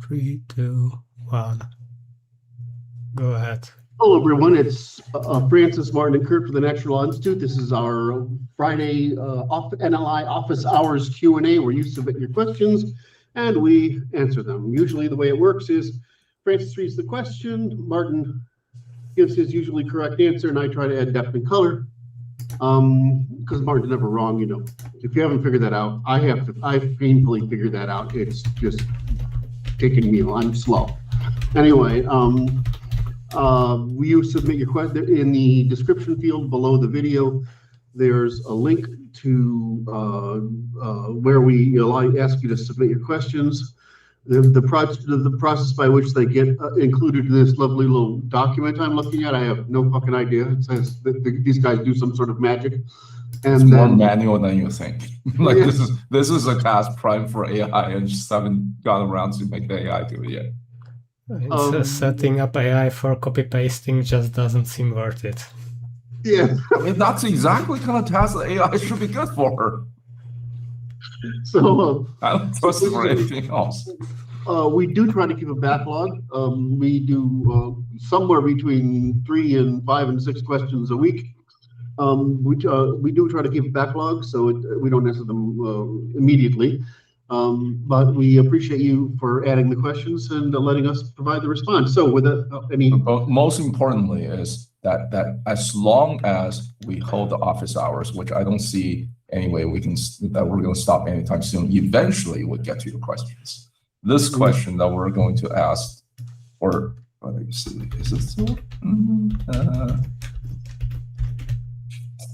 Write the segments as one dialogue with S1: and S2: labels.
S1: 3, 2, 1. Go ahead.
S2: Hello, everyone. It's Francis, Martin, and Curt for the Natural Law Institute. This is our Friday NLI office hours Q&A where you submit your questions and we answer them. Usually the way it works is Francis reads the question, Martin gives his usually correct answer, and I try to add depth and color. Because Martin's never wrong, you know. If you haven't figured that out, I've painfully figured that out. It's just taking me, I'm slow. Anyway, you submit your question in the description field below the video. There's a link to where we ask you to submit your questions. The process by which they get included in this lovely little document I'm looking at, I have no fucking idea. It says that these guys do some sort of magic. And
S3: it's more manual than you think. Like yeah. This is a task prime for AI, and just haven't gotten around to make the AI do it yet.
S1: It's setting up AI for copy pasting just doesn't seem worth it.
S2: Yeah,
S3: I mean, that's exactly the kind of task that AI should be good for.
S2: So
S3: I don't trust it for anything else.
S2: We do try to keep a backlog. We do somewhere between 3 and 5 and 6 questions a week. We do try to keep a backlog, so we don't answer them immediately. But we appreciate you for adding the questions and letting us provide the response. So with that,
S3: most importantly is that as long as we hold the office hours, which I don't see any way we're going to stop anytime soon, eventually we'll get to your questions. This question that we're going to ask, or let me see, is it still?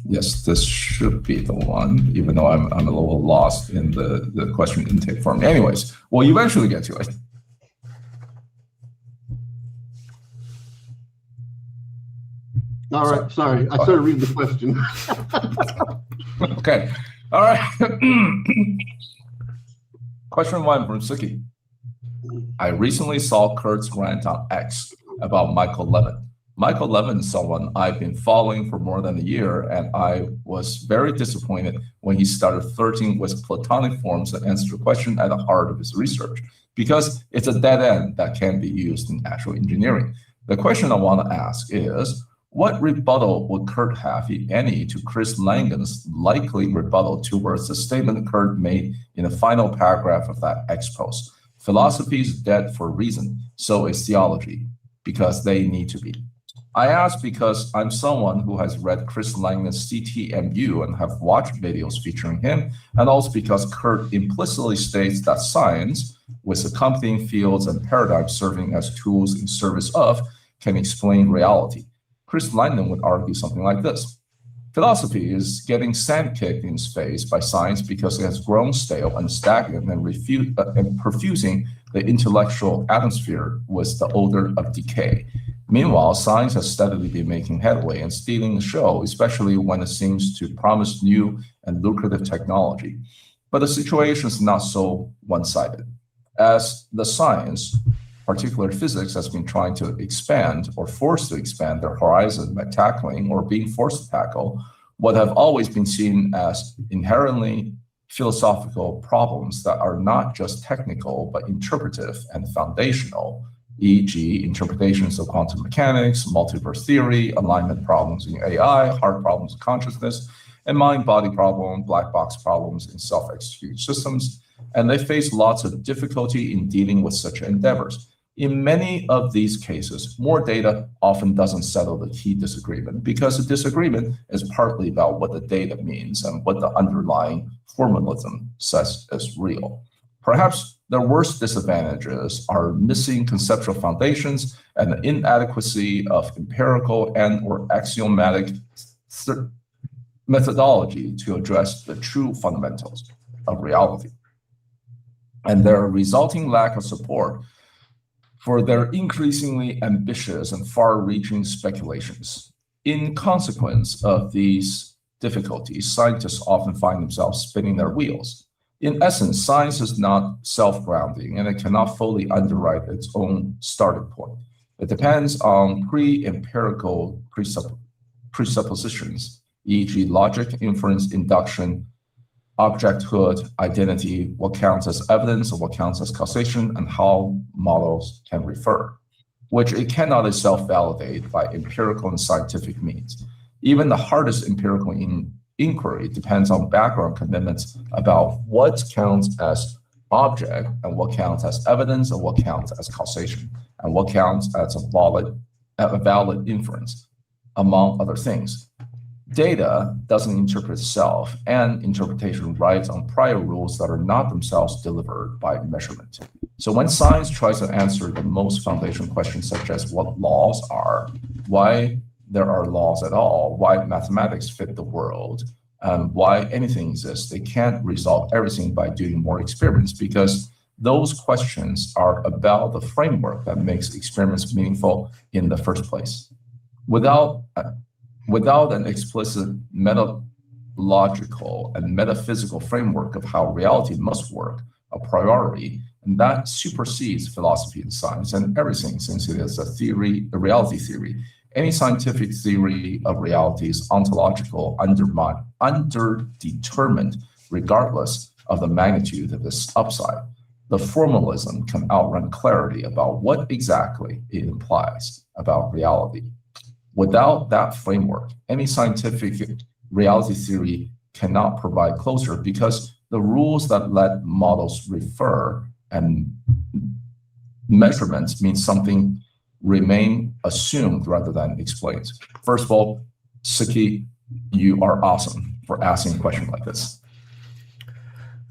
S3: Yes, this should be the one, even though I'm a little lost in the question intake form. Anyways, we'll eventually get to it.
S2: All right, sorry, I started reading the question.
S3: Okay, all right. Question 1 from Suki. I recently saw Curt's rant on X about Michael Levin. Michael Levin is someone I've been following for more than a year, and I was very disappointed when he started flirting with Platonic forms that answer the question at the heart of his research, because it's a dead end that can be used in actual engineering. The question I want to ask is, what rebuttal would Curt have, if any, to Chris Langan's likely rebuttal towards the statement Curt made in the final paragraph of that X post? Philosophy is dead for a reason, so is theology, because they need to be. I ask because I'm someone who has read Chris Langan's CTMU and have watched videos featuring him, and also because Curt implicitly states that science, with accompanying fields and paradigms serving as tools in service of, can explain reality. Chris Langan would argue something like this. Philosophy is getting sand kicked in its face by science because it has grown stale and stagnant and perfusing the intellectual atmosphere with the odor of decay. Meanwhile, science has steadily been making headway and stealing the show, especially when it seems to promise new and lucrative technology. But the situation is not so one-sided. As the science, particularly physics, has been trying to expand or forced to expand their horizon by tackling or being forced to tackle what have always been seen as inherently philosophical problems that are not just technical, but interpretive and foundational, e.g. interpretations of quantum mechanics, multiverse theory, alignment problems in AI, hard problems of consciousness, and mind-body problem, black box problems in self-executing systems. And they face lots of difficulty in dealing with such endeavors. In many of these cases, more data often doesn't settle the key disagreement, because the disagreement is partly about what the data means and what the underlying formalism says is real. Perhaps the worst disadvantages are missing conceptual foundations and the inadequacy of empirical and/or axiomatic methodology to address the true fundamentals of reality, and their resulting lack of support for their increasingly ambitious and far-reaching speculations. In consequence of these difficulties, scientists often find themselves spinning their wheels. In essence, science is not self-grounding, and it cannot fully underwrite its own starting point. It depends on pre-empirical presuppositions, e.g. logic, inference, induction, objecthood, identity, what counts as evidence and what counts as causation, and how models can refer, which it cannot itself validate by empirical and scientific means. Even the hardest empirical inquiry depends on background commitments about what counts as object and what counts as evidence and what counts as causation and what counts as a valid inference, among other things. Data doesn't interpret itself, and interpretation rides on prior rules that are not themselves delivered by measurement. So when science tries to answer the most foundational questions, such as what laws are, why there are laws at all, why mathematics fit the world, why anything exists, they can't resolve everything by doing more experiments, because those questions are about the framework that makes experiments meaningful in the first place. Without an explicit metalogical and metaphysical framework of how reality must work a priori, and that supersedes philosophy and science and everything, since it is a theory, a reality theory. Any scientific theory of reality is ontological, underdetermined, regardless of the magnitude of this upside. The formalism can outrun clarity about what exactly it implies about reality. Without that framework, any scientific reality theory cannot provide closure, because the rules that let models refer and measurements mean something remain assumed rather than explained. First of all, Suki, you are awesome for asking a question like this.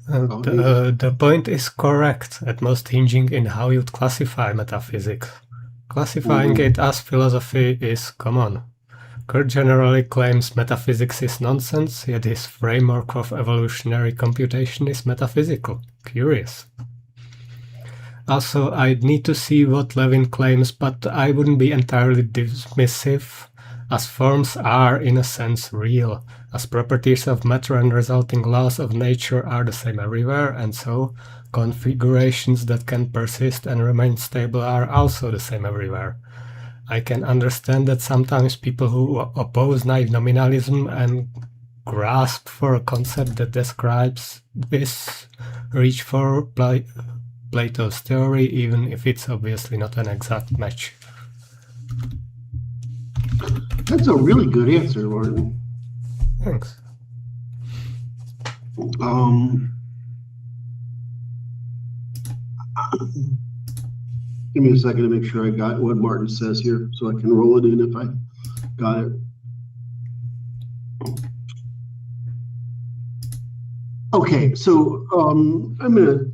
S1: The point is correct, at most hinging in how you'd classify metaphysics. Classifying it as philosophy is common. Curt generally claims metaphysics is nonsense, yet his framework of evolutionary computation is metaphysical. Curious. Also, I'd need to see what Levin claims, but I wouldn't be entirely dismissive, as forms are, in a sense, real, as properties of matter and resulting laws of nature are the same everywhere, and so configurations that can persist and remain stable are also the same everywhere. I can understand that sometimes people who oppose naive nominalism and grasp for a concept that describes this reach for Plato's theory, even if it's obviously not an exact match.
S2: That's a really good answer, Martin.
S1: Thanks.
S2: Give me a second to make sure I got what Martin says here, so I can roll it in if I got it. Okay, so I'm going to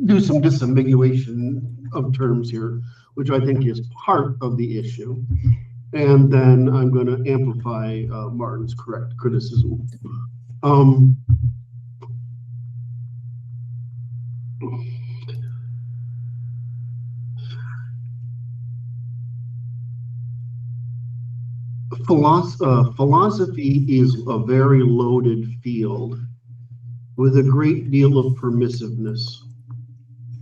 S2: do some disambiguation of terms here, which I think is part of the issue. And then I'm going to amplify Martin's correct criticism. Philosophy is a very loaded field with a great deal of permissiveness.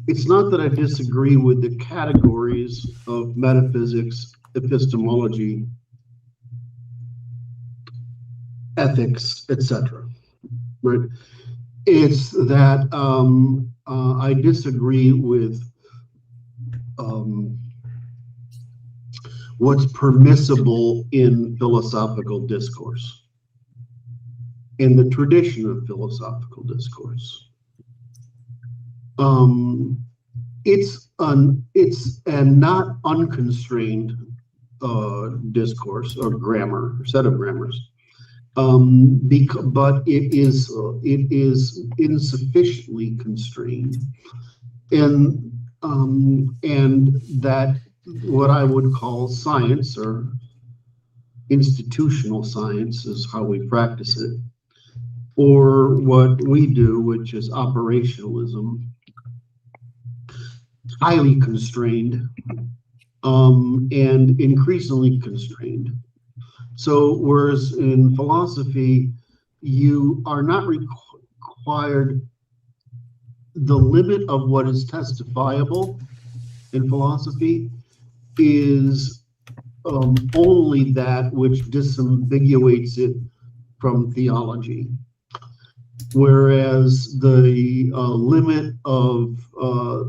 S2: It's not that I disagree with the categories of metaphysics, epistemology, ethics, etc. Right? It's that I disagree with what's permissible in philosophical discourse, in the tradition of philosophical discourse. It's a not unconstrained discourse or grammar, or set of grammars, but it is insufficiently constrained, and that what I would call science, or institutional science is how we practice it, or what we do, which is operationalism, highly constrained and increasingly constrained. So whereas in philosophy, you are not required, the limit of what is testifiable in philosophy is only that which disambiguates it from theology. whereas the limit of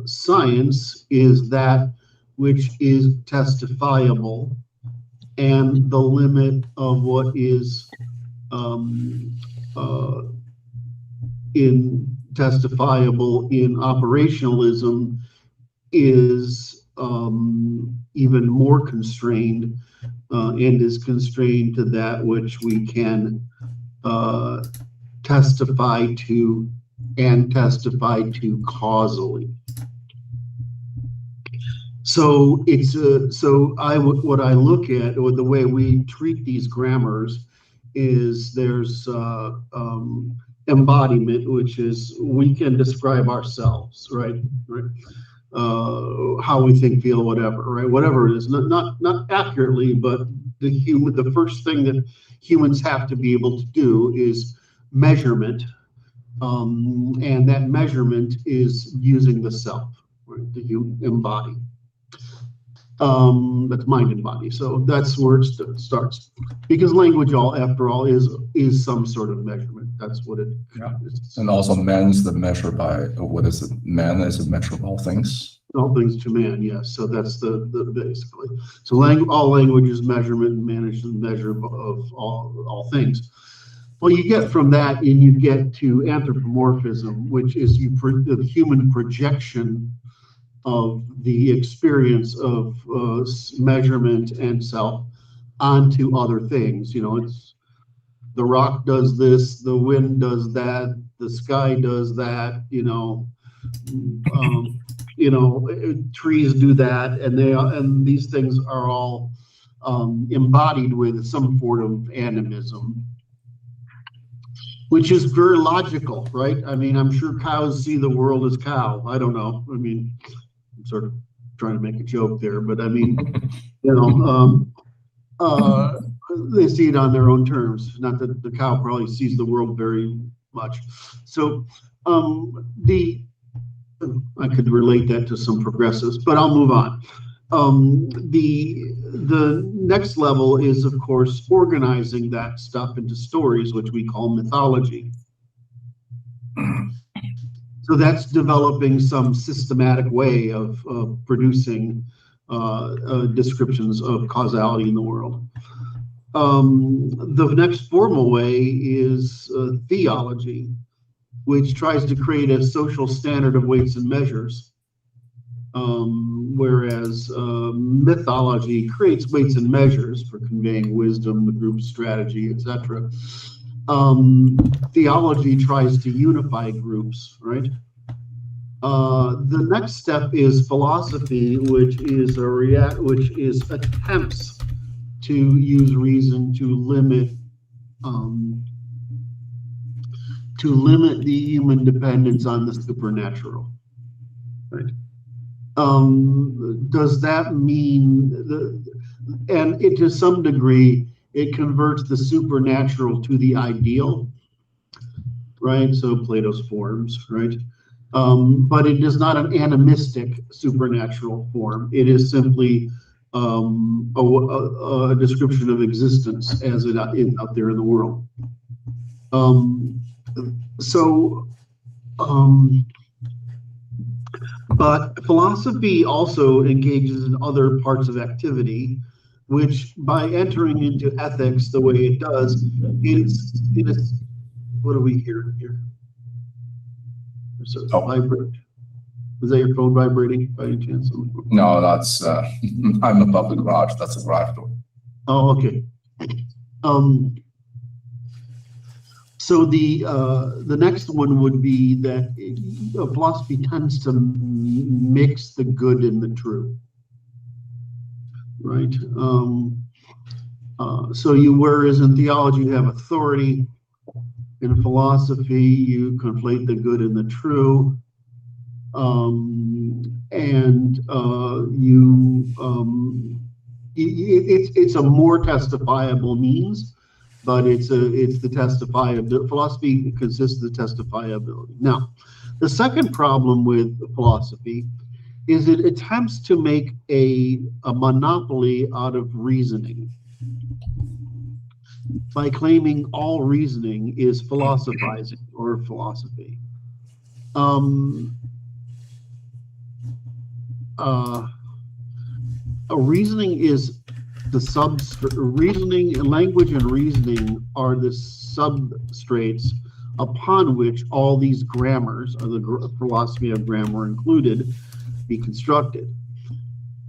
S2: science is that which is testifiable, and the limit of what is in testifiable in operationalism is even more constrained, and is constrained to that which we can testify to and testify to causally. So it's what I look at, or the way we treat these grammars, is there's embodiment, which is we can describe ourselves, right? How we think, feel, whatever, right? Whatever it is, not accurately, but the first thing that humans have to be able to do is measurement, and that measurement is using the self, right? The embody. That's mind and body. So that's where it starts, because language, after all, is some sort of measurement. That's what it is.
S3: And also, man is the measure by, what is it? Man is a measure of all things.
S2: All things to man, yes. So that's the basically. So all language is measurement, and man is the measure of all things. Well, you get from that, and you get to anthropomorphism, which is the human projection of the experience of measurement and self onto other things. It's the rock does this, the wind does that, the sky does that. Trees do that, and these things are all embodied with some form of animism, which is very logical, right? I mean, I'm sure cows see the world as cow. I don't know. I mean, I'm sort of trying to make a joke there, but I mean, they see it on their own terms. Not that the cow probably sees the world very much. So I could relate that to some progressives, but I'll move on. The next level is, of course, organizing that stuff into stories, which we call mythology. So that's developing some systematic way of producing descriptions of causality in the world. The next formal way is theology, which tries to create a social standard of weights and measures, whereas mythology creates weights and measures for conveying wisdom, the group strategy, etc. Theology tries to unify groups, right? The next step is philosophy, which is attempts to use reason to limit the human dependence on the supernatural, right? Does that mean to some degree, it converts the supernatural to the ideal, right? So Plato's forms, right? But it is not an animistic supernatural form. It is simply a description of existence as it is out there in the world. But philosophy also engages in other parts of activity, which by entering into ethics the way it does, it is what do we hear here? Vibrate. Is that your phone vibrating by any chance?
S3: No, that's I'm above the garage. That's a garage door.
S2: Oh, okay. So the next one would be that philosophy tends to mix the good and the true, right? Whereas in theology you have authority, in philosophy you conflate the good and the true, it's a more testifiable means. But it's the testifiability. Philosophy consists of the testifiability. Now, the second problem with philosophy is it attempts to make a monopoly out of reasoning. by claiming all reasoning is philosophizing or philosophy. Reasoning is reasoning, language and reasoning are the substrates upon which all these grammars, or the philosophy of grammar included, be constructed.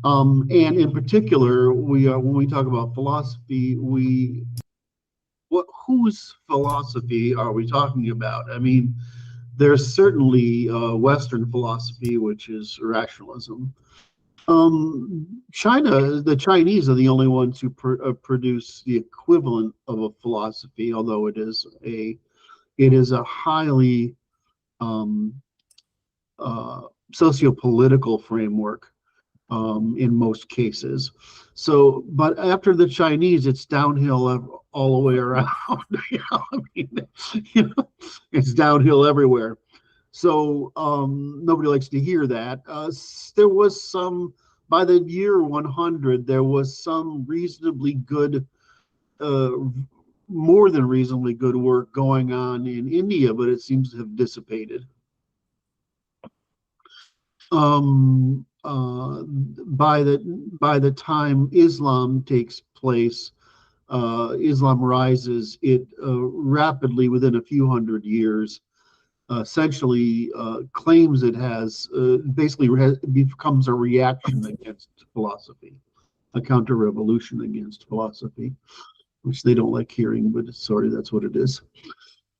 S2: And in particular, when we talk about philosophy, whose philosophy are we talking about? I mean, there's certainly Western philosophy, which is rationalism. The Chinese are the only ones who produce the equivalent of a philosophy, although it is a highly socio-political framework in most cases. So, but after the Chinese, it's downhill all the way around. I mean, it's downhill everywhere. So nobody likes to hear that. There was some, by the year 100, there was some reasonably good, more than reasonably good work going on in India, but it seems to have dissipated. By the time Islam takes place, Islam rises. It rapidly, within a few hundred years, essentially claims it has basically becomes a reaction against philosophy, a counter-revolution against philosophy, which they don't like hearing, but sorry, that's what it is.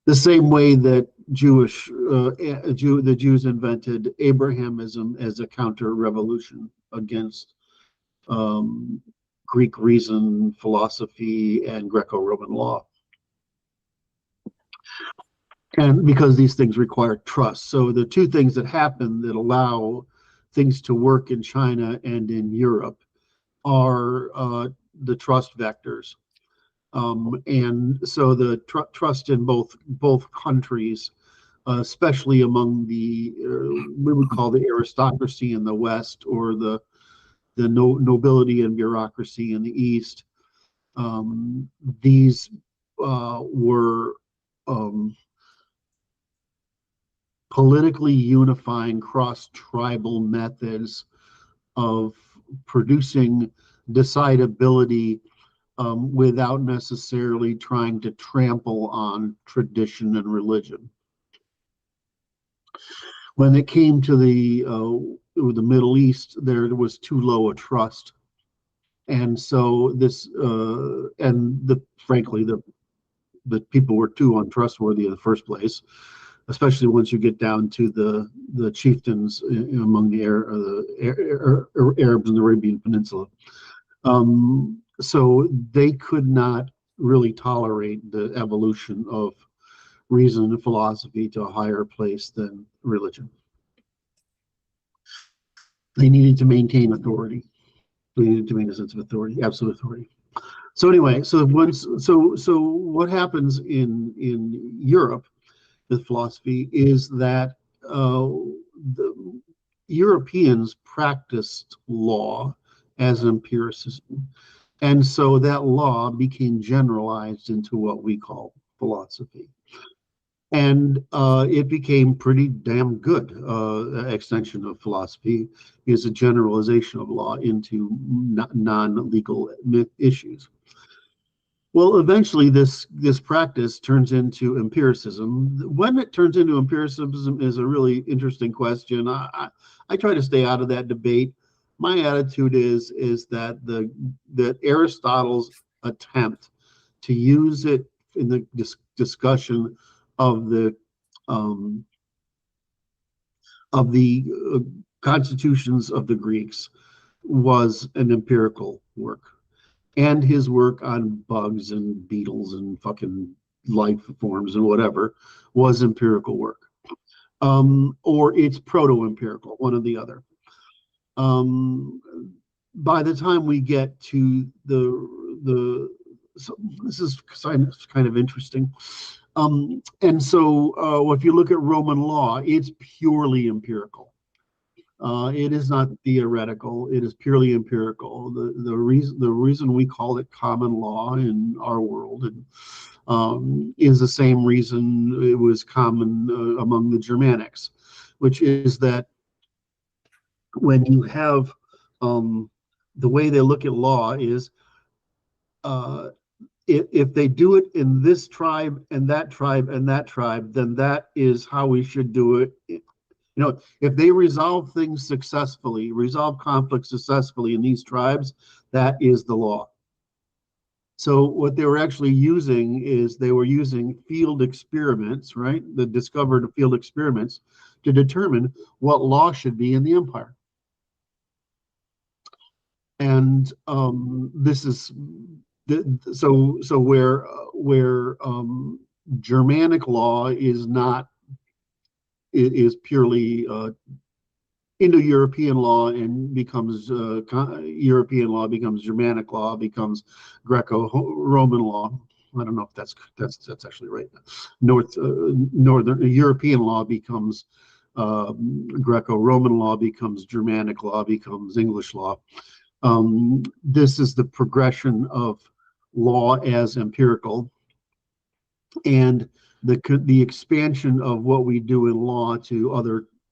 S2: The same way that the Jews invented Abrahamism as a counter-revolution against Greek reason, philosophy, and Greco-Roman law. And because these things require trust. So the two things that happen that allow things to work in China and in Europe are the trust vectors. And so the trust in both countries, especially among the we would call the aristocracy in the West, or the nobility and bureaucracy in the East. These were politically unifying cross-tribal methods of producing decidability without necessarily trying to trample on tradition and religion. When it came to the Middle East, there was too low a trust, and so this frankly the people were too untrustworthy in the first place, especially once you get down to the chieftains among the Arabs in the Arabian Peninsula. So they could not really tolerate the evolution of reason and philosophy to a higher place than religion. They needed to maintain authority. They needed to maintain a sense of authority, absolute authority. So anyway, so what happens in Europe with philosophy is that the Europeans practiced law as empiricism. And so that law became generalized into what we call philosophy. And it became pretty damn good. Extension of philosophy is a generalization of law into non-legal issues. Well, eventually this practice turns into empiricism. When it turns into empiricism is a really interesting question. I try to stay out of that debate. My attitude is that that Aristotle's attempt to use it in the discussion of the constitutions of the Greeks was an empirical work, and his work on bugs and beetles and fucking life forms and whatever was empirical work, or it's proto-empirical, one or the other. By the time we get to so this is kind of interesting. And so if you look at Roman law, it's purely empirical. It is not theoretical. It is purely empirical. The reason we call it common law in our world is the same reason it was common among the Germanics, which is that when you have the way they look at law is if they do it in this tribe and that tribe and that tribe, then that is how we should do it. You know, if they resolve things successfully, resolve conflicts successfully in these tribes, that is the law. So what they were actually using is they were using field experiments, right? The discovered field experiments to determine what law should be in the empire. And this is so where Germanic law is not, it is purely Indo-European law and becomes European law, becomes Germanic law, becomes Greco-Roman law. I don't know if that's actually right. Northern European law becomes Greco-Roman law, becomes Germanic law, becomes English law. This is the progression of law as empirical, and the expansion of what we do in law to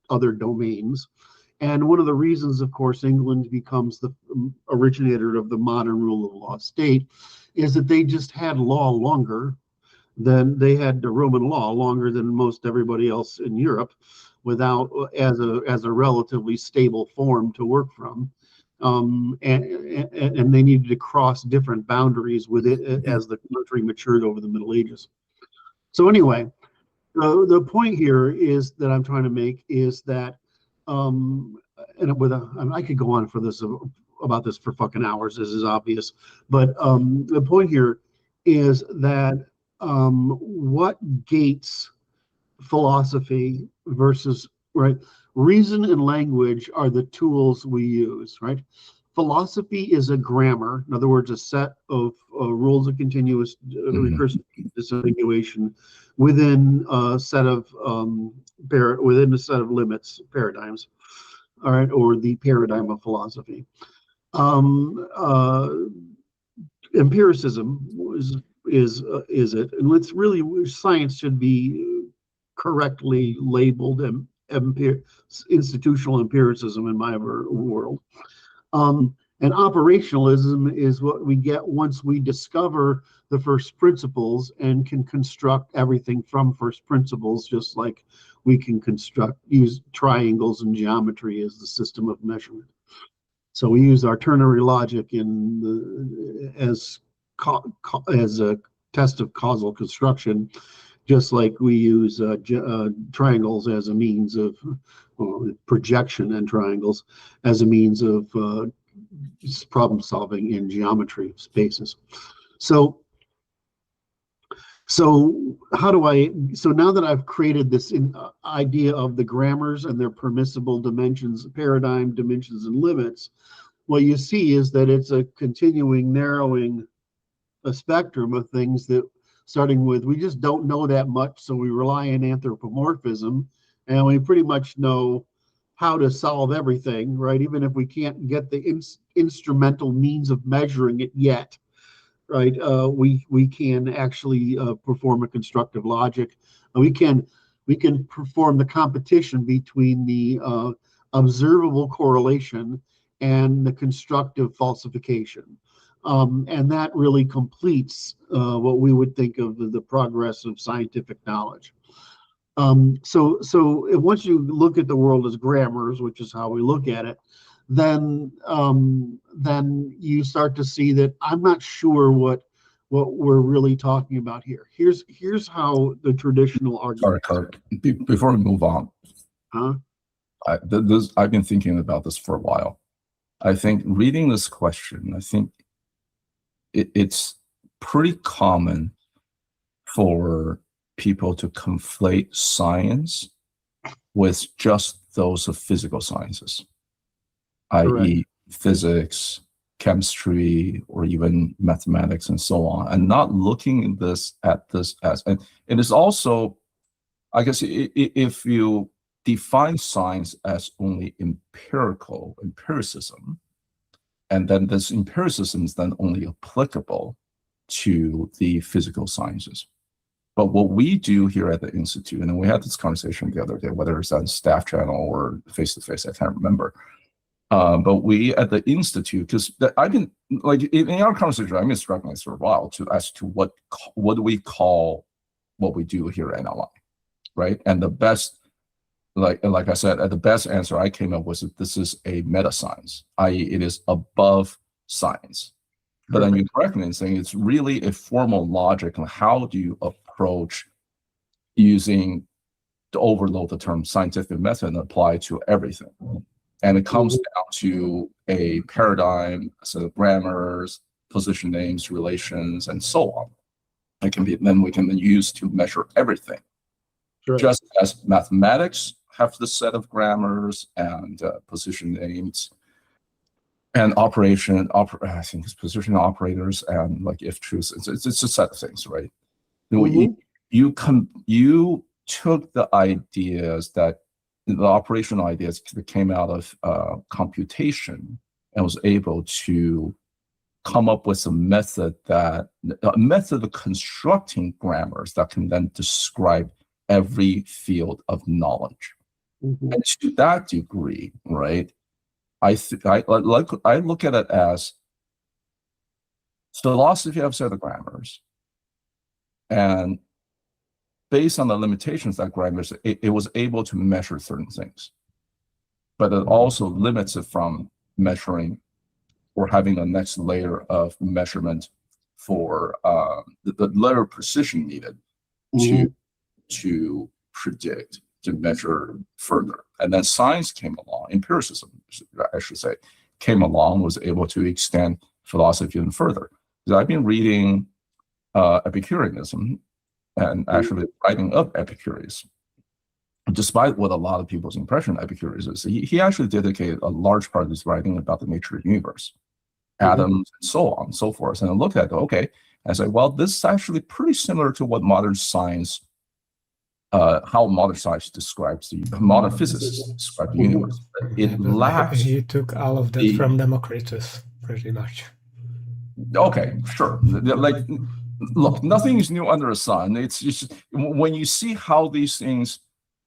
S2: other domains. And one of the reasons, of course, England becomes the originator of the modern rule of law state is that they just had law longer than they had the Roman law, longer than most everybody else in Europe, without as a relatively stable form to work from. And they needed to cross different boundaries with it as the country matured over the Middle Ages. So anyway, the point here is that I'm trying to make is that, I could go on for this about this for fucking hours. This is obvious, but the point here is that what gates philosophy versus reason and language are the tools we use, right? Philosophy is a grammar, in other words, a set of rules of continuous recursive disambiguation within a set of limits, paradigms, all right, or the paradigm of philosophy. Empiricism is it, and let's really, science should be correctly labeled institutional empiricism in my world. And operationalism is what we get once we discover the first principles and can construct everything from first principles, just like we can use triangles and geometry as the system of measurement. So we use our ternary logic as a test of causal construction, just like we use triangles as a means of projection, and triangles as a means of problem solving in geometry spaces. So how do so now that I've created this idea of the grammars and their permissible dimensions, paradigm, dimensions, and limits, what you see is that it's a continuing narrowing a spectrum of things that, starting with, we just don't know that much, so we rely on anthropomorphism, and we pretty much know how to solve everything, right? Even if we can't get the instrumental means of measuring it yet, right? We can actually perform a constructive logic. We can perform the competition between the observable correlation and the constructive falsification. And that really completes what we would think of the progress of scientific knowledge. So once you look at the world as grammars, which is how we look at it, then you start to see that I'm not sure what we're really talking about here. Here's how the traditional argument.
S3: Sorry, Curt. Before we move on, I've been thinking about this for a while. I think reading this question, I think it's pretty common for people to conflate science with just those of physical sciences, i.e. physics, chemistry, or even mathematics and so on, and not looking at this as, and it is also, I guess, if you define science as only empiricism, and then this empiricism is then only applicable to the physical sciences. But what we do here at the Institute, and we had this conversation the other day, whether it's on staff channel or face-to-face, I can't remember. But we at the Institute, because I've been, like, in our conversation, I've been struggling for a while as to what do we call what we do here at NLI, right? And the best, like I said, the best answer I came up with is this is a meta-science, i.e. it is above science. But then you correct me in saying it's really a formal logic on how do you approach using, to overload the term scientific method and apply to everything. And it comes down to a paradigm, a set of grammars, position names, relations, and so on. It can be, then we can use to measure everything. Sure. Just as mathematics have the set of grammars and position names and I think it's position operators and like if truths, it's a set of things, right? You took the ideas that, the operational ideas that came out of computation and was able to come up with a method of constructing grammars that can then describe every field of knowledge. And to that degree, right, I look at it as philosophy of set of grammars, and based on the limitations that grammars, it was able to measure certain things, but it also limits it from measuring or having a next layer of measurement for the layer of precision needed to predict, to measure further. And then science came along, empiricism, I should say, came along, was able to extend philosophy even further. Because I've been reading Epicureanism and actually writing up Epicurus. Despite what a lot of people's impression of Epicurus is, he actually dedicated a large part of his writing about the nature of the universe, atoms, and so on and so forth. And I looked at it, okay, and I said, well, this is actually pretty similar to what modern science, how modern science describes modern physicists describe the universe. It lacks.
S1: He took all of that from Democritus, pretty much.
S3: Okay, sure. Like, look, nothing is new under the sun. It's just when you see how these things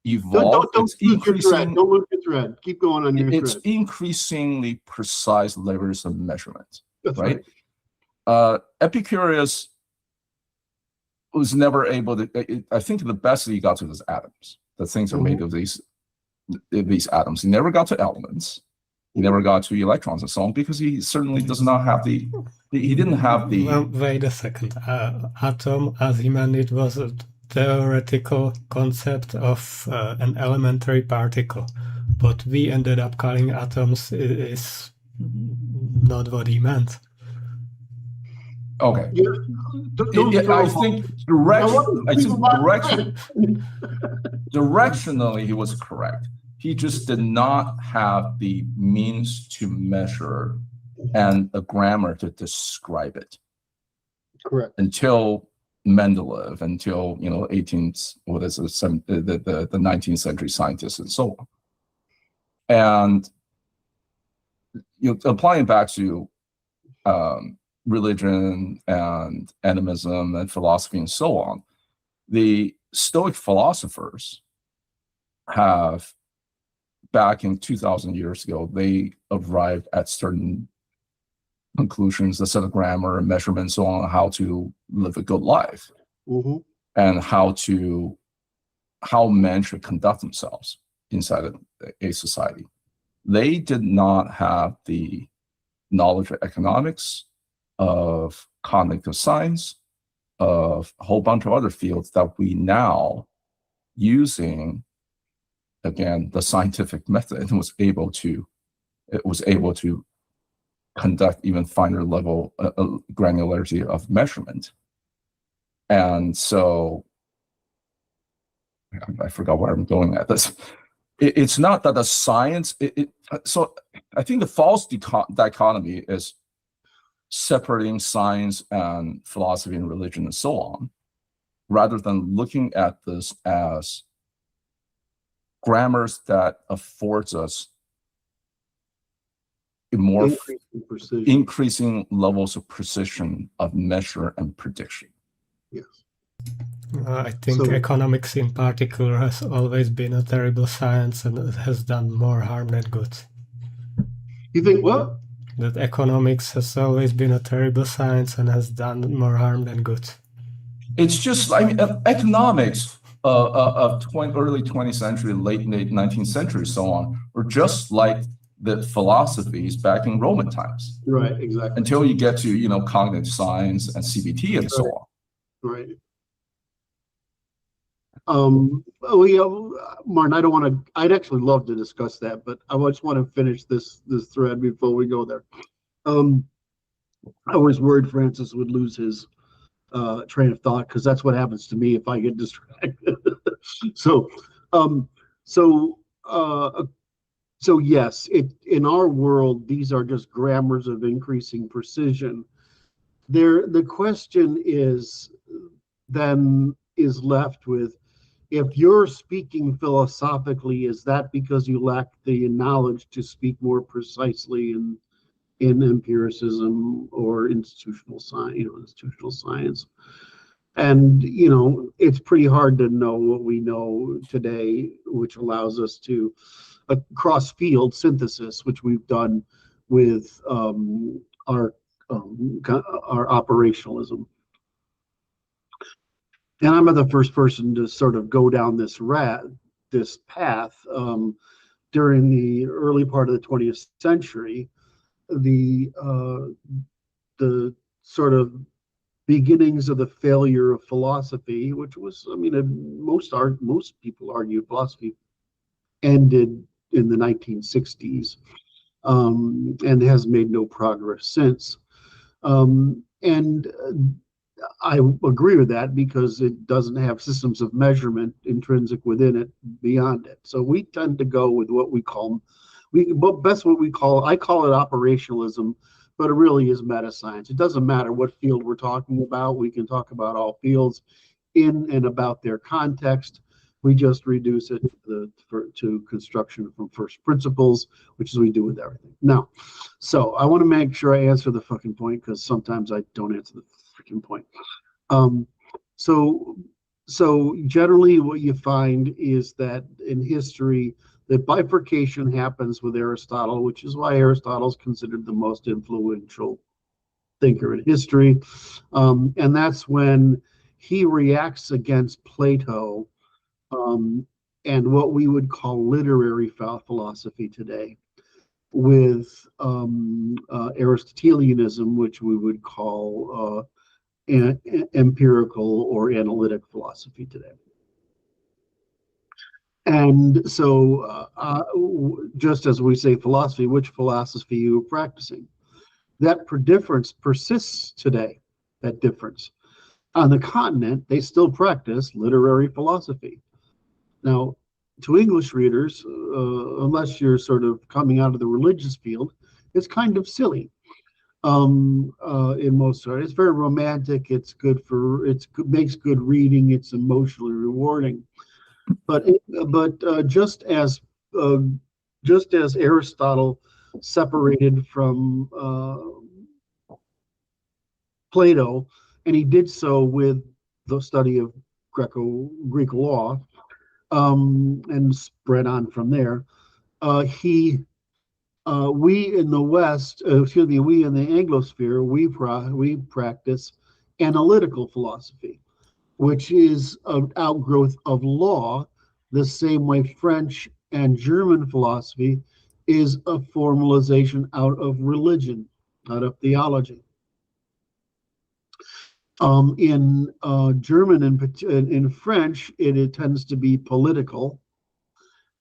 S3: evolve.
S2: Don't lose your thread. Don't lose your thread. Keep going on your thread.
S3: It's increasingly precise layers of measurement.
S2: That's
S3: right? Epicurus was never able to. I think the best that he got to was atoms. That things are made of these atoms. He never got to elements. He never got to electrons and so on because he certainly does not have the. He didn't have the.
S1: Well, wait a second. Atom, as he meant it, was a theoretical concept of an elementary particle. But we ended up calling atoms is not what he meant.
S3: Okay. I think directionally he was correct. He just did not have the means to measure and a grammar to describe it.
S2: Correct.
S3: Until Mendeleev, until the 19th century scientists and so on. And applying back to religion and animism and philosophy and so on, the Stoic philosophers have, back in 2,000 years ago, they arrived at certain conclusions, a set of grammar and measurements on how to live a good life and how men should conduct themselves inside of a society. They did not have the knowledge of economics, of cognitive science, of a whole bunch of other fields that we now, using again the scientific method, was able to conduct even finer level granularity of measurement. And so I forgot where I'm going at this. It's not that the science, so I think the false dichotomy is separating science and philosophy and religion and so on, rather than looking at this as grammars that affords us a more increasing levels of precision of measure and prediction.
S2: Yes.
S1: I think economics in particular has always been a terrible science, and it has done more harm than good.
S2: You think what?
S1: That economics has always been a terrible science and has done more harm than good.
S3: It's just, I mean, economics of early 20th century, late 19th century, so on, were just like the philosophies back in Roman times.
S2: Right, exactly.
S3: Until you get to, you know, cognitive science and CBT and so on.
S2: Right. Martin, I don't want to, I'd actually love to discuss that, but I just want to finish this thread before we go there. I was worried Francis would lose his train of thought, because that's what happens to me if I get distracted. So yes, in our world, these are just grammars of increasing precision. The question is left with, if you're speaking philosophically, is that because you lack the knowledge to speak more precisely in empiricism or institutional science? And, you know, it's pretty hard to know what we know today, which allows us to cross-field synthesis, which we've done with our operationalism. And I'm not the first person to sort of go down this path. During the early part of the 20th century, the sort of beginnings of the failure of philosophy, which was, I mean, most people argue philosophy ended in the 1960s, and has made no progress since. And I agree with that, because it doesn't have systems of measurement intrinsic within it beyond it. So we tend to go with what we call, I call it operationalism, but it really is meta science. It doesn't matter what field we're talking about. We can talk about all fields in and about their context. We just reduce it to construction from first principles, which is what we do with everything. Now, so I want to make sure I answer the fucking point, because sometimes I don't answer the freaking point. So generally what you find is that in history, the bifurcation happens with Aristotle, which is why Aristotle is considered the most influential thinker in history. And that's when he reacts against Plato and what we would call literary philosophy today, with Aristotelianism, which we would call empirical or analytic philosophy today. And so just as we say philosophy, which philosophy are you practicing? That difference persists today, that difference. On the continent, they still practice literary philosophy. Now, to English readers, unless you're sort of coming out of the religious field, it's kind of silly. In most ways, it's very romantic. It's good makes good reading. It's emotionally rewarding. But just as Aristotle separated from Plato, and he did so with the study of Greek law, and spread on from there. We in the West, we in the Anglosphere, we practice analytical philosophy, which is an outgrowth of law, the same way French and German philosophy is a formalization out of religion, out of theology. In German and in French, it tends to be political,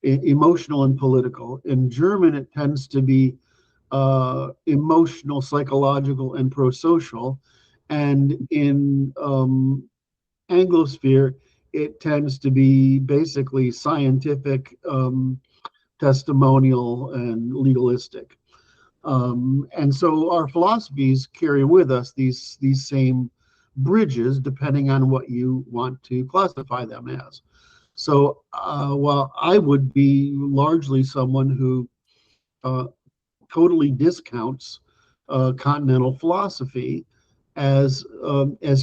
S2: emotional and political. In German, it tends to be emotional, psychological, and pro-social. And in Anglosphere, it tends to be basically scientific, testimonial, and legalistic. And so our philosophies carry with us these same bridges, depending on what you want to classify them as. So while I would be largely someone who totally discounts continental philosophy as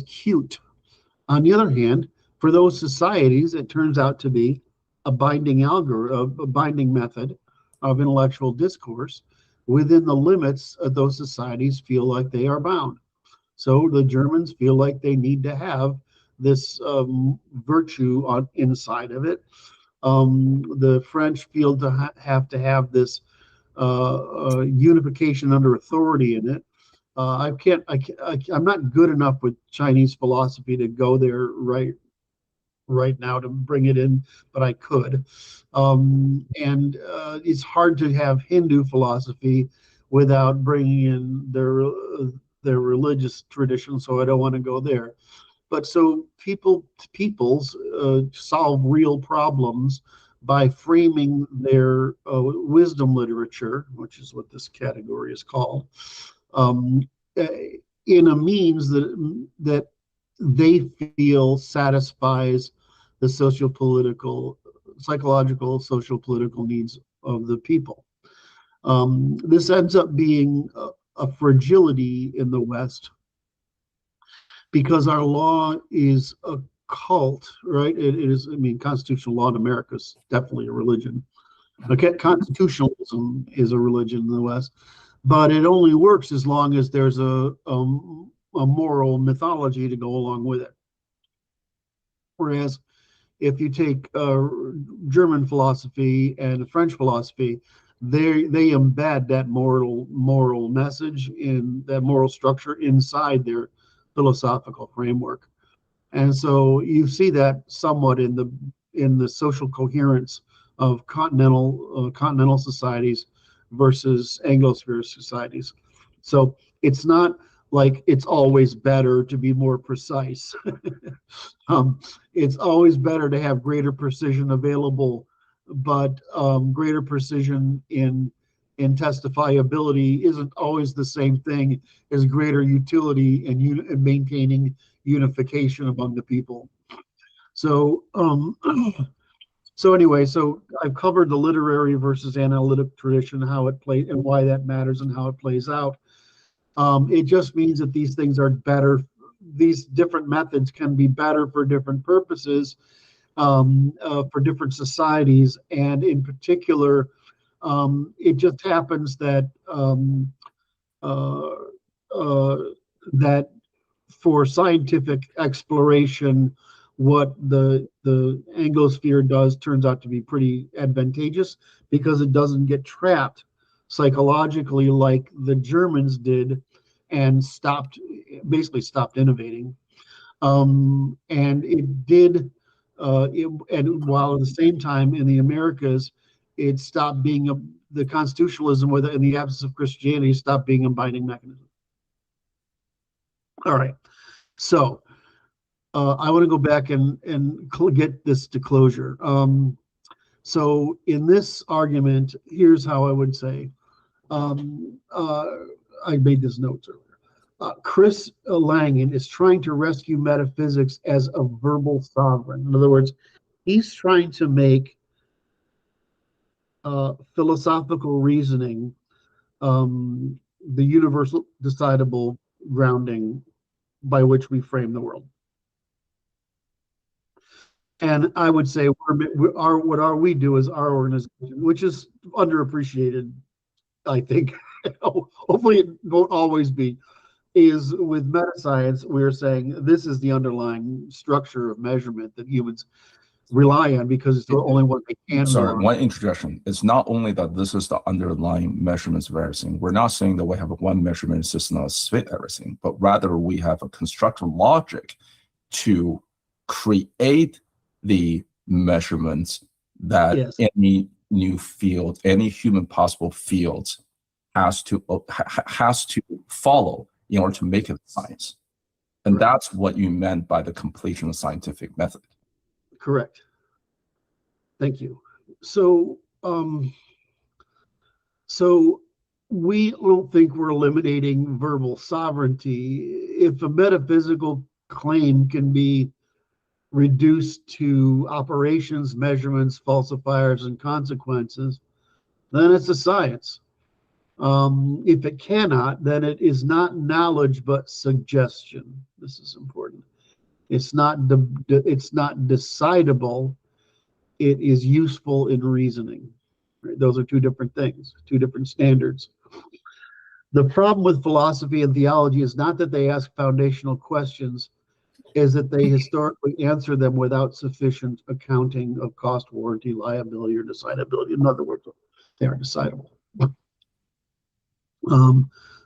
S2: cute. On the other hand, for those societies, it turns out to be a binding a binding method of intellectual discourse within the limits of those societies feel like they are bound. So the Germans feel like they need to have this virtue on inside of it. The French feel to have to have this unification under authority in it. I'm not good enough with Chinese philosophy to go there right now to bring it in, but I could. And it's hard to have Hindu philosophy without bringing in their religious tradition, so I don't want to go there. But so peoples solve real problems by framing their wisdom literature, which is what this category is called, in a means that they feel satisfies the psychological, social political needs of the people. This ends up being a fragility in the West because our law is a cult, right? It is, I mean, constitutional law in America is definitely a religion. Okay, constitutionalism is a religion in the West, but it only works as long as there's a moral mythology to go along with it. Whereas if you take German philosophy and French philosophy, they embed that moral message in that moral structure inside their philosophical framework. And so you see that somewhat in the social coherence of continental societies versus Anglosphere societies. So it's not like it's always better to be more precise. It's always better to have greater precision available, but greater precision in testifiability isn't always the same thing as greater utility in maintaining unification among the people. So so anyway, so I've covered the literary versus analytic tradition, how it plays and why that matters and how it plays out. It just means that these things are better. These different methods can be better for different purposes, for different societies, and in particular, it just happens that that for scientific exploration, what the Anglosphere does turns out to be pretty advantageous because it doesn't get trapped psychologically like the Germans did and basically stopped innovating. And it did, and while at the same time in the Americas, it stopped being the constitutionalism in the absence of Christianity stopped being a binding mechanism. All right, so I want to go back and get this to closure. So in this argument, here's how I would say. I made this note earlier. Chris Langan is trying to rescue metaphysics as a verbal sovereign. In other words, he's trying to make philosophical reasoning the universal decidable grounding by which we frame the world. And I would say what we do as our organization, which is underappreciated, I think, hopefully it won't always be, is with meta-science, we're saying this is the underlying structure of measurement that humans rely on because it's the only one they can.
S3: Sorry, one interjection. It's not only that this is the underlying measurements of everything. We're not saying that we have one measurement system that fit everything, but rather we have a constructed logic to create the measurements that any new field, any human possible field has to follow in order to make it science. And that's what you meant by the completion of scientific method.
S2: Correct. Thank you. So, so we don't think we're eliminating verbal sovereignty. If a metaphysical claim can be reduced to operations, measurements, falsifiers, and consequences, then it's a science. If it cannot, then it is not knowledge but suggestion. This is important. It's not decidable. It is useful in reasoning. Right? Those are two different things, two different standards. The problem with philosophy and theology is not that they ask foundational questions, is that they historically answer them without sufficient accounting of cost, warranty, liability, or decidability. In other words, they are decidable.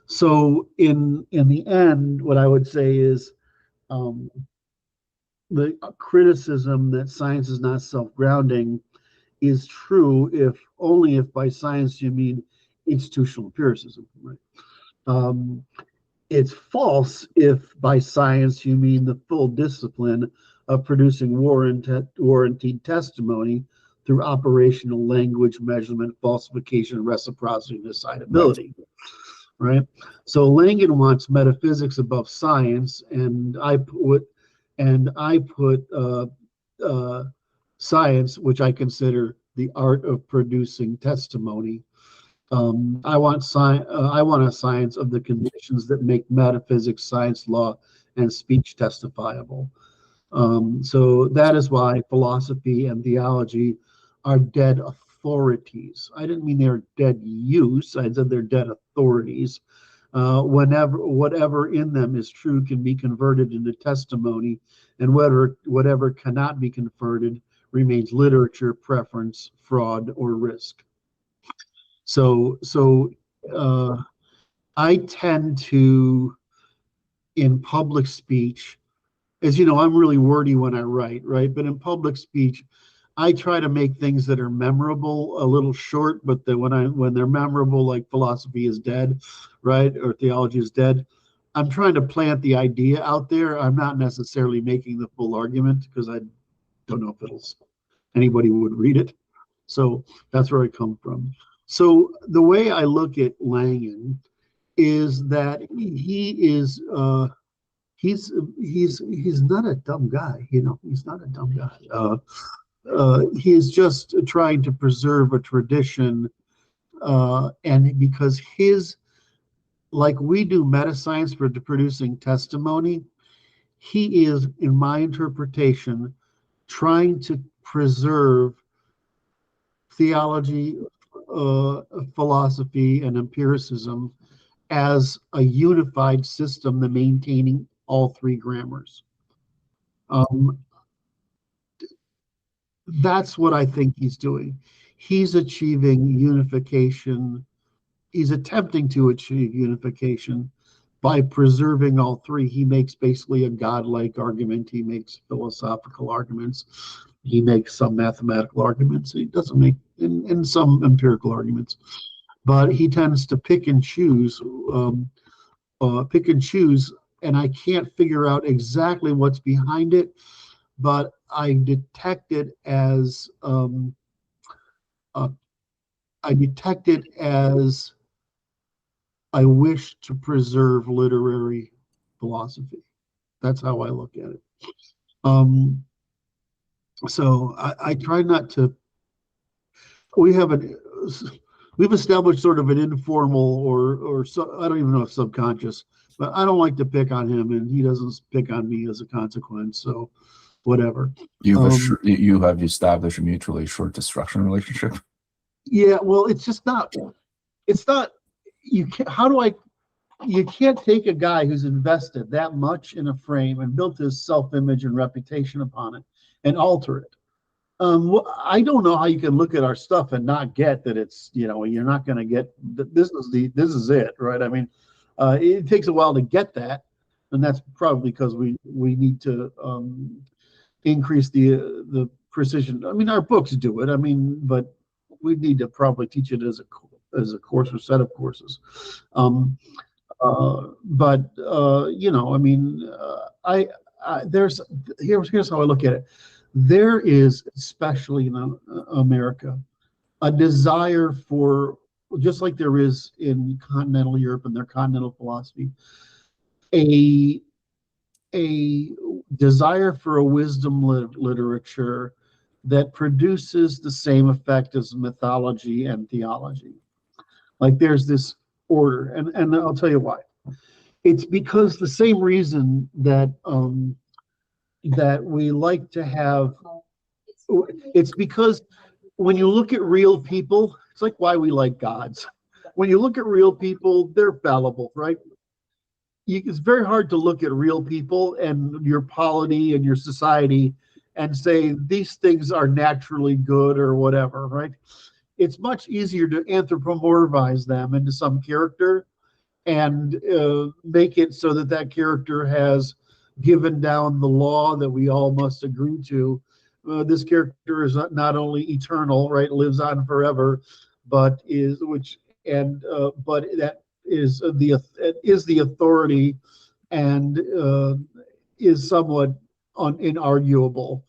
S2: So in the end, what I would say is the criticism that science is not self-grounding is true if only if by science you mean institutional empiricism, right? It's false if by science you mean the full discipline of producing warranted testimony through operational language, measurement, falsification, reciprocity, and decidability. Right? So Langan wants metaphysics above science, and I put science, which I consider the art of producing testimony. I want a science of the conditions that make metaphysics, science, law, and speech testifiable. So that is why philosophy and theology are dead authorities. I didn't mean they're dead use. I said they're dead authorities. Whatever in them is true can be converted into testimony, and whatever cannot be converted remains literature, preference, fraud, or risk. So I tend to, in public speech, as you know, I'm really wordy when I write, right? But in public speech, I try to make things that are memorable a little short, but that when they're memorable, like philosophy is dead, right? Or theology is dead. I'm trying to plant the idea out there. I'm not necessarily making the full argument because I don't know if anybody would read it. So that's where I come from. So the way I look at Langan is that he's not a dumb guy, you know. He's not a dumb guy. He's just trying to preserve a tradition, and because like we do meta-science for producing testimony, he is, in my interpretation, trying to preserve theology, philosophy, and empiricism as a unified system, the maintaining all three grammars. That's what I think he's doing. He's achieving unification. He's attempting to achieve unification by preserving all three. He makes basically a godlike argument. He makes philosophical arguments. He makes some mathematical arguments. He doesn't make in some empirical arguments, but he tends to pick and choose, and I can't figure out exactly what's behind it, but I detect it as I wish to preserve literary philosophy. That's how I look at it. So I try not to. We've established sort of an informal or so, I don't even know if subconscious, but I don't like to pick on him, and he doesn't pick on me as a consequence. So whatever.
S3: You have established a mutually assured destruction relationship.
S2: Yeah, well, it's not. You can't take a guy who's invested that much in a frame and built his self-image and reputation upon it and alter it. I don't know how you can look at our stuff and not get that it's, you're not going to get this is it, right? I mean, it takes a while to get that, and that's probably because we need to increase the precision. I mean, our books do it. I mean, but we need to probably teach it as a course or set of courses. Here's how I look at it. There is, especially in America, a desire for, just like there is in continental Europe and their continental philosophy, we've a desire for a wisdom literature that produces the same effect as mythology and theology. Like there's this order, and I'll tell you why. It's because the same reason that that we like to have. It's because when you look at real people, it's like why we like gods. When you look at real people, they're fallible, right? It's very hard to look at real people and your polity and your society and say these things are naturally good or whatever, right? It's much easier to anthropomorphize them into some character and make it so that that character has given down the law that we all must agree to. This character is not only eternal, right, lives on forever, but that is the authority and is somewhat inarguable,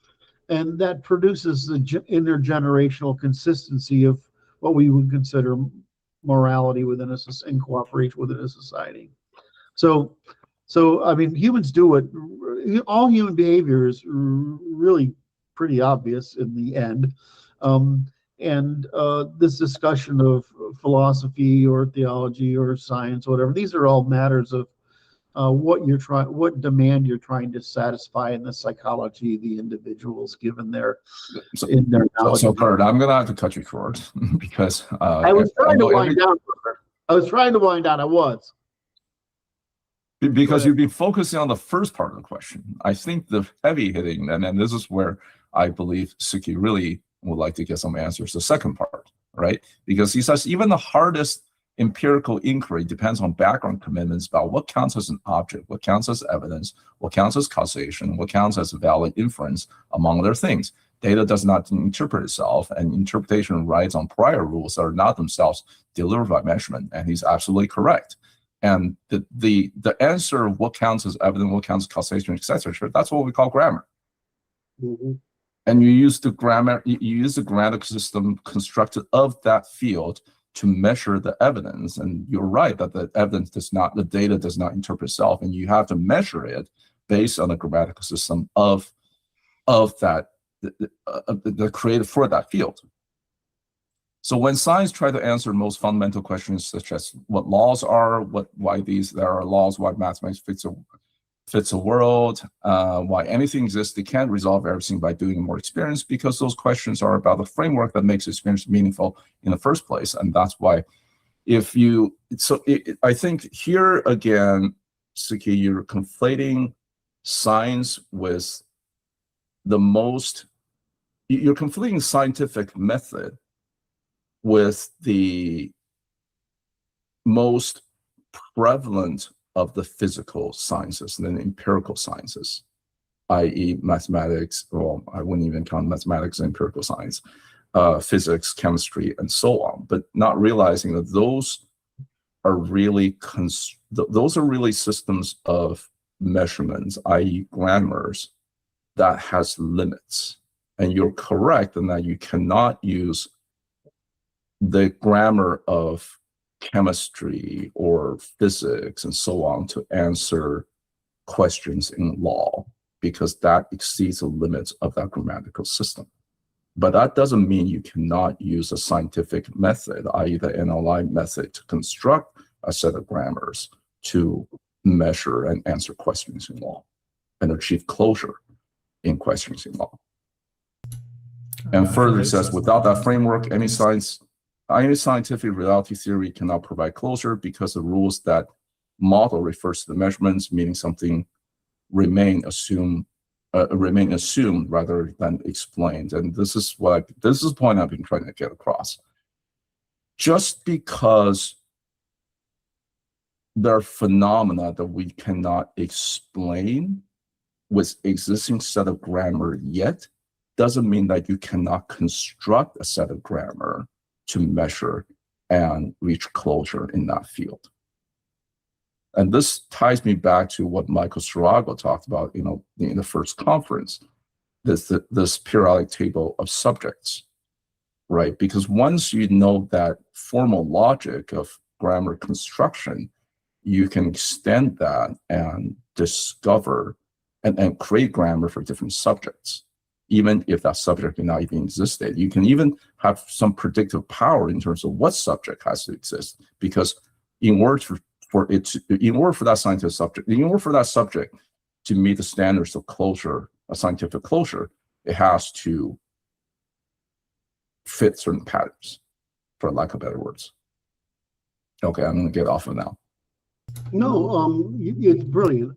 S2: and that produces the intergenerational consistency of what we would consider morality within and cooperation within a society. So I mean, humans do it. All human behavior is really pretty obvious in the end. This discussion of philosophy or theology or science, or whatever, these are all matters of what demand you're trying to satisfy in the psychology of the individuals, given their knowledge.
S3: So Curt, I'm gonna have to cut you short because
S2: I was trying to wind down. I was trying to wind down. I was.
S3: Because you've been focusing on the first part of the question. I think the heavy hitting, and this is where I believe Suki really would like to get some answers, the second part, right? Because he says even the hardest empirical inquiry depends on background commitments about what counts as an object, what counts as evidence, what counts as causation, what counts as valid inference, among other things. Data does not interpret itself, and interpretation rides on prior rules that are not themselves delivered by measurement. And he's absolutely correct. And the answer of what counts as evidence, what counts as causation, etc., that's what we call grammar.
S2: Mm-hmm.
S3: And you use the grammatical system constructed of that field to measure the evidence. And you're right that the data does not interpret itself, and you have to measure it based on the grammatical system of that the created for that field. So when science tries to answer most fundamental questions, such as what laws are, why there are laws, why mathematics fits a world, why anything exists, they can't resolve everything by doing more experience, because those questions are about the framework that makes experience meaningful in the first place. And that's why I think here again, Suki, you're conflating science with you're conflating scientific method with the most prevalent of the physical sciences and the empirical sciences, i.e. mathematics, well, I wouldn't even count mathematics and empirical science, physics, chemistry, and so on, but not realizing that those are really systems of measurements, i.e. grammars, that has limits. And you're correct in that you cannot use the grammar of chemistry or physics and so on to answer questions in law, because that exceeds the limits of that grammatical system. But that doesn't mean you cannot use a scientific method, i.e. the NLI method, to construct a set of grammars to measure and answer questions in law and achieve closure in questions in law. And further, it says, without that framework, any scientific reality theory cannot provide closure, because the rules that model refers to the measurements, meaning something remain assumed rather than explained. And this is the point I've been trying to get across. Just because there are phenomena that we cannot explain with existing set of grammar yet, doesn't mean that you cannot construct a set of grammar to measure and reach closure in that field. And this ties me back to what Michael Sirago talked about, in the first conference, this periodic table of subjects, right? Because once you know that formal logic of grammar construction, you can extend that and discover and create grammar for different subjects, even if that subject may not even exist. You can even have some predictive power in terms of what subject has to exist, because in order for that scientific subject, in order for that subject to meet the standards of closure, a scientific closure, it has to fit certain patterns, for lack of better words. Okay, I'm going to get off of now.
S2: No, it's brilliant.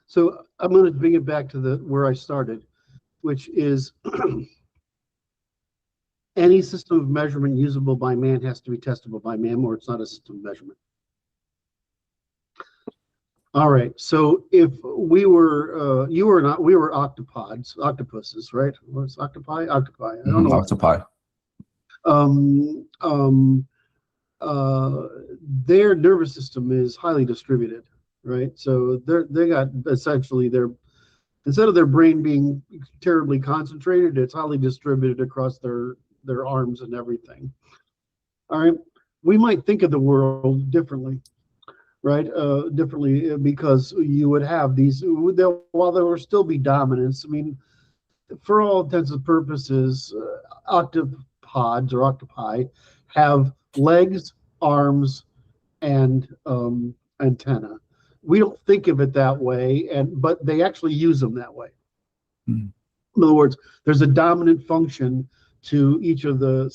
S2: So I'm going to bring it back to where I started, which is any system of measurement usable by man has to be testable by man, or it's not a system of measurement. All right. So if we were, we were octopuses, right? What's octopi? Octopi. I don't know.
S3: Octopi.
S2: Their nervous system is highly distributed, right? So they got essentially instead of their brain being terribly concentrated, it's highly distributed across their arms and everything. All right. We might think of the world differently, right? Differently, because you would have these, while there will still be dominance. I mean, for all intents and purposes, octopods or octopi have legs, arms, and antenna. We don't think of it that way, but they actually use them that way. In other words, there's a dominant function to each of the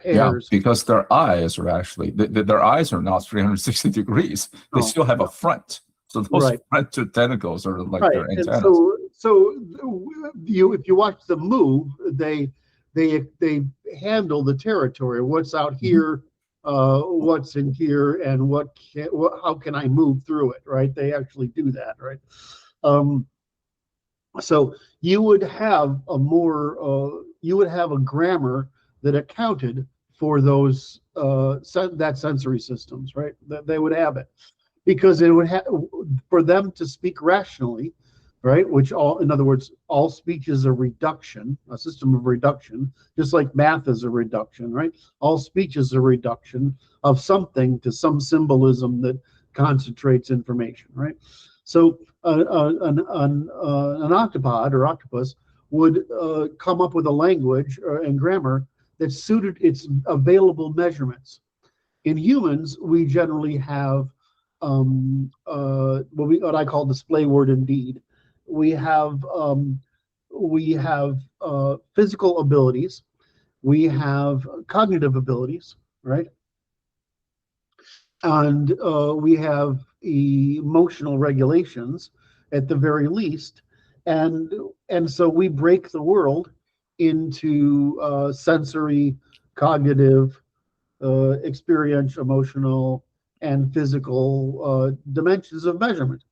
S2: pairs.
S3: Yeah, because their eyes are actually their eyes are not 360 degrees. They still have a front. So those front two tentacles are like their antennas.
S2: And so if you watch them move, they handle the territory. What's out here, what's in here, and how can I move through it? Right? They actually do that. Right? So you would have a grammar that accounted for those that sensory systems, right? That they would have it, because it would have for them to speak rationally, right? In other words, all speech is a reduction, a system of reduction, just like math is a reduction, right? All speech is a reduction of something to some symbolism that concentrates information, right? So an octopod or octopus would come up with a language and grammar that suited its available measurements. In humans, we generally have what I call display word and deed. We have physical abilities, we have cognitive abilities, right? And we have emotional regulations at the very least, and so we break the world into sensory, cognitive, experiential, emotional, and physical dimensions of measurement,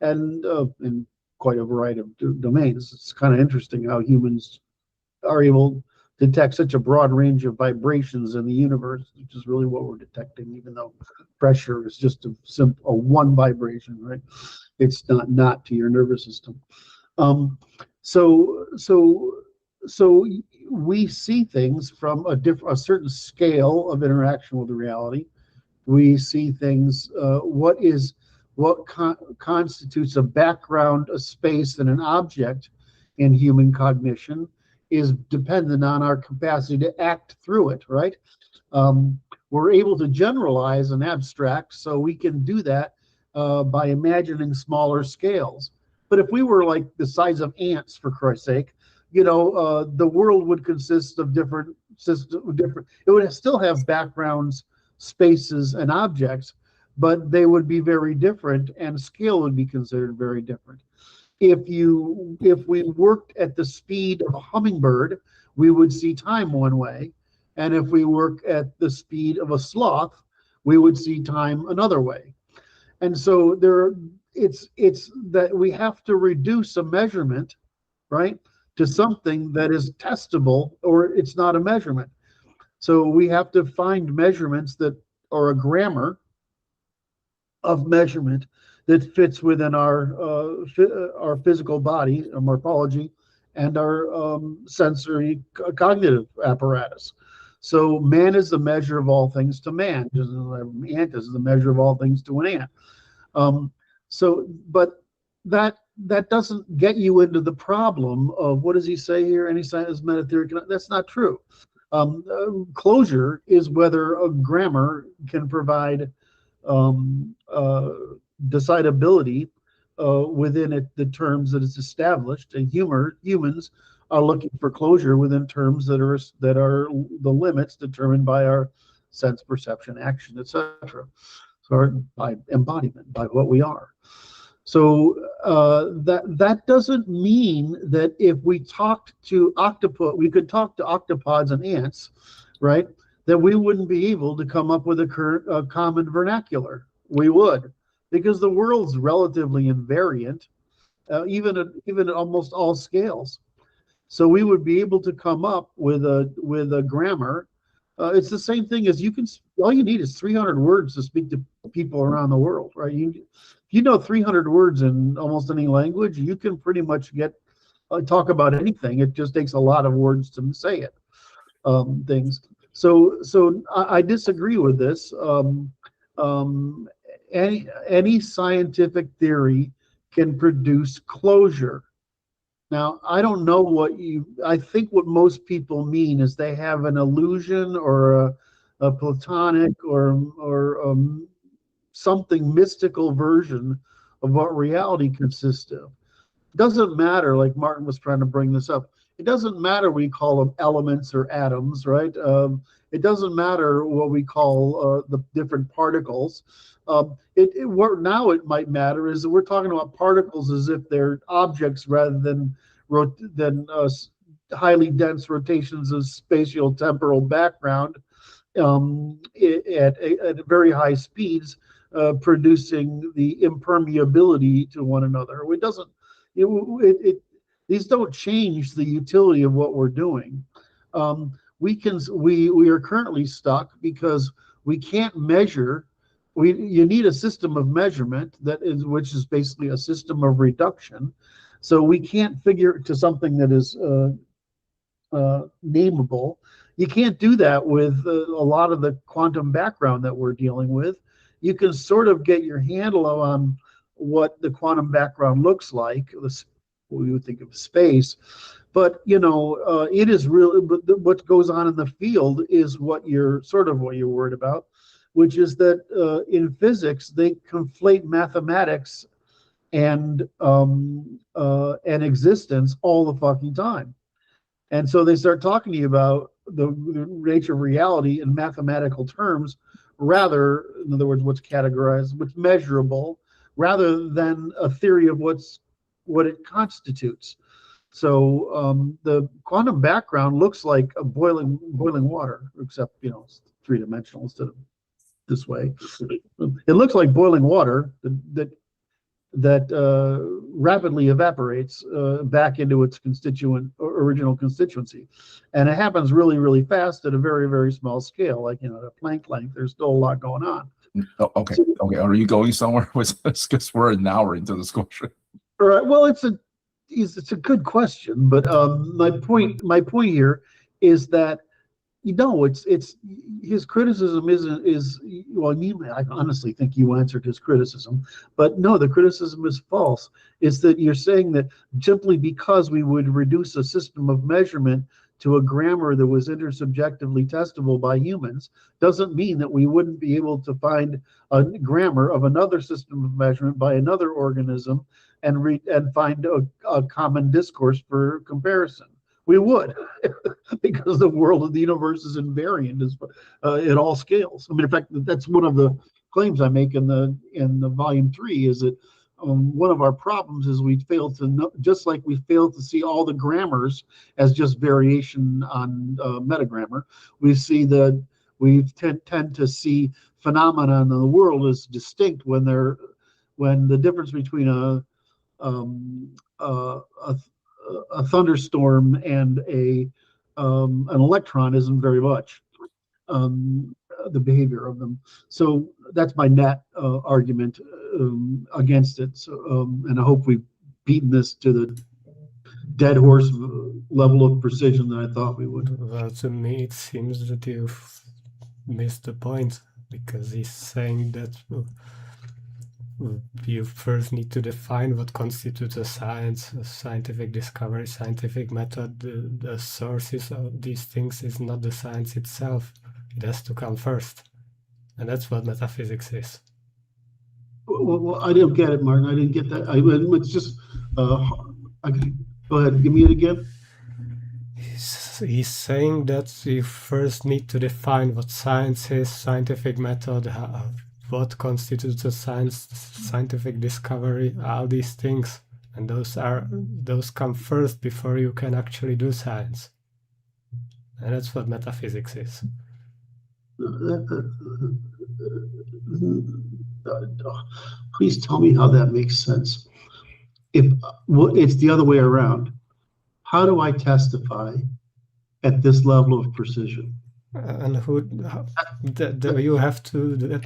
S2: and in quite a variety of domains. It's kind of interesting how humans are able to detect such a broad range of vibrations in the universe, which is really what we're detecting, even though pressure is just a one vibration, right? It's not to your nervous system. So we see things from a certain scale of interaction with reality. We see things. What constitutes a background, a space, and an object in human cognition is dependent on our capacity to act through it, right? We're able to generalize and abstract, so we can do that by imagining smaller scales. But if we were like the size of ants, for Christ's sake, the world would consist of different systems. It would still have backgrounds, spaces, and objects, but they would be very different, and scale would be considered very different. If we worked at the speed of a hummingbird, we would see time one way, and if we work at the speed of a sloth, we would see time another way. And so it's that we have to reduce a measurement, right, to something that is testable, or it's not a measurement. So we have to find measurements that are a grammar of measurement that fits within our physical body, our morphology, and our sensory cognitive apparatus. So man is the measure of all things to man, just as an ant is the measure of all things to an ant. But that that doesn't get you into the problem of, what does he say here? Any sign is metatheory. That's not true. Closure is whether a grammar can provide decidability within the terms that it's established, and humans are looking for closure within terms that are the limits determined by our sense, perception, action, etc. So by embodiment, by what we are. So that doesn't mean that if we talked to we could talk to octopods and ants, right? That we wouldn't be able to come up with a common vernacular. We would, because the world's relatively invariant, even at almost all scales. So we would be able to come up with a grammar. It's the same thing as all you need is 300 words to speak to people around the world, right? You know 300 words in almost any language, you can pretty much talk about anything. It just takes a lot of words to say it. Things. So I disagree with this. Any scientific theory can produce closure. Now, I don't know I think what most people mean is they have an illusion or a platonic or something mystical version of what reality consists of. It doesn't matter, like Martin was trying to bring this up, it doesn't matter we call them elements or atoms, right? It doesn't matter what we call the different particles. Now it might matter is that we're talking about particles as if they're objects rather than highly dense rotations of spatial temporal background at very high speeds, producing the impermeability to one another. It doesn't. These don't change the utility of what we're doing. We are currently stuck because we can't measure. You need a system of measurement which is basically a system of reduction. So we can't figure to something that is nameable. You can't do that with a lot of the quantum background that we're dealing with. You can sort of get your handle on what the quantum background looks like. We would think of space, but it is really. But what goes on in the field is what you're worried about, which is that in physics they conflate mathematics and existence all the fucking time, and so they start talking to you about the nature of reality in mathematical terms, rather, in other words, what's categorized, what's measurable, rather than a theory of what it constitutes. So the quantum background looks like a boiling water, except it's three-dimensional instead of this way. It looks like boiling water that rapidly evaporates back into its original constituency, and it happens really, really fast at a very, very small scale, like at a Planck length. There's still a lot going on.
S3: Okay. Are you going somewhere with this? Because we're an hour into this question.
S2: All right. Well, it's a good question, but my point here is that it's his criticism is well. I honestly think you answered his criticism, but no, the criticism is false. Is that you're saying that simply because we would reduce a system of measurement to a grammar that was intersubjectively testable by humans doesn't mean that we wouldn't be able to find a grammar of another system of measurement by another organism and find a common discourse for comparison. We would, because the world of the universe is invariant at all scales. I mean, in fact, that's one of the claims I make in the volume 3 is that one of our problems is we fail to know, just like we fail to see all the grammars as just variation on metagrammar. We tend to see phenomena in the world as distinct when the difference between a thunderstorm and an electron isn't very much. The behavior of them. So that's my net argument against it. So, and I hope we've beaten this to the dead horse level of precision that I thought we would.
S1: Well, to me, it seems that you've missed the point, because he's saying that you first need to define what constitutes a science, a scientific discovery, scientific method. The sources of these things is not the science itself. It has to come first. And that's what metaphysics is.
S2: Well, I didn't get it, Martin. I didn't get that. It's just, go ahead, give me it again.
S1: He's saying that you first need to define what science is, scientific method, what constitutes a scientific discovery, all these things. And those come first before you can actually do science. And that's what metaphysics is.
S2: Please tell me how that makes sense. If it's the other way around, how do I testify at this level of precision?
S1: And you have to the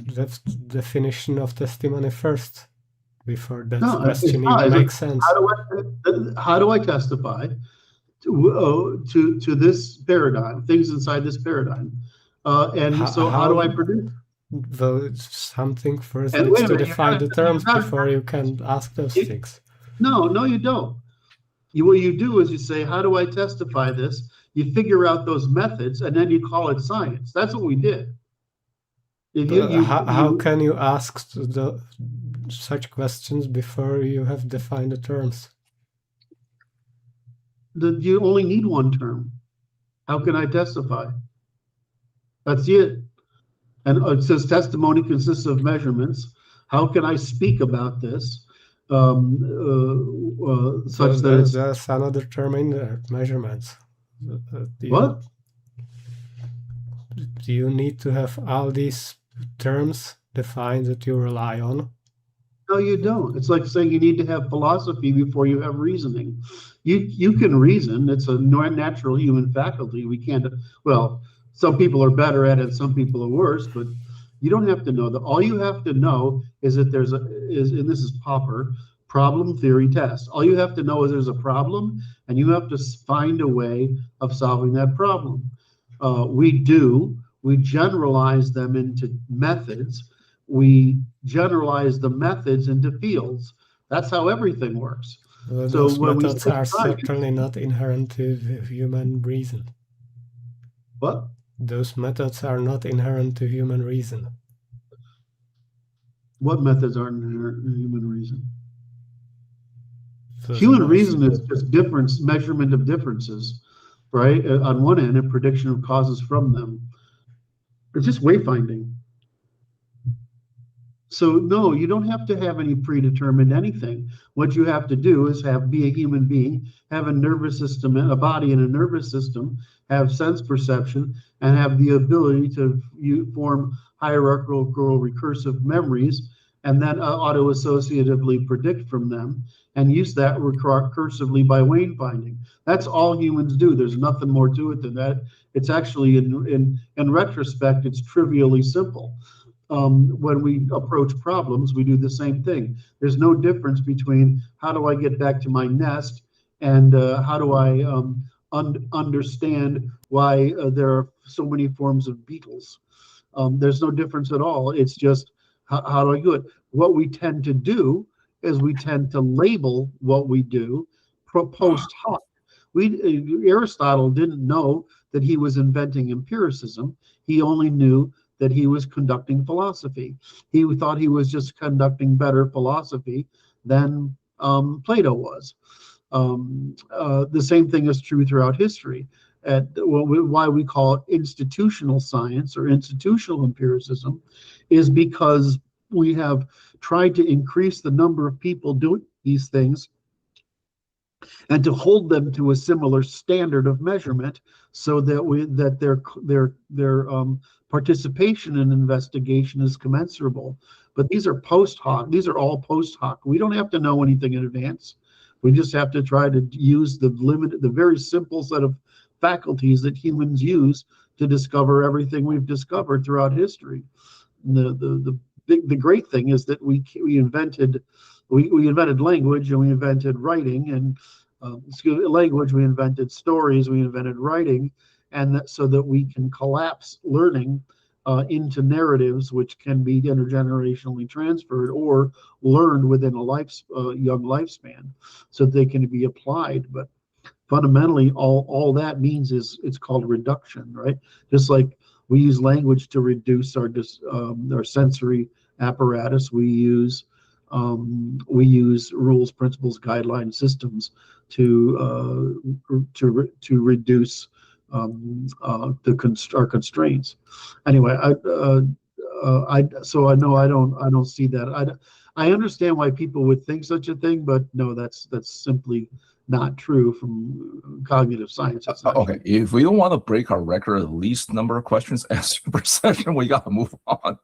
S1: definition of testimony first before that question even makes sense.
S2: How do I testify to this paradigm, things inside this paradigm? How do I produce?
S1: Well, something first needs to define the terms before you can ask those things.
S2: No, you don't. What you do is you say, how do I testify this? You figure out those methods, and then you call it science. That's what we did.
S1: How can you ask such questions before you have defined the terms?
S2: You only need one term. How can I testify? That's it. And it says testimony consists of measurements. How can I speak about this? Such that
S1: there's another term in there, measurements.
S2: What?
S1: Do you need to have all these terms defined that you rely on?
S2: No, you don't. It's like saying you need to have philosophy before you have reasoning. You can reason. It's a natural human faculty. We can't, well, some people are better at it, some people are worse, but you don't have to know that. All you have to know is that and this is Popper, problem theory test. All you have to know is there's a problem, and you have to find a way of solving that problem. We generalize them into methods. We generalize the methods into fields. That's how everything works.
S1: Well, those methods are certainly not inherent to human reason.
S2: What?
S1: Those methods are not inherent to human reason.
S2: What methods aren't inherent to human reason? So human reason is just measurement of differences, right? On one end, a prediction of causes from them. It's just wayfinding. So no, you don't have to have any predetermined anything. What you have to do is be a human being, have a nervous system, a body and a nervous system, have sense perception, and have the ability to form hierarchical recursive memories, and then auto-associatively predict from them, and use that recursively by wayfinding. That's all humans do. There's nothing more to it than that. It's actually, in retrospect, it's trivially simple. When we approach problems, we do the same thing. There's no difference between how do I get back to my nest and how do I understand why there are so many forms of beetles. There's no difference at all. It's just how do I do it? What we tend to do is we tend to label what we do post hoc. Aristotle didn't know that he was inventing empiricism. He only knew that he was conducting philosophy. He thought he was just conducting better philosophy than Plato was. The same thing is true throughout history. Why we call it institutional science or institutional empiricism is because we have tried to increase the number of people doing these things and to hold them to a similar standard of measurement, so that their participation in investigation is commensurable. But these are post hoc. These are all post hoc. We don't have to know anything in advance. We just have to try to use the very simple set of faculties that humans use to discover everything we've discovered throughout history. The great thing is that we invented language, and we invented writing, and language, we invented stories, we invented writing, and so that we can collapse learning into narratives which can be intergenerationally transferred or learned within a young lifespan, so that they can be applied. But fundamentally, all that means is it's called reduction, right? Just like we use language to reduce our sensory apparatus, we use rules, principles, guidelines, systems to reduce our constraints. Anyway, so I know I don't see that. I understand why people would think such a thing, but no, that's simply not true from cognitive science.
S3: Okay, if we don't want to break our record, at least number of questions answered per session, we got to move on.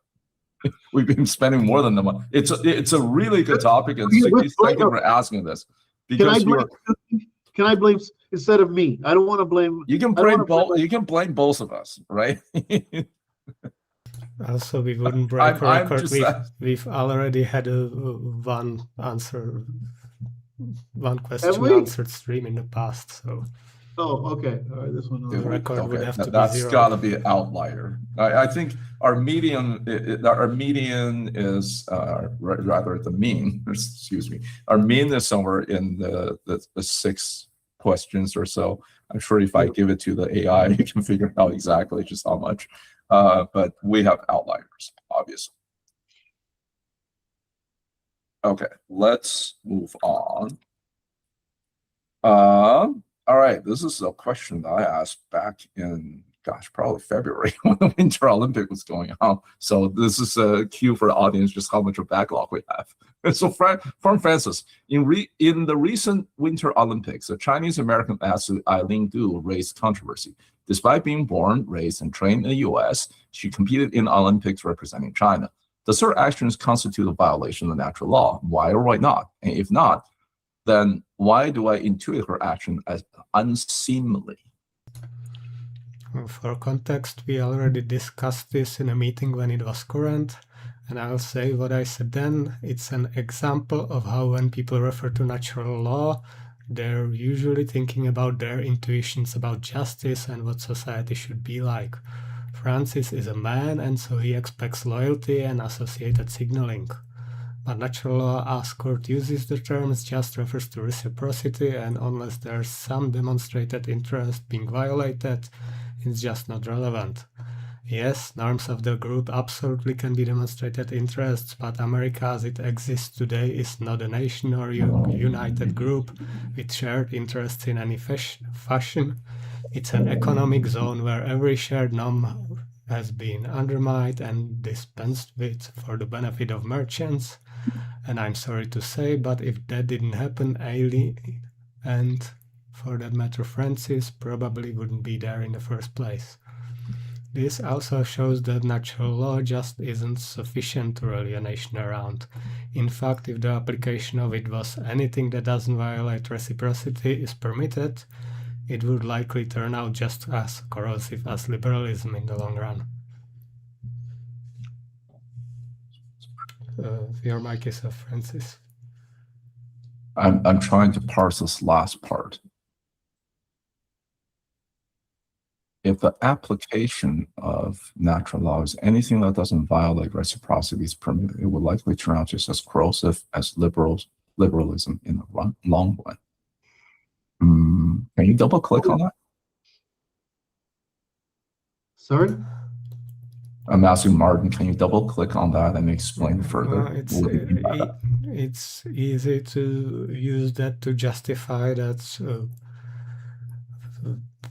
S3: We've been spending more than the month. It's a really good topic, and thank you for asking this. Because
S2: can I blame instead of me? I don't want to blame.
S3: You can blame both. You can blame both of us, right?
S1: Also, we wouldn't break record. We've already had one question answered stream in the past. So.
S2: Oh, okay. All right, this one.
S1: The record would have to be
S3: that's
S1: zero.
S3: got to be an outlier. I think our median is rather the mean. Excuse me. Our mean is somewhere in the 6 questions or so. I'm sure if I give it to the AI, you can figure out exactly just how much. But we have outliers, obviously. Okay, let's move on. All right, this is a question that I asked back in, probably February when the Winter Olympic was going on. So this is a cue for the audience just how much of backlog we have. So from Francis, in the recent Winter Olympics, a Chinese-American athlete, Eileen Gu, raised controversy. Despite being born, raised, and trained in the U.S., she competed in Olympics representing China. Does her actions constitute a violation of natural law? Why or why not? And if not, then why do I intuit her action as unseemly?
S1: For context, we already discussed this in a meeting when it was current, and I'll say what I said then. It's an example of how when people refer to natural law, they're usually thinking about their intuitions about justice and what society should be like. Francis is a man, and so he expects loyalty and associated signaling. But natural law, as Curt uses the terms, just refers to reciprocity, and unless there's some demonstrated interest being violated, it's just not relevant. Yes, norms of the group absolutely can be demonstrated interests, but America as it exists today is not a nation or united group with shared interests in any fashion. It's an economic zone where every shared norm has been undermined and dispensed with for the benefit of merchants. And I'm sorry to say, but if that didn't happen, Aileen, and for that matter Francis, probably wouldn't be there in the first place. This also shows that natural law just isn't sufficient to rally a nation around. In fact, if the application of it was anything that doesn't violate reciprocity is permitted, it would likely turn out just as corrosive as liberalism in the long run. Your mic is off, Francis.
S3: I'm trying to parse this last part. If the application of natural law is anything that doesn't violate reciprocity is permitted, it would likely turn out just as corrosive as liberalism in the long run. Can you double click on that?
S2: Sorry?
S1: I'm
S3: asking Martin, can you double click on that and explain further?
S1: It's easy to use that to justify that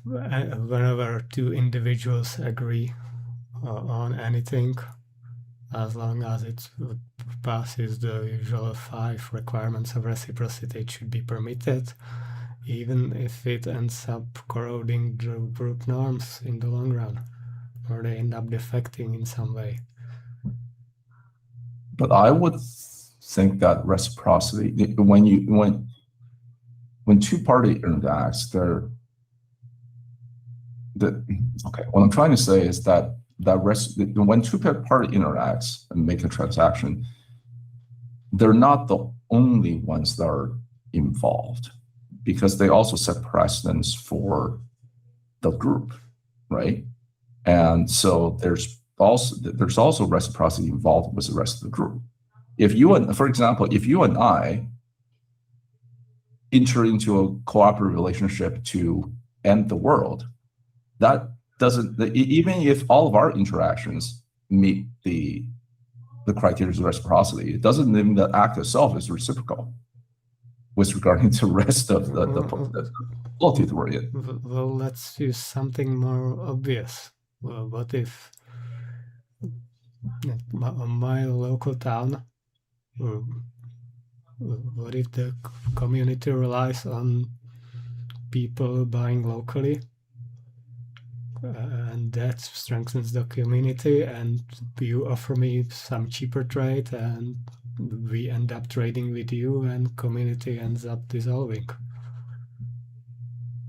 S1: whenever two individuals agree on anything, as long as it passes the usual 5 requirements of reciprocity, it should be permitted, even if it ends up corroding the group norms in the long run, or they end up defecting in some way.
S3: But I would think that reciprocity, when two parties interact, what I'm trying to say is that when two parties interacts and make a transaction, they're not the only ones that are involved, because they also set precedents for the group, right? And so there's there's also reciprocity involved with the rest of the group. If you and, for example, if you and I enter into a cooperative relationship to end the world, that doesn't, even if all of our interactions meet the criteria of reciprocity, it doesn't mean the act itself is reciprocal with regarding to the rest of the polity that we're in.
S1: Well, let's use something more obvious. Well, what if my local town, what if the community relies on people buying locally, and that strengthens the community, and you offer me some cheaper trade, and we end up trading with you, and community ends up dissolving?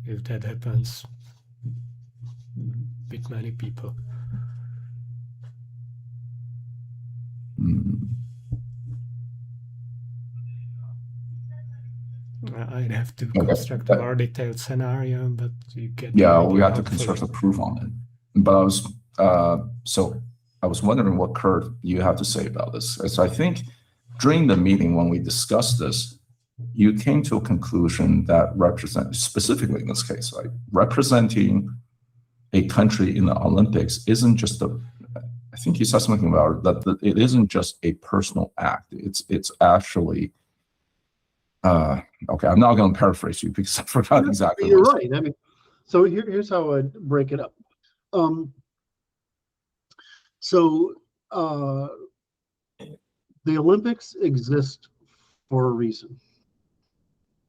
S1: If that happens with many people. I'd have to construct a more detailed scenario, but you get.
S3: Yeah, we have to construct a proof on it. But I was I was wondering what Curt you have to say about this. So I think during the meeting when we discussed this, you came to a conclusion that specifically in this case, like representing a country in the Olympics isn't just I think you said something about that it isn't just a personal act. It's actually okay. I'm not going to paraphrase you because I forgot exactly.
S2: You're right. I mean, so here's how I'd break it up. The Olympics exist for a reason.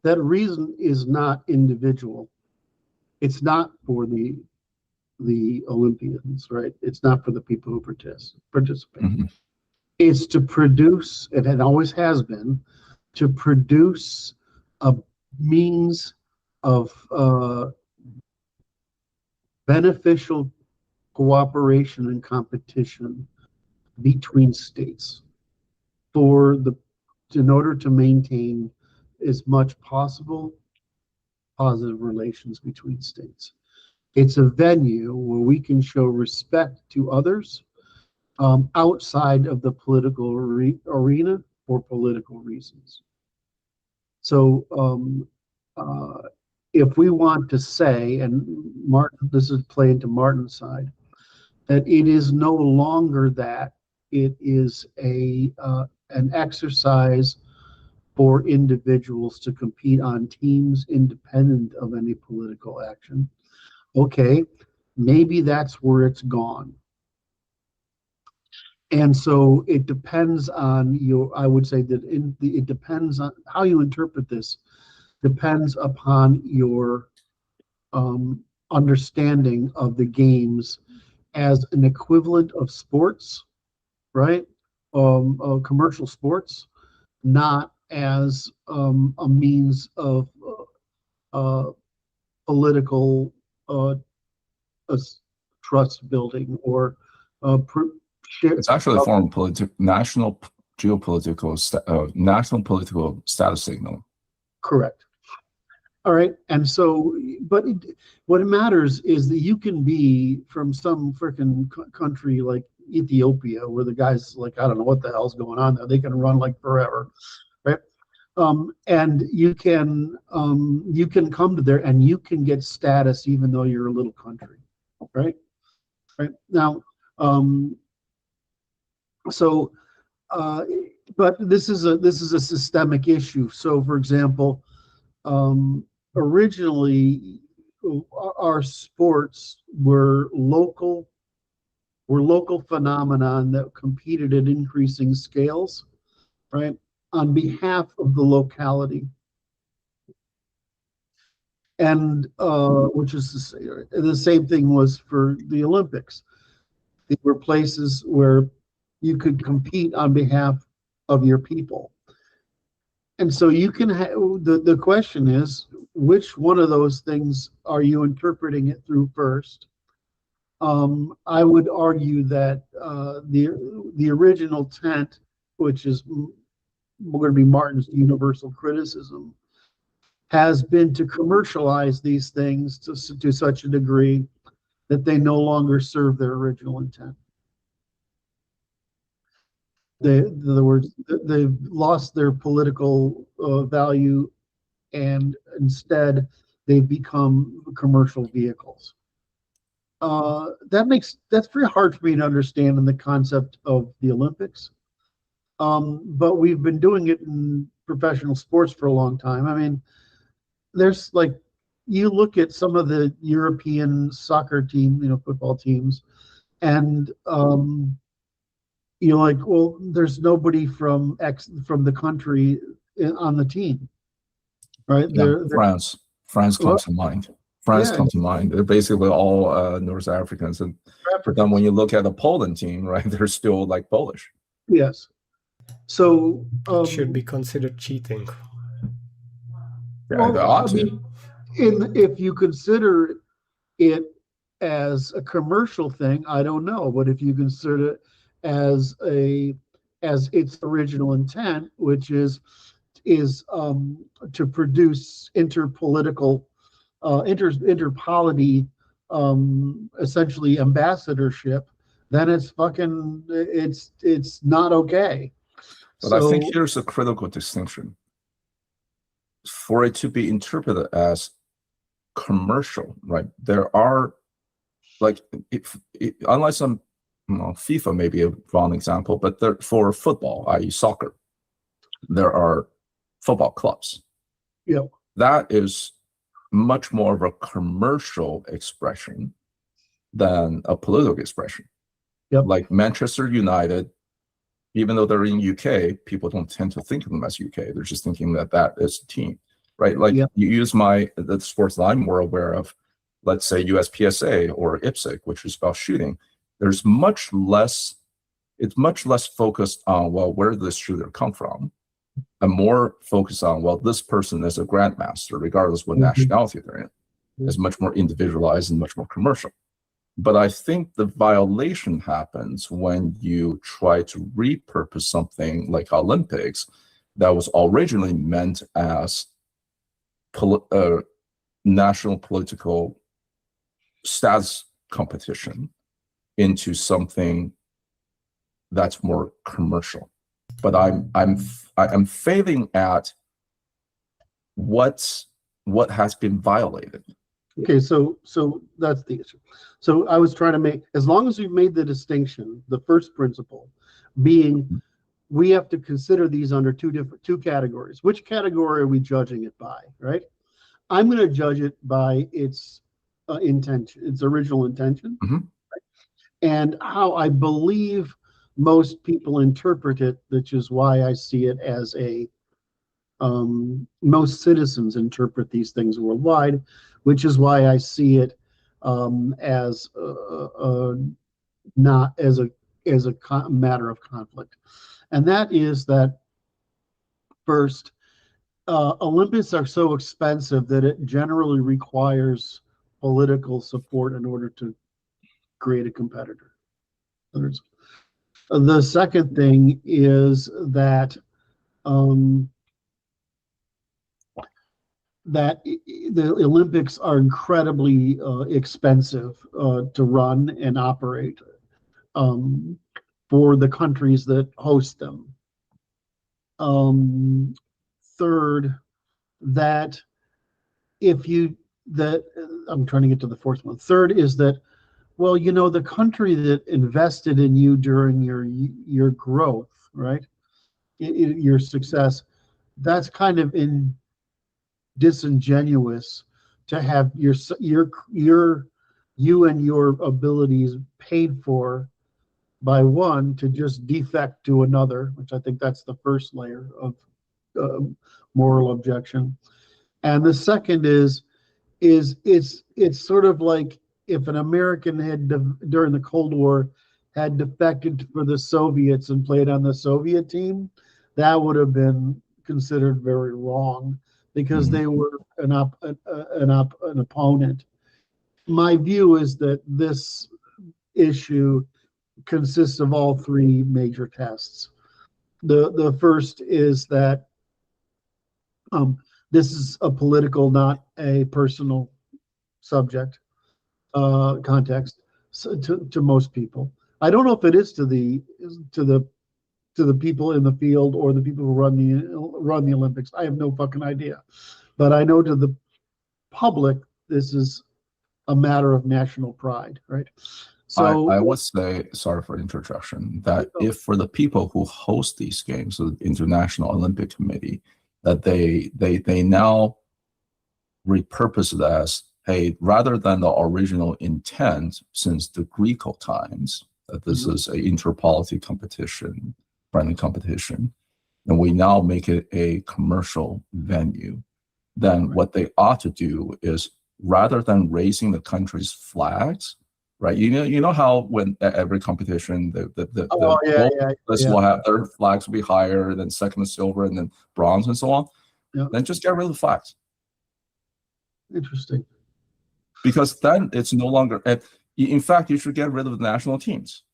S2: That reason is not individual. It's not for the Olympians, right? It's not for the people who participate. Mm-hmm. It's to produce, and it always has been, to produce a means of beneficial cooperation and competition between states in order to maintain as much possible positive relations between states. It's a venue where we can show respect to others outside of the political arena for political reasons. So if we want to say, and Martin, this is play into Martin's side, that it is no longer that, it is an exercise for individuals to compete on teams independent of any political action. Okay, maybe that's where it's gone. And so it depends on I would say that it depends on how you interpret this, depends upon your understanding of the games as an equivalent of sports, right? Commercial sports, not as a means of political trust building or
S3: it's actually a form of national political status signal.
S2: Correct. All right, and so, but what matters is that you can be from some freaking country like Ethiopia, where the guys like, I don't know what the hell's going on there. They can run like forever, right? And you can come to there and you can get status even though you're a little country, right? Right now, but this is a systemic issue. So, for example, originally our sports were local phenomenon that competed at increasing scales, right, on behalf of the locality. And which is the same thing was for the Olympics. They were places where you could compete on behalf of your people. And so you can the question is, which one of those things are you interpreting it through first? I would argue that the original intent, which is going to be Martin's universal criticism, has been to commercialize these things to such a degree that they no longer serve their original intent. In other words, they've lost their political value, and instead they've become commercial vehicles. That's very hard for me to understand in the concept of the Olympics. But we've been doing it in professional sports for a long time. I mean, there's like, you look at some of the European soccer team, football teams, and you're like, well, there's nobody from the country on the team, right?
S3: Yeah, France comes to mind. France comes to mind. They're basically all North Africans, but then when you look at the Poland team, right, they're still like Polish.
S2: Yes. So
S1: it should be considered cheating.
S3: Yeah, they ought to.
S2: If you consider it as a commercial thing, I don't know, but if you consider it as its original intent, which is to produce interpolitical, interpolity, essentially ambassadorship, then it's not okay.
S3: But I think here's a critical distinction. For it to be interpreted as commercial, right? There are, like, unless some, FIFA may be a wrong example, but for football, i.e. soccer, there are football clubs.
S2: Yeah.
S3: That is much more of a commercial expression than a political expression.
S2: Yep.
S3: Like Manchester United, even though they're in UK, people don't tend to think of them as UK. They're just thinking that is a team, right? Like, yep. You use the sports that I'm more aware of, let's say USPSA or IPSC, which is about shooting. There's much less focused on, well, where did this shooter come from? And more focused on, well, this person is a grandmaster, regardless what nationality they're in. It's much more individualized and much more commercial. But I think the violation happens when you try to repurpose something like Olympics that was originally meant as national political status competition into something that's more commercial. But I'm failing at what has been violated.
S2: Okay, so that's the issue. So I was trying to make, as long as you've made the distinction, the first principle being, we have to consider these under two categories. Which category are we judging it by, right? I'm going to judge it by its intention, its original intention, right? And how I believe most people interpret it, which is why I see it as most citizens interpret these things worldwide, which is why I see it as not as a matter of conflict. And that is that, first, Olympics are so expensive that it generally requires political support in order to create a competitor. The second thing is that that the Olympics are incredibly expensive to run and operate for the countries that host them. Third, that I'm trying to get to the fourth one. Third is that, well, the country that invested in you during your growth, right, your success, that's kind of disingenuous to have you and your abilities paid for by one to just defect to another, which I think that's the first layer of moral objection. And the second is it's sort of like if an American had during the Cold War had defected for the Soviets and played on the Soviet team, that would have been considered very wrong because they were an opponent. My view is that this issue consists of all three major tests. The first is that this is a political, not a personal subject context to most people. I don't know if it is to to the people in the field or the people who run the Olympics. I have no fucking idea. But I know to the public, this is a matter of national pride, right? So
S3: I would say, sorry for interjection, that if for the people who host these games, the International Olympic Committee, that they now repurpose it as, hey, rather than the original intent since the Greco times, that this is a inter-polity competition, friendly competition, and we now make it a commercial venue, then what they ought to do is, rather than raising the country's flags, right? You know how when at every competition the will have their flags will be higher, then second is silver, and then bronze, and so on.
S2: Yeah.
S3: Then just get rid of the flags.
S2: Interesting.
S3: Because then it's no longer. In fact, you should get rid of the national teams,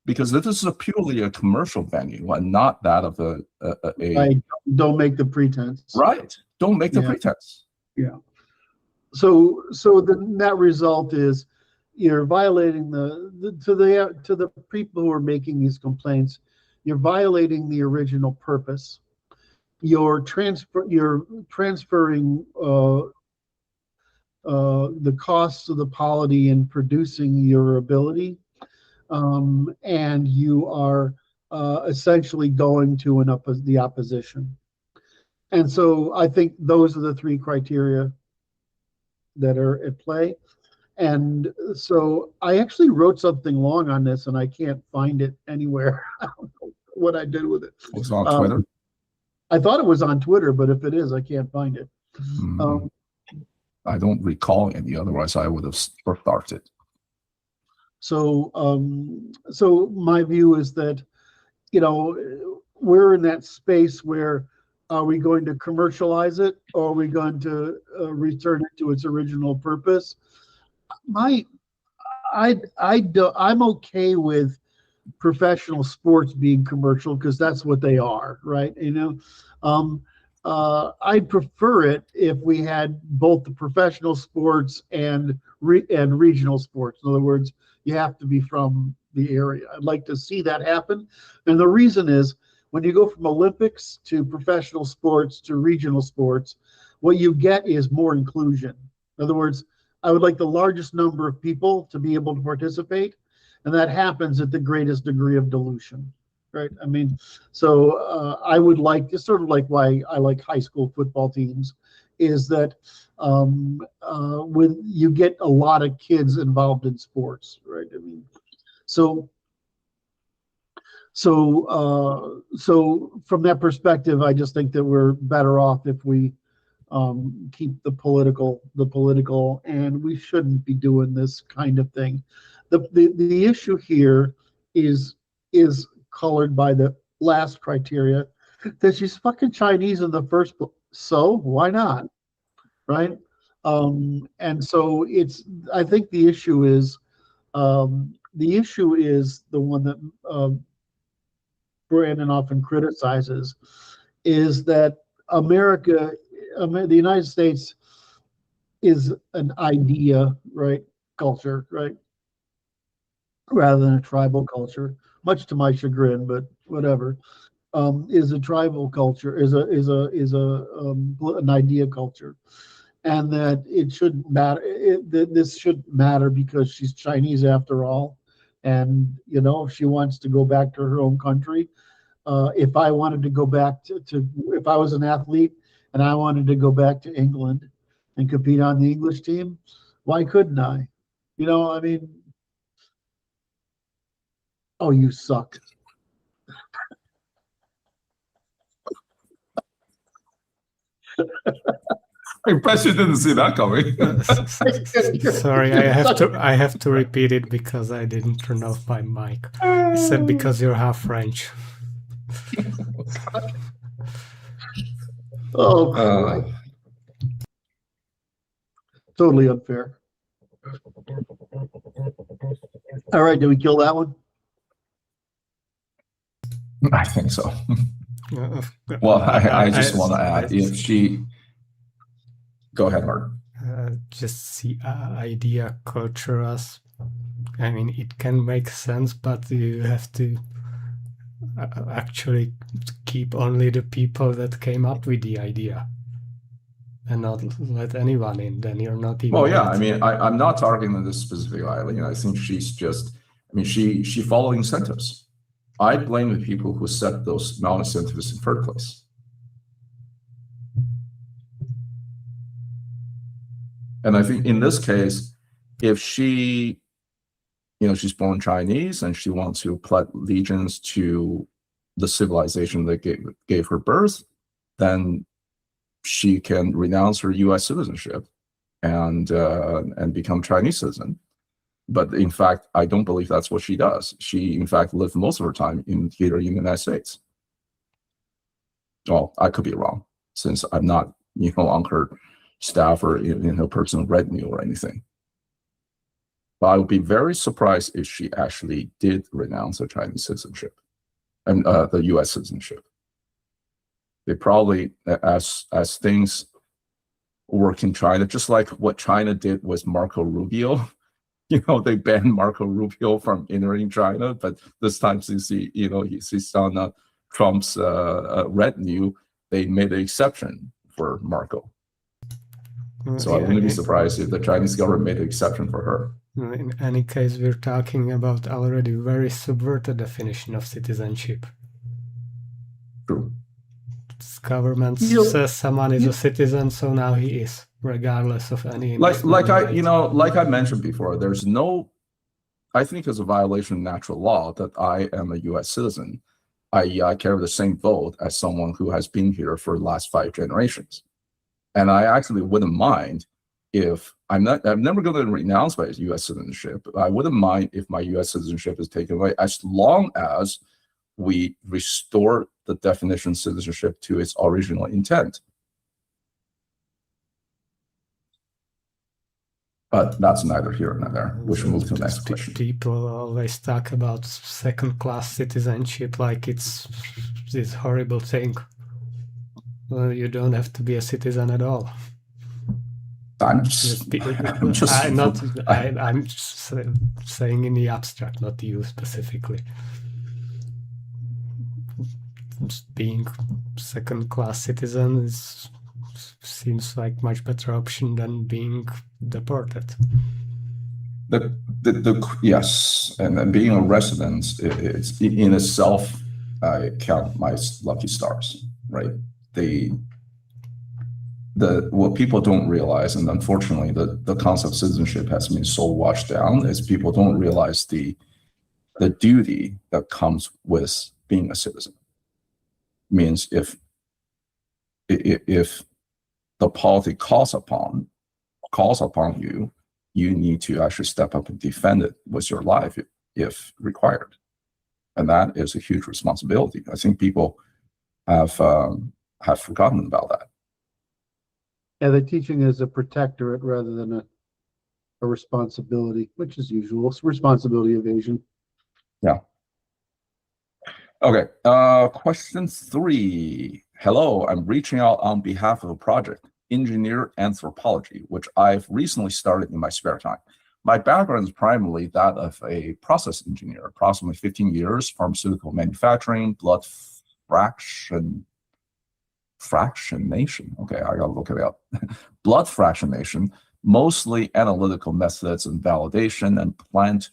S3: because this is purely a commercial venue and not that of a
S2: don't make the pretense.
S3: Right. Don't make the pretense.
S2: Yeah. So the net result is you're violating to the people who are making these complaints, you're violating the original purpose. You're transferring the costs of the polity in producing your ability, and you are essentially going to the opposition. And so I think those are the three criteria that are at play. And so I actually wrote something long on this, and I can't find it anywhere. I don't know what I did with it.
S3: Was it on Twitter?
S2: I thought it was on Twitter, but if it is, I can't find it.
S3: I don't recall any. Otherwise, I would have started.
S2: So my view is that, we're in that space where, are we going to commercialize it, or are we going to return it to its original purpose? I'm okay with professional sports being commercial, because that's what they are, right? I'd prefer it if we had both the professional sports and regional sports. In other words, you have to be from the area. I'd like to see that happen. And the reason is, when you go from Olympics to professional sports to regional sports, what you get is more inclusion. In other words, I would like the largest number of people to be able to participate, and that happens at the greatest degree of dilution, right? I mean, so I would like, it's sort of like why I like high school football teams, is that when you get a lot of kids involved in sports, right? I mean, so from that perspective, I just think that we're better off if we keep the political, and we shouldn't be doing this kind of thing. The issue here is colored by the last criteria, that she's fucking Chinese in the first place. So why not, right? And so I think the issue is the one that Brandon often criticizes, is that the United States is an idea, right? Culture, right? Rather than a tribal culture, much to my chagrin, but whatever. Is a tribal culture, is an idea culture, and that it shouldn't matter. This shouldn't matter because she's Chinese after all, and if she wants to go back to her own country. If I wanted to go back to if I was an athlete and I wanted to go back to England and compete on the English team, why couldn't I? I mean, oh, you suck.
S3: I bet you didn't see that coming.
S1: Sorry, I have to repeat it because I didn't turn off my mic. I said because you're half French.
S2: Oh, totally unfair. All right, did we kill that one?
S3: I think so. Well, I just want to add, if she... Go ahead, Mark.
S1: Just see idea culture as, I mean, it can make sense, but you have to actually keep only the people that came up with the idea and not let anyone in, then you're not even.
S3: Well, yeah, I mean, I'm not targeting this specific Eileen. I think she's just, I mean, she followed incentives. I blame the people who set those non-incentives in the first place. And I think in this case, if she, she's born Chinese and she wants to pledge allegiance to the civilization that gave her birth, then she can renounce her U.S. citizenship and become Chinese citizen. But in fact, I don't believe that's what she does. She, in fact, lived most of her time here in the United States. Well, I could be wrong, since I'm not, on her staff or in her personal retinue or anything. But I would be very surprised if she actually did renounce her Chinese citizenship and the U.S. citizenship. They probably, as things work in China, just like what China did with Marco Rubio, they banned Marco Rubio from entering China, but this time since he's on Trump's retinue, they made an exception for Marco. So I wouldn't be surprised if the Chinese government made an exception for her.
S1: In any case, we're talking about already very subverted definition of citizenship.
S3: True.
S1: This government says someone is a citizen, so now he is, regardless of any.
S3: Like I mentioned before, there's no. I think it's a violation of natural law that I am a U.S. citizen, i.e., I carry the same vote as someone who has been here for the last 5 generations. And I actually wouldn't mind if I'm never going to renounce my U.S. citizenship. I wouldn't mind if my U.S. citizenship is taken away, as long as we restore the definition of citizenship to its original intent. But that's neither here nor there. We should move to the next question.
S1: People always talk about second-class citizenship like it's this horrible thing. Well, you don't have to be a citizen at all.
S3: I'm just
S1: saying in the abstract, not you specifically. Just being second-class citizen seems like much better option than being deported.
S3: Yes, and then being a resident, it's in itself. I count my lucky stars, right? What people don't realize, and unfortunately, the concept of citizenship has been so washed down, is people don't realize the duty that comes with being a citizen. Means if the polity calls upon you, you need to actually step up and defend it with your life if required, and that is a huge responsibility. I think people have forgotten about that.
S2: Yeah, the teaching is a protectorate rather than a responsibility, which is usual. It's responsibility evasion.
S3: Yeah. Okay. Question 3. Hello, I'm reaching out on behalf of a project, Engineer Anthropology, which I've recently started in my spare time. My background is primarily that of a process engineer, approximately 15 years, pharmaceutical manufacturing, blood fractionation. Okay, I gotta look it up. Blood fractionation, mostly analytical methods and validation, and plant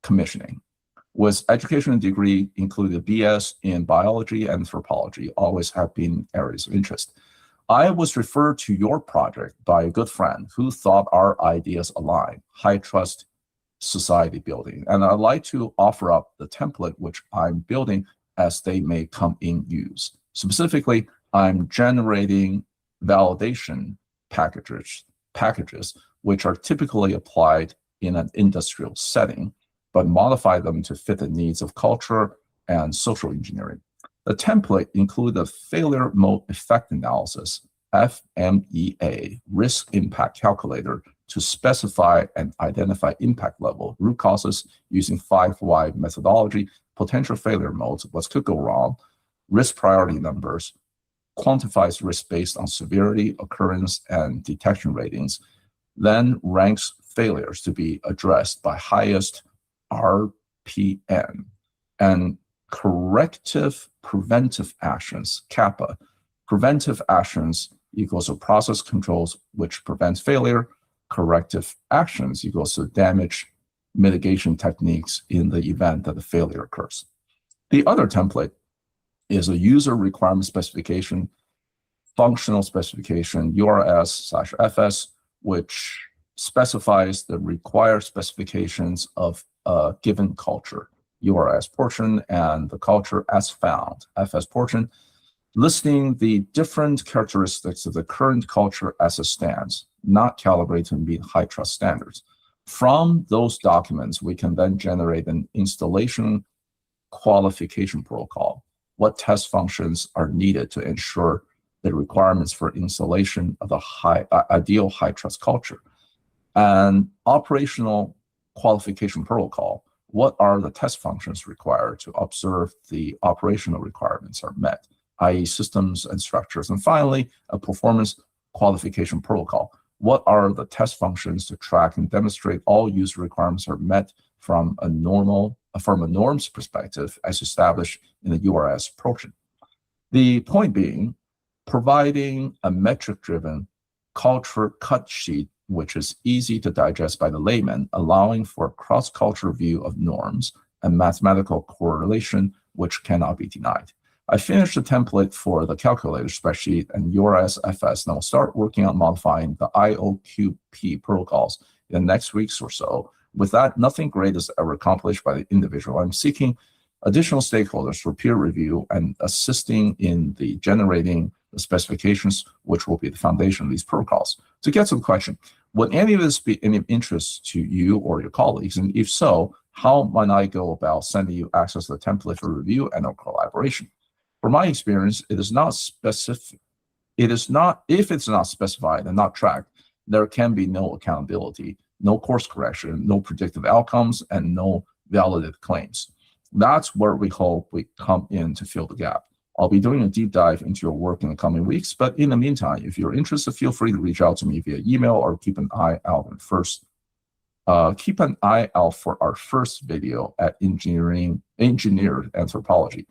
S3: commissioning. With education and degree included BS in biology and anthropology, always have been areas of interest. I was referred to your project by a good friend who thought our ideas aligned, high trust society building, and I'd like to offer up the template which I'm building as they may come in use. Specifically, I'm generating validation packages which are typically applied in an industrial setting, but modify them to fit the needs of culture and social engineering. The template includes a failure mode effect analysis, FMEA, risk impact calculator, to specify and identify impact level, root causes using 5 why methodology, potential failure modes, what could go wrong, risk priority numbers, quantifies risk based on severity, occurrence, and detection ratings, then ranks failures to be addressed by highest RPN, and corrective preventive actions, kappa. Preventive actions equals to process controls which prevents failure. Corrective actions equals to damage mitigation techniques in the event that the failure occurs. The other template is a user requirement specification, functional specification, URS/FS, which specifies the required specifications of a given culture, URS portion, and the culture as found, FS portion, listing the different characteristics of the current culture as it stands, not calibrated to meet high trust standards. From those documents, we can then generate an installation qualification protocol. What test functions are needed to ensure the requirements for installation of the ideal high trust culture? And operational qualification protocol. What are the test functions required to observe the operational requirements are met, i.e. systems and structures? And finally, a performance qualification protocol. What are the test functions to track and demonstrate all user requirements are met from a norms perspective as established in the URS portion? The point being, providing a metric-driven culture cut sheet which is easy to digest by the layman, allowing for cross-cultural view of norms and mathematical correlation, which cannot be denied. I finished the template for the calculator spreadsheet and URS-FS, and I'll start working on modifying the IOQP protocols in the next weeks or so. With that, nothing great is ever accomplished by the individual. I'm seeking additional stakeholders for peer review and assisting in the generating the specifications, which will be the foundation of these protocols. To get to the question, would any of this be any interest to you or your colleagues? And if so, how might I go about sending you access to the template for review and or collaboration? From my experience, it is not specific. It is not, if it's not specified and not tracked, there can be no accountability, no course correction, no predictive outcomes, and no validated claims. That's where we hope we come in to fill the gap. I'll be doing a deep dive into your work in the coming weeks, but in the meantime, if you're interested, feel free to reach out to me via email or keep an eye out for our first video at Engineered Anthropology,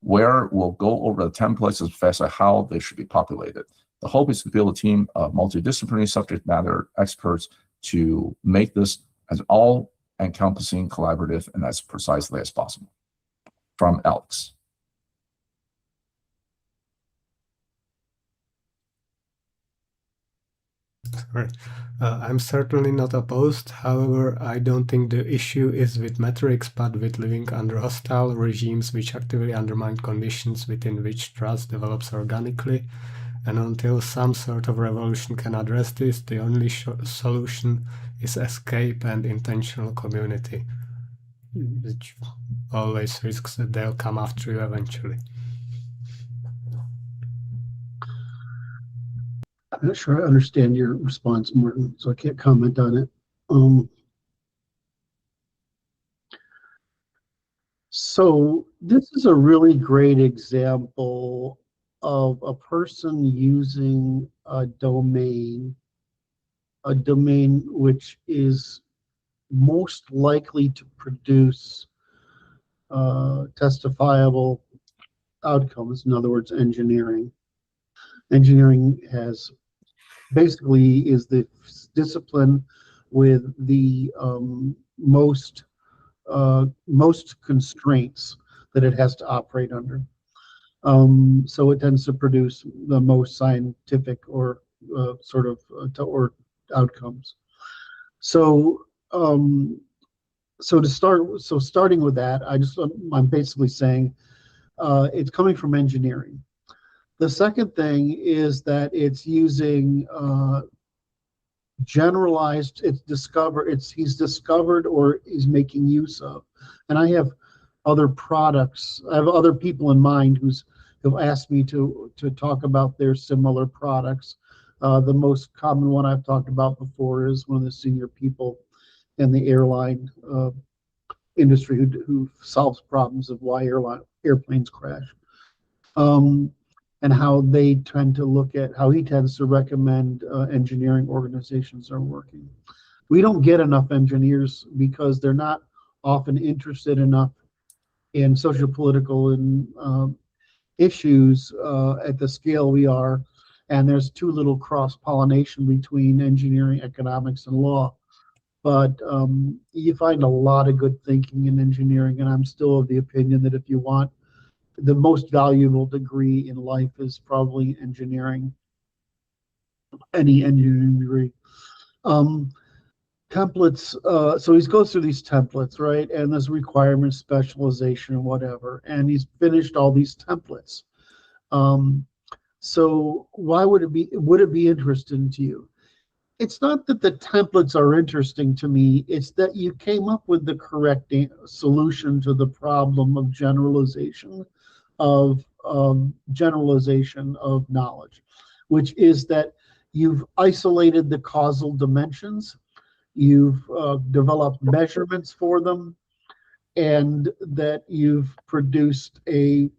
S3: where we'll go over the templates and specify how they should be populated. The hope is to build a team of multidisciplinary subject matter experts to make this as all-encompassing, collaborative, and as precisely as possible. From Alex.
S1: Sorry. I'm certainly not opposed. However, I don't think the issue is with metrics, but with living under hostile regimes which actively undermine conditions within which trust develops organically. And until some sort of revolution can address this, the only solution is escape and intentional community, which always risks that they'll come after you eventually.
S2: I'm not sure I understand your response, Martin, so I can't comment on it. So this is a really great example of a person using a domain which is most likely to produce testifiable outcomes. In other words, engineering. Engineering has basically is the discipline with the most constraints that it has to operate under. So it tends to produce the most scientific or or outcomes. So starting with that, I'm basically saying it's coming from engineering. The second thing is that it's using generalized, he's discovered or he's making use of. And I have other products, I have other people in mind who've asked me to talk about their similar products. The most common one I've talked about before is one of the senior people in the airline industry who solves problems of why airplanes crash. And how they tend to look at how he tends to recommend engineering organizations are working. We don't get enough engineers because they're not often interested enough and social-political and issues at the scale we are, and there's too little cross-pollination between engineering, economics, and law. But you find a lot of good thinking in engineering, and I'm still of the opinion that if you want the most valuable degree in life is probably engineering, any engineering degree. Templates, so he goes through these templates, right? And there's requirements, specialization, whatever. And he's finished all these templates. So why would it be interesting to you? It's not that the templates are interesting to me, it's that you came up with the correct solution to the problem of generalization of knowledge, which is that you've isolated the causal dimensions, you've developed measurements for them, and that you've produced a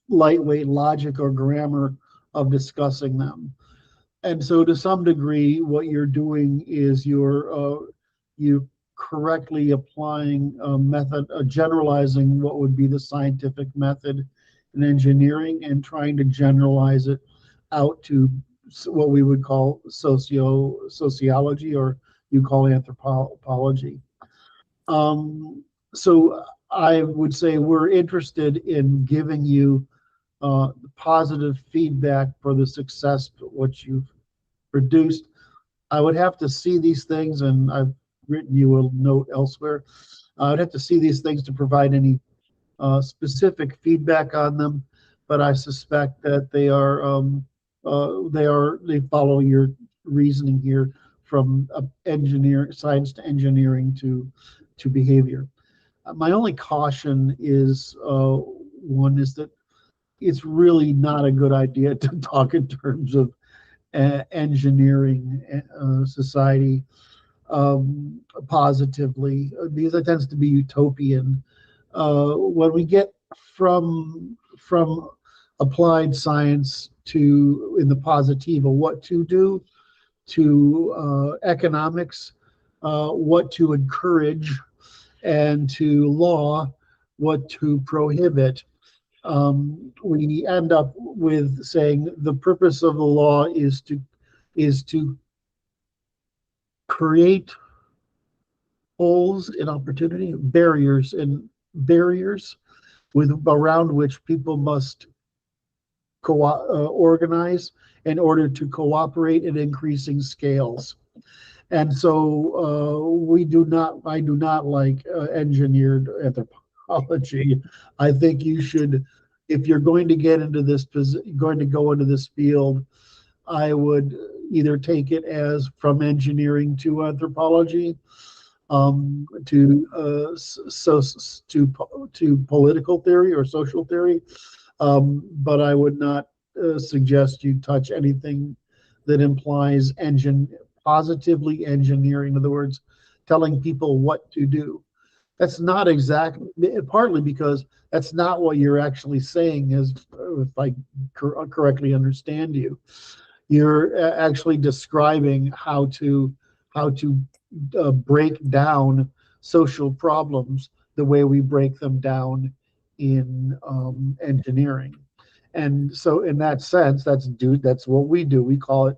S2: lightweight logic or grammar of discussing them. And so to some degree, what you're doing is you're correctly applying a method, generalizing what would be the scientific method in engineering and trying to generalize it out to what we would call sociology, or you call anthropology. So I would say we're interested in giving you positive feedback for the success of what you've produced. I would have to see these things, and I've written you a note elsewhere. I would have to see these things to provide any specific feedback on them, but I suspect that they follow your reasoning here from science to engineering to behavior. My only caution is one is that it's really not a good idea to talk in terms of engineering society positively, because it tends to be utopian. When we get from applied science to in the positiva, what to do, to economics, what to encourage, and to law, what to prohibit, we end up with saying the purpose of the law is to create holes in opportunity, barriers around which people must organize in order to cooperate at increasing scales. And so I do not like engineered anthropology. I think you should, if you're going to get into this, going to go into this field, I would either take it as from engineering to anthropology, to political theory or social theory, but I would not suggest you touch anything that implies positively engineering. In other words, telling people what to do. That's not exactly, partly because that's not what you're actually saying, is if I correctly understand you. You're actually describing how to break down social problems the way we break them down in engineering. And so in that sense, that's what we do. We call it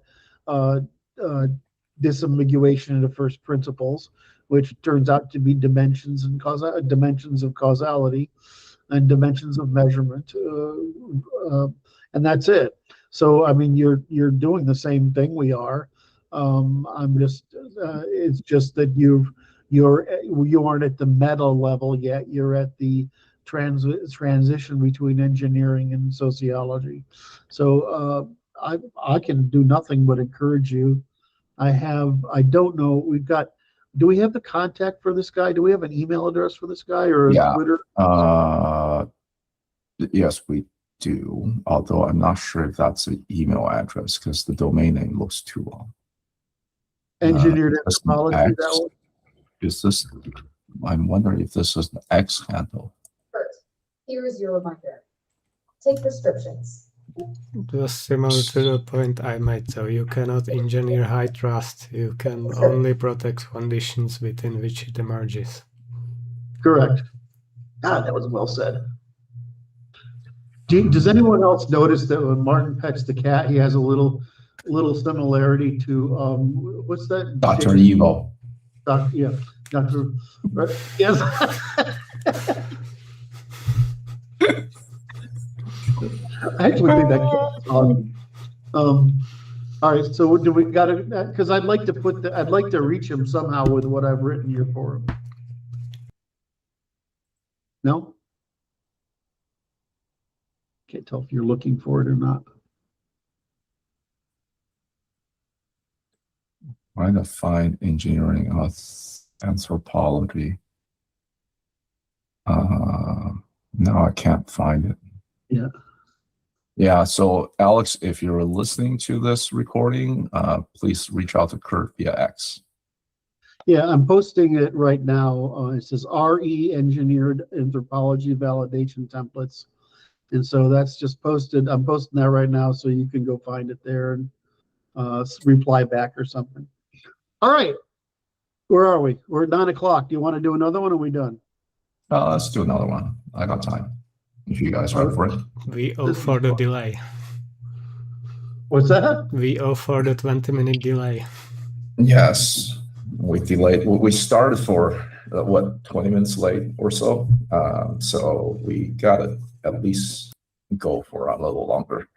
S2: disambiguation into first principles, which turns out to be dimensions of causality and dimensions of measurement, and that's it. So I mean, you're doing the same thing we are. It's just that you aren't at the meta level yet. You're at the transition between engineering and sociology. So I can do nothing but encourage you. I don't know, do we have the contact for this guy? Do we have an email address for this guy, or
S3: Yeah.
S2: Twitter?
S3: Yes, we do, although I'm not sure if that's an email address because the domain name looks too long.
S2: Engineered anthropology, that one?
S3: Is this, I'm wondering if this is an X handle.
S4: Curt, here is your reminder. Take prescriptions.
S1: Just similar to the point I made, so you cannot engineer high trust, you can only protect conditions within which it emerges.
S2: Correct. God, that was well said. Does anyone else notice that when Martin pets the cat, he has a little similarity to what's that?
S3: Dr. Evil.
S2: Yeah, Dr. Right? Yes. I actually think that cat's awesome. All right, so do we got to? Because I'd like to reach him somehow with what I've written here for him. No. Can't tell if you're looking for it or not.
S3: Trying to find engineering anthropology. No, I can't find it.
S2: Yeah.
S3: Yeah, so Alex, if you're listening to this recording, please reach out to Curt via X.
S2: Yeah, I'm posting it right now. It says RE Engineered Anthropology Validation Templates. And so that's just posted. I'm posting that right now, so you can go find it there and reply back or something. All right. Where are we? We're at 9 o'clock. Do you want to do another one or are we done?
S3: Let's do another one. I got time. If you guys are up for it.
S1: We owe for the delay.
S2: What's that?
S1: We owe for the 20-minute delay.
S3: Yes, we delayed. We started for, 20 minutes late or so. So we got to at least go for a little longer.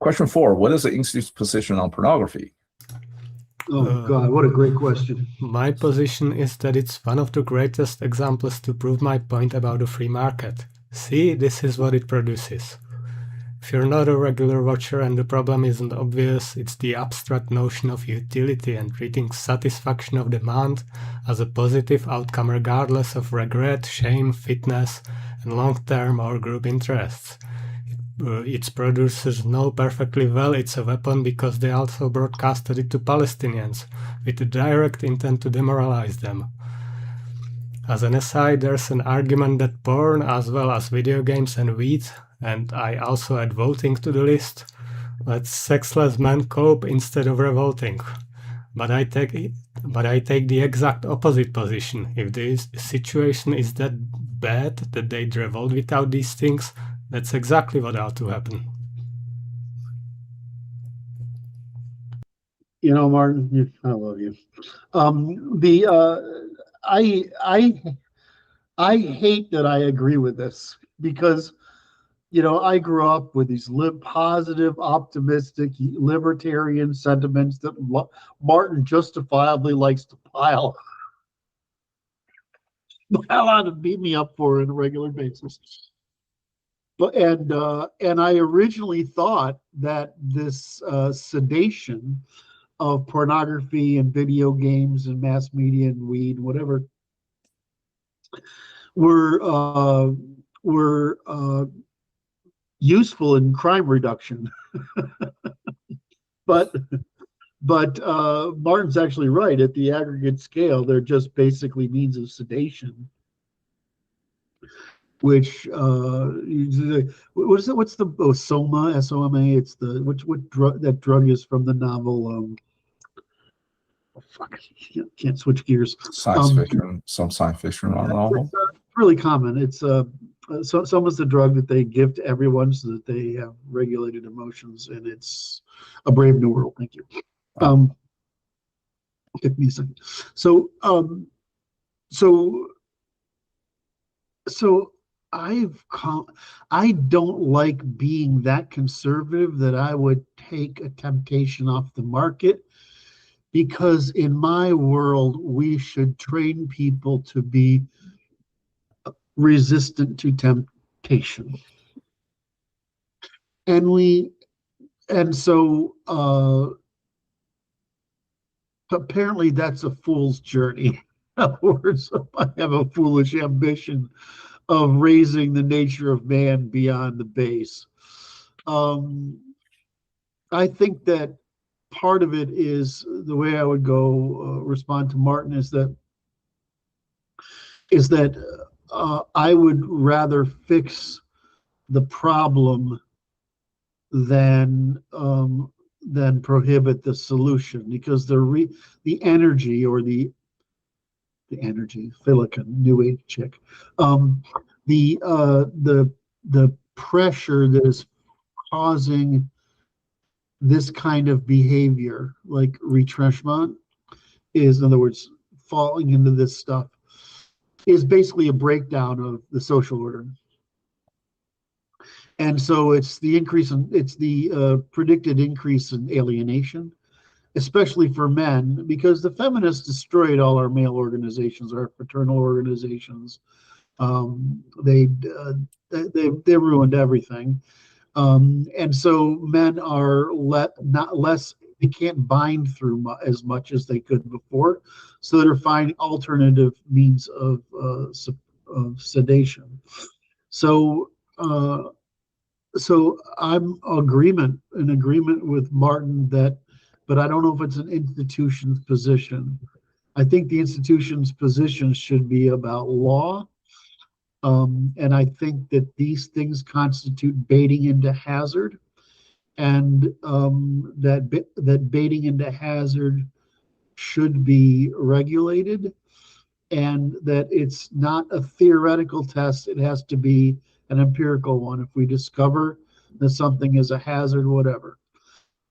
S3: Question 4, what is the Institute's position on pornography?
S2: Oh, God, what a great question.
S1: My position is that it's one of the greatest examples to prove my point about the free market. See, this is what it produces. If you're not a regular watcher and the problem isn't obvious, it's the abstract notion of utility and treating satisfaction of demand as a positive outcome regardless of regret, shame, fitness, and long-term or group interests. Its producers know perfectly well it's a weapon because they also broadcasted it to Palestinians with a direct intent to demoralize them. As an aside, there's an argument that porn as well as video games and weed, and I also add voting to the list, lets sexless men cope instead of revolting. But I take the exact opposite position. If the situation is that bad that they'd revolt without these things, that's exactly what ought to happen.
S2: You know, Martin, I love you. I hate that I agree with this because, you know, I grew up with these positive, optimistic, libertarian sentiments that Martin justifiably likes to pile on and beat me up for on a regular basis. But and I originally thought that this sedation of pornography and video games and mass media and weed, whatever, were useful in crime reduction. but Martin's actually right. At the aggregate scale, they're just basically means of sedation. Which what's the Soma, S-O-M-A? It's the what drug, that drug is from the novel can't switch gears.
S3: Science fiction, some science fiction novel.
S2: It's really common. It's Soma's the drug that they give to everyone so that they have regulated emotions, and it's A Brave New World. Thank you. Took me a second. So I don't like being that conservative that I would take a temptation off the market, because in my world, we should train people to be resistant to temptation. And so apparently that's a fool's journey. In other words, I have a foolish ambition of raising the nature of man beyond the base. I think that part of it is the way I would go respond to Martin is that I would rather fix the problem than prohibit the solution, because the energy, or the energy, Filican, New Age chick, the pressure that is causing this kind of behavior, like retrenchment, is, in other words, falling into this stuff, is basically a breakdown of the social order. And so it's the predicted increase in alienation, especially for men, because the feminists destroyed all our male organizations, our fraternal organizations. They ruined everything. And so men are not less, they can't bind through as much as they could before. So they're finding alternative means of sedation. So I'm in agreement with Martin that, but I don't know if it's an institution's position. I think the institution's position should be about law. And I think that these things constitute baiting into hazard, and that baiting into hazard should be regulated, and that it's not a theoretical test. It has to be an empirical one. If we discover that something is a hazard, whatever.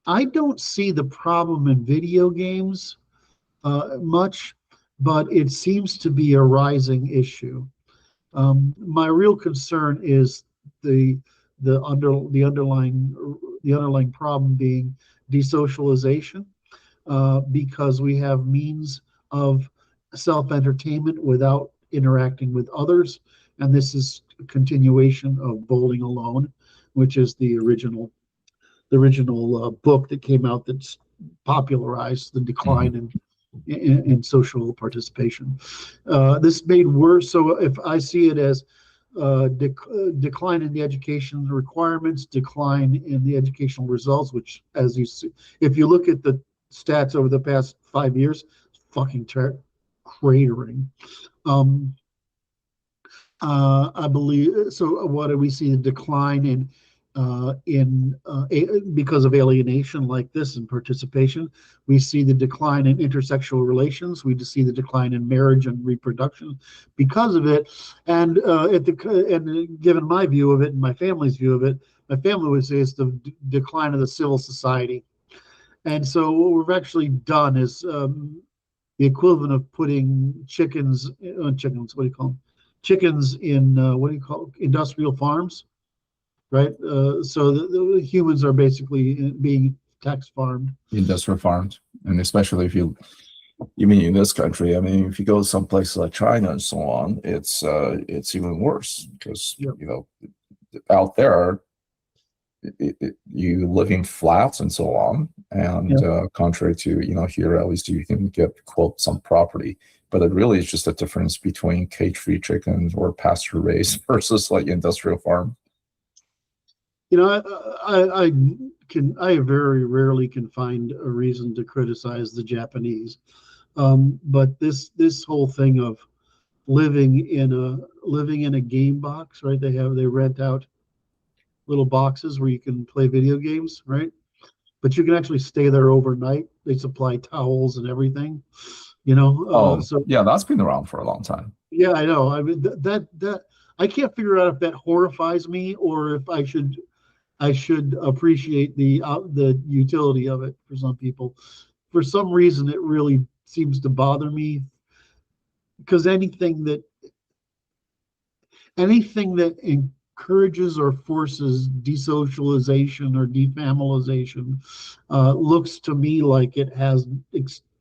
S2: I don't see the problem in video games much, but it seems to be a rising issue. My real concern is the underlying problem being desocialization, because we have means of self-entertainment without interacting with others, and this is a continuation of Bowling Alone, which is the original book that came out that's popularized the decline in social participation. This made worse. So if I see it as decline in the education requirements, decline in the educational results, which, as you see, if you look at the stats over the past 5 years, fucking cratering. I believe so. What do we see? The decline because of alienation like this and participation. We see the decline in intersexual relations. We just see the decline in marriage and reproduction because of it. And given my view of it and my family's view of it, my family would say it's the decline of the civil society. And so what we've actually done is the equivalent of putting chickens. What do you call them? Chickens in industrial farms. Right, so the humans are basically being tax farmed.
S3: Industrial farmed, and especially if you mean in this country. I mean, if you go someplace like China and so on, it's even worse because out there you live in flats and so on, and contrary to here, at least you can get quote some property, but it really is just a difference between cage-free chickens or pasture raised versus like industrial farm.
S2: I very rarely can find a reason to criticize the Japanese, but this whole thing of living in a game box, right? They rent out little boxes where you can play video games, right? But you can actually stay there overnight. They supply towels and everything,
S3: So yeah, that's been around for a long time.
S2: Yeah, I know. I mean that I can't figure out if that horrifies me or if I should appreciate the utility of it for some people. For some reason, it really seems to bother me because anything that encourages or forces desocialization or defamilization looks to me like it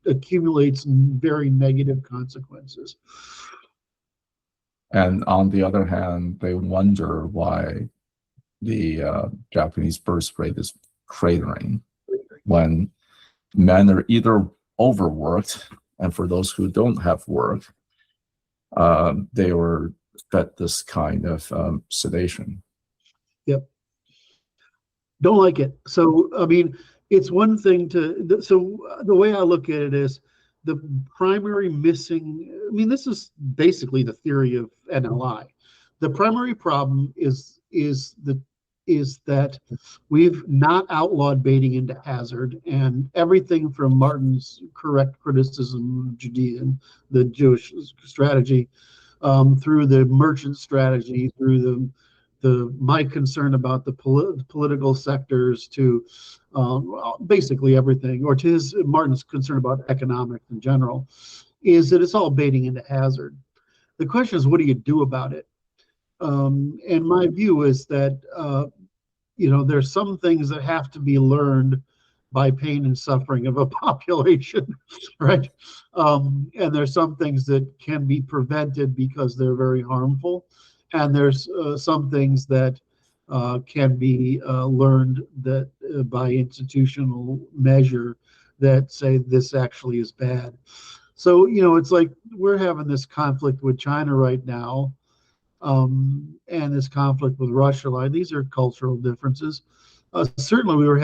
S2: accumulates very negative consequences.
S3: And on the other hand, they wonder why the Japanese birth rate is cratering when men are either overworked, and for those who don't have work, they were fed this kind of sedation.
S2: Yep. Don't like it. So, I mean, it's one thing so the way I look at it is the primary missing, I mean, this is basically the theory of NLI. The primary problem is that we've not outlawed baiting into hazard, and everything from Martin's correct criticism of Judaism, the Jewish strategy, through the merchant strategy, through my concern about the political sectors, to basically everything, or to Martin's concern about economics in general, is that it's all baiting into hazard. The question is, what do you do about it? And my view is that there's some things that have to be learned by pain and suffering of a population, right? And there's some things that can be prevented because they're very harmful. And there's some things that can be learned that by institutional measure that say this actually is bad. So, it's like we're having this conflict with China right now, and this conflict with Russia. Like, these are cultural differences. Certainly, we're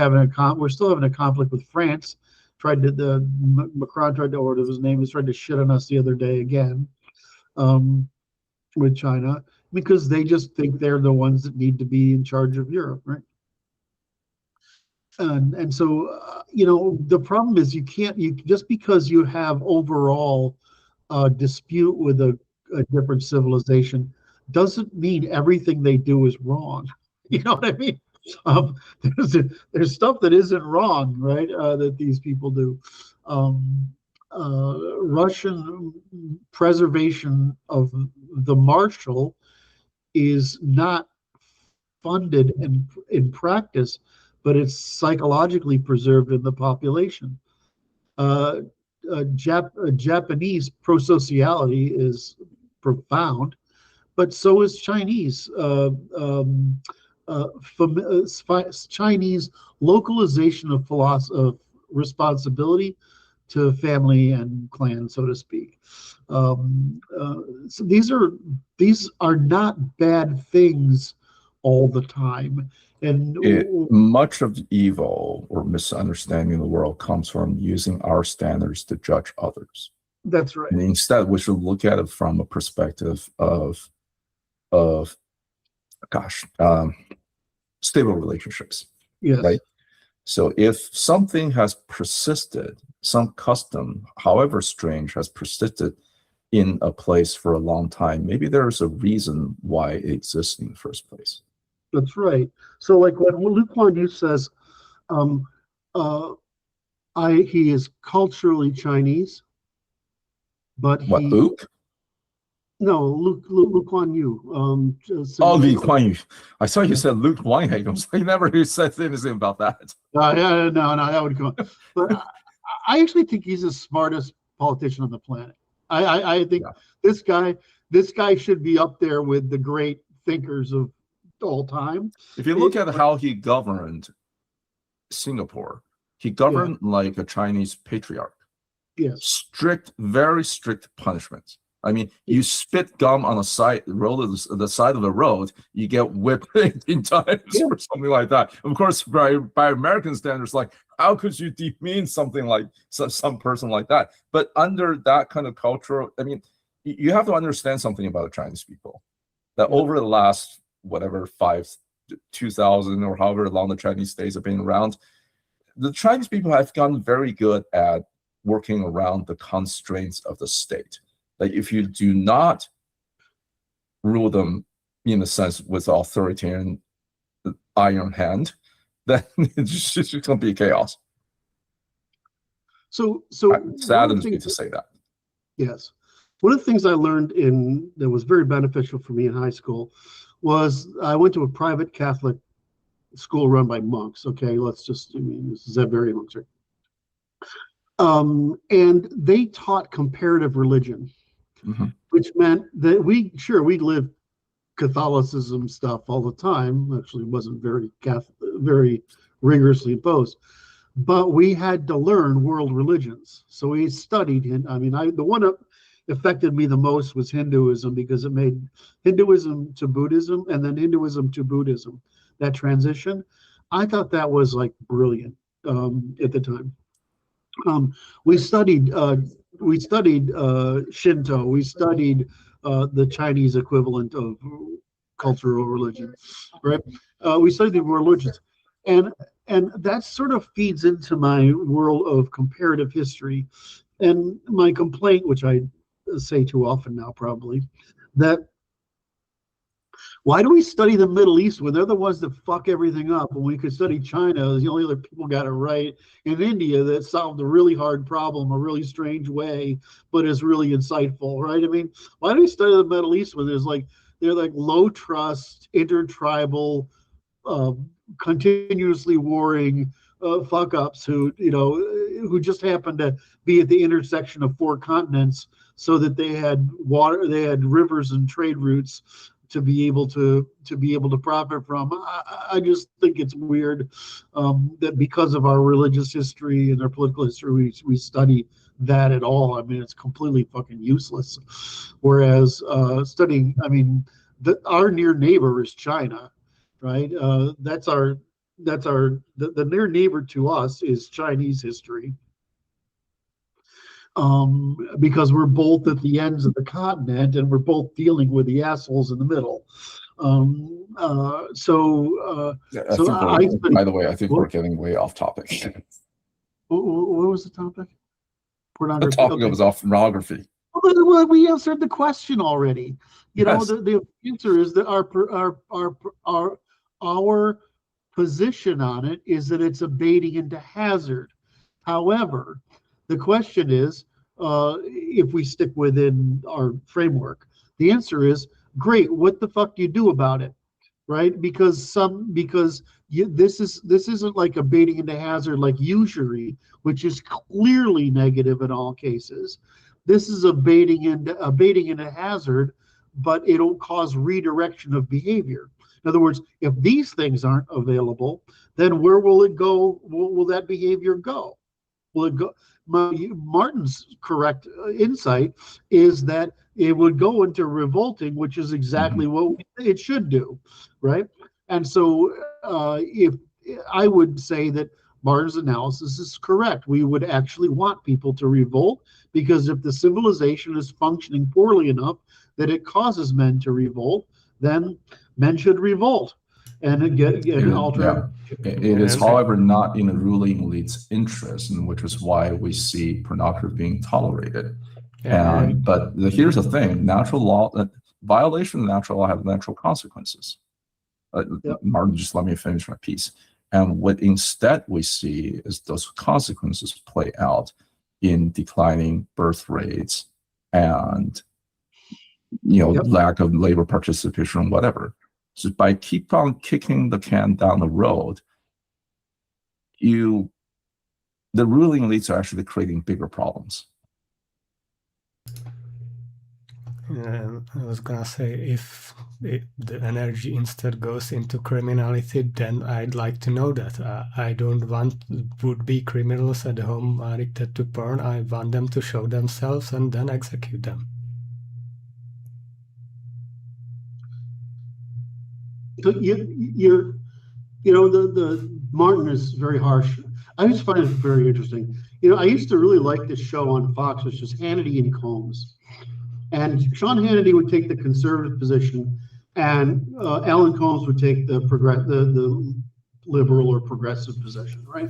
S2: still having a conflict with France. Macron tried to, or his name is, tried to shit on us the other day again, with China, because they just think they're the ones that need to be in charge of Europe, right? And so, the problem is you just because you have overall dispute with a different civilization doesn't mean everything they do is wrong. You know what I mean? There's stuff that isn't wrong, right? That these people do. Russian preservation of the Marshall is not funded in practice, but it's psychologically preserved in the population. Japanese prosociality is profound, but so is Chinese. Chinese localization of responsibility to family and clan, so to speak. So these are not bad things all the time. And
S3: much of the evil or misunderstanding of the world comes from using our standards to judge others.
S2: That's right.
S3: And instead, we should look at it from a perspective of stable relationships.
S2: Yes.
S3: Right. So if something has persisted, some custom, however strange, has persisted in a place for a long time, maybe there's a reason why it exists in the first place.
S2: That's right. So, like when Luke Kuan Yew says, he is culturally Chinese, but
S3: What, Luke?
S2: No, Luke Kuan Yew.
S3: Lee Kuan Yew. I saw you said Luke Weinhagen. I never said anything about that.
S2: Yeah, no, that would come. But I actually think he's the smartest politician on the planet. I think this guy should be up there with the great thinkers of all time.
S3: If you look at how he governed Singapore, he governed like a Chinese patriarch.
S2: Yes.
S3: Very strict punishments. I mean, you spit gum on the side of the road, you get whipped 18 times or something like that. Of course, by American standards, like, how could you demean something like some person like that? But under that kind of culture, I mean, you have to understand something about the Chinese people. That over the last, 2000 or however long the Chinese states have been around, the Chinese people have gotten very good at working around the constraints of the state. Like, if you do not rule them in a sense with authoritarian iron hand, then it's just going to be chaos.
S2: So
S3: it saddens me to say that.
S2: Yes. One of the things I learned that was very beneficial for me in high school was I went to a private Catholic school run by monks. Okay, this is Zebarian monks, right? And they taught comparative religion, which meant that we lived Catholicism stuff all the time. Actually, it wasn't very rigorously imposed, but we had to learn world religions. So we studied, and the one that affected me the most was Hinduism, because it made Hinduism to Buddhism and then Hinduism to Buddhism. That transition, I thought that was like brilliant at the time. We studied Shinto. We studied the Chinese equivalent of cultural religion, right? We studied the religions, and that sort of feeds into my world of comparative history. And my complaint, which I say too often now probably, that why do we study the Middle East when they're the ones that fuck everything up? When we could study China, the only other people got it right, in India that solved a really hard problem a really strange way, but is really insightful, right? I mean, why do we study the Middle East when they're like low trust, intertribal, continuously warring fuck ups who just happened to be at the intersection of 4 continents, so that they had water, they had rivers and trade routes to be able to profit from. I just think it's weird that because of our religious history and our political history, we study that at all. I mean, it's completely fucking useless. Whereas studying, I mean, our near neighbor is China, right? The near neighbor to us is Chinese history. Because we're both at the ends of the continent and we're both dealing with the assholes in the middle.
S3: By the way, I think we're getting way off topic.
S2: What was the topic?
S3: The topic was off pornography.
S2: Well, we answered the question already.
S3: Yes.
S2: The answer is that our position on it is that it's a baiting into hazard. However, the question is, if we stick within our framework, the answer is, great, what the fuck do you do about it, right? This isn't like a baiting into hazard like usury, which is clearly negative in all cases. This is a baiting into hazard, but it'll cause redirection of behavior. In other words, if these things aren't available, then where will it go? Will that behavior go? Will it go? Martin's correct insight is that it would go into revolting, which is exactly what it should do, right? And so if I would say that Martin's analysis is correct, we would actually want people to revolt, because if the civilization is functioning poorly enough that it causes men to revolt, then men should revolt and get altered.
S3: It is, however, not in the ruling elite's interest, and which is why we see pornography being tolerated. But here's the thing: natural law, violation of natural law have natural consequences. Martin, just let me finish my piece. And what instead we see is those consequences play out in declining birth rates and lack of labor participation, whatever. So by keep on kicking the can down the road, the ruling elites are actually creating bigger problems.
S1: I was gonna say, if the energy instead goes into criminality, then I'd like to know that. I don't want would-be criminals at home addicted to porn. I want them to show themselves and then execute them.
S2: The Martin is very harsh. I just find it very interesting. I used to really like this show on Fox, which is Hannity and Combs. And Sean Hannity would take the conservative position, and Alan Combs would take the liberal or progressive position, right?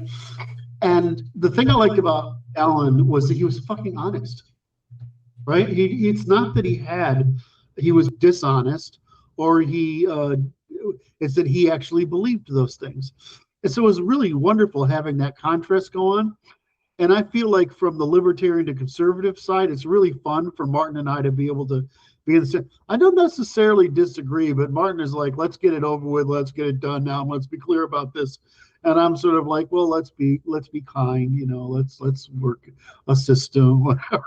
S2: And the thing I liked about Alan was that he was fucking honest, right? It's not that he was dishonest, or it's that he actually believed those things. And so it was really wonderful having that contrast go on. And I feel like from the libertarian to conservative side, it's really fun for Martin and I to be able to be in the same. I don't necessarily disagree, but Martin is like, let's get it over with, let's get it done now, let's be clear about this. And I'm sort of like, well, let's be kind, let's work a system, whatever.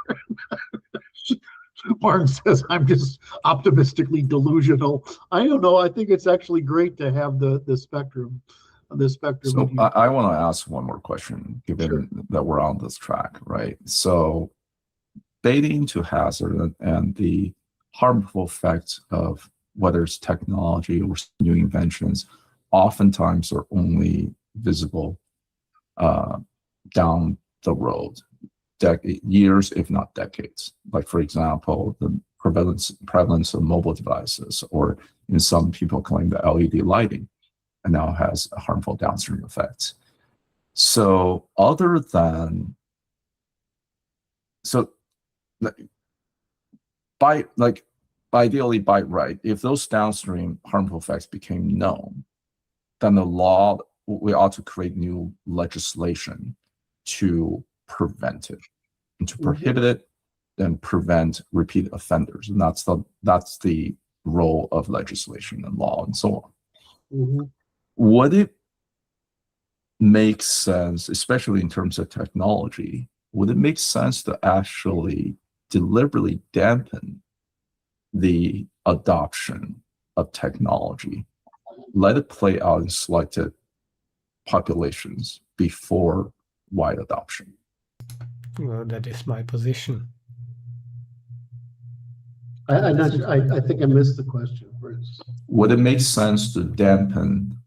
S2: Martin says I'm just optimistically delusional. I don't know. I think it's actually great to have the spectrum.
S3: So I want to ask one more question, given that we're on this track, right? So baiting to hazard and the harmful effects of whether it's technology or new inventions oftentimes are only visible down the road, years, if not decades. Like, for example, the prevalence of mobile devices, or in some people claim the LED lighting, and now has harmful downstream effects. So ideally by right, if those downstream harmful effects became known, then the law, we ought to create new legislation to prevent it, and to prohibit it and prevent repeat offenders. And that's the role of legislation and law and so on.
S2: Mhm.
S3: Would it make sense, especially in terms of technology, would it make sense to actually deliberately dampen the adoption of technology, let it play out in selected populations before wide adoption?
S1: Well, that is my position.
S2: I'm not sure, I think I missed the question, Bruce.
S3: Would it make sense to dampen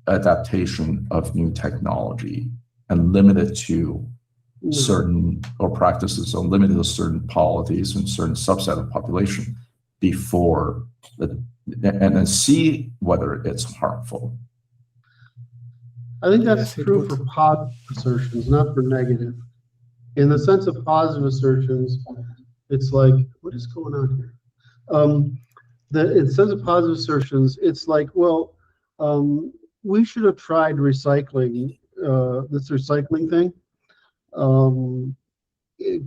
S3: adaptation of new technology and limit it to certain or practices, or limited to certain polities and certain subset of population before and then see whether it's harmful?
S2: I think that's
S1: Yes, it
S2: true
S1: would.
S2: for positive assertions, not for negative. In the sense of positive assertions, it's like, what is going on here? In the sense of positive assertions, it's like, well, we should have tried recycling, this recycling thing,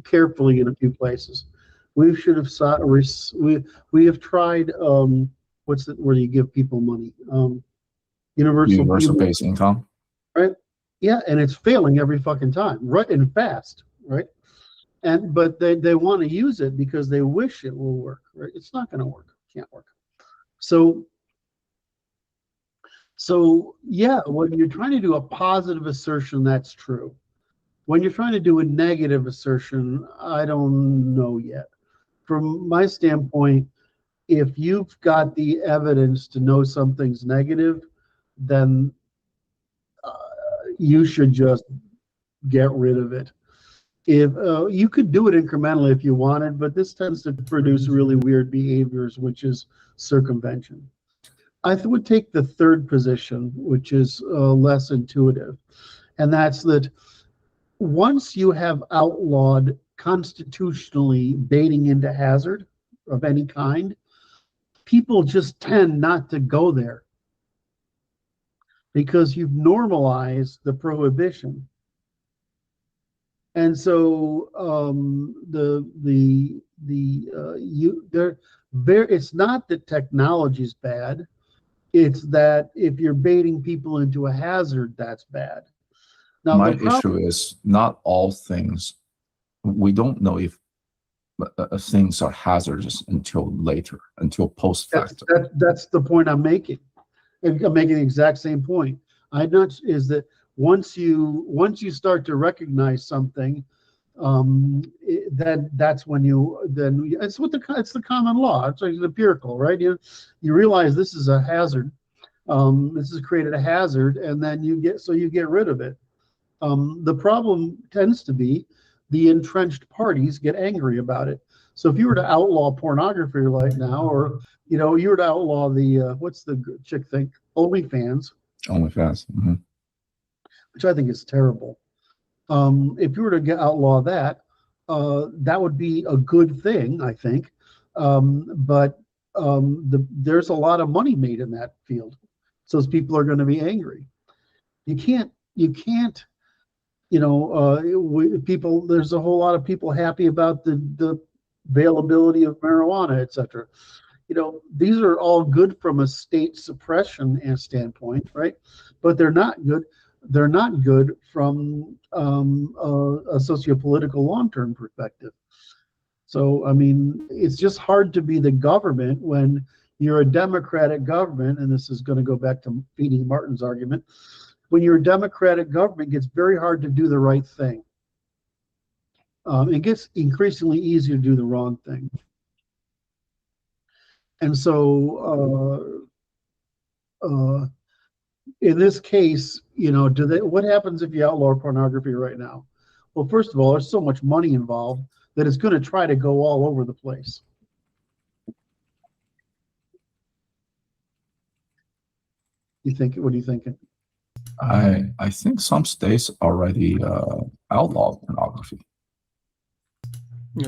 S2: carefully in a few places. We should have we have tried, what's it where you give people money?
S3: Universal basic income.
S2: Right? Yeah, and it's failing every fucking time, right? And fast, right? But they want to use it because they wish it will work, right? It's not going to work. Can't work. So yeah, when you're trying to do a positive assertion, that's true. When you're trying to do a negative assertion, I don't know yet. From my standpoint, if you've got the evidence to know something's negative, then you should just get rid of it. If you could do it incrementally if you wanted, but this tends to produce really weird behaviors, which is circumvention. I would take the third position, which is less intuitive, and that's that once you have outlawed constitutionally baiting into hazard of any kind, people just tend not to go there because you've normalized the prohibition. And so it's not that technology is bad. It's that if you're baiting people into a hazard, that's bad. Now,
S3: my issue is not all things. We don't know if things are hazardous until later, until post facto.
S2: That's the point I'm making. I'm making the exact same point. Is that once you start to recognize something, that's when it's the common law. It's like empirical, right? You realize this is a hazard. This has created a hazard, and then you get rid of it. The problem tends to be the entrenched parties get angry about it. So if you were to outlaw pornography right now, or you were to outlaw the what's the chick thing, OnlyFans,
S3: Mm-hmm.
S2: which I think is terrible. If you were to outlaw that, that would be a good thing, I think. But there's a lot of money made in that field, so those people are going to be angry. You can't. People. There's a whole lot of people happy about the availability of marijuana, etc. These are all good from a state suppression standpoint, right? But they're not good. They're not good from a sociopolitical long-term perspective. So, I mean, it's just hard to be the government when you're a democratic government, and this is going to go back to feeding Martin's argument. When you're a democratic government, it gets very hard to do the right thing. It gets increasingly easier to do the wrong thing. And so, in this case, what happens if you outlaw pornography right now? Well, first of all, there's so much money involved that it's going to try to go all over the place. What are you thinking?
S3: I think some states already outlaw pornography.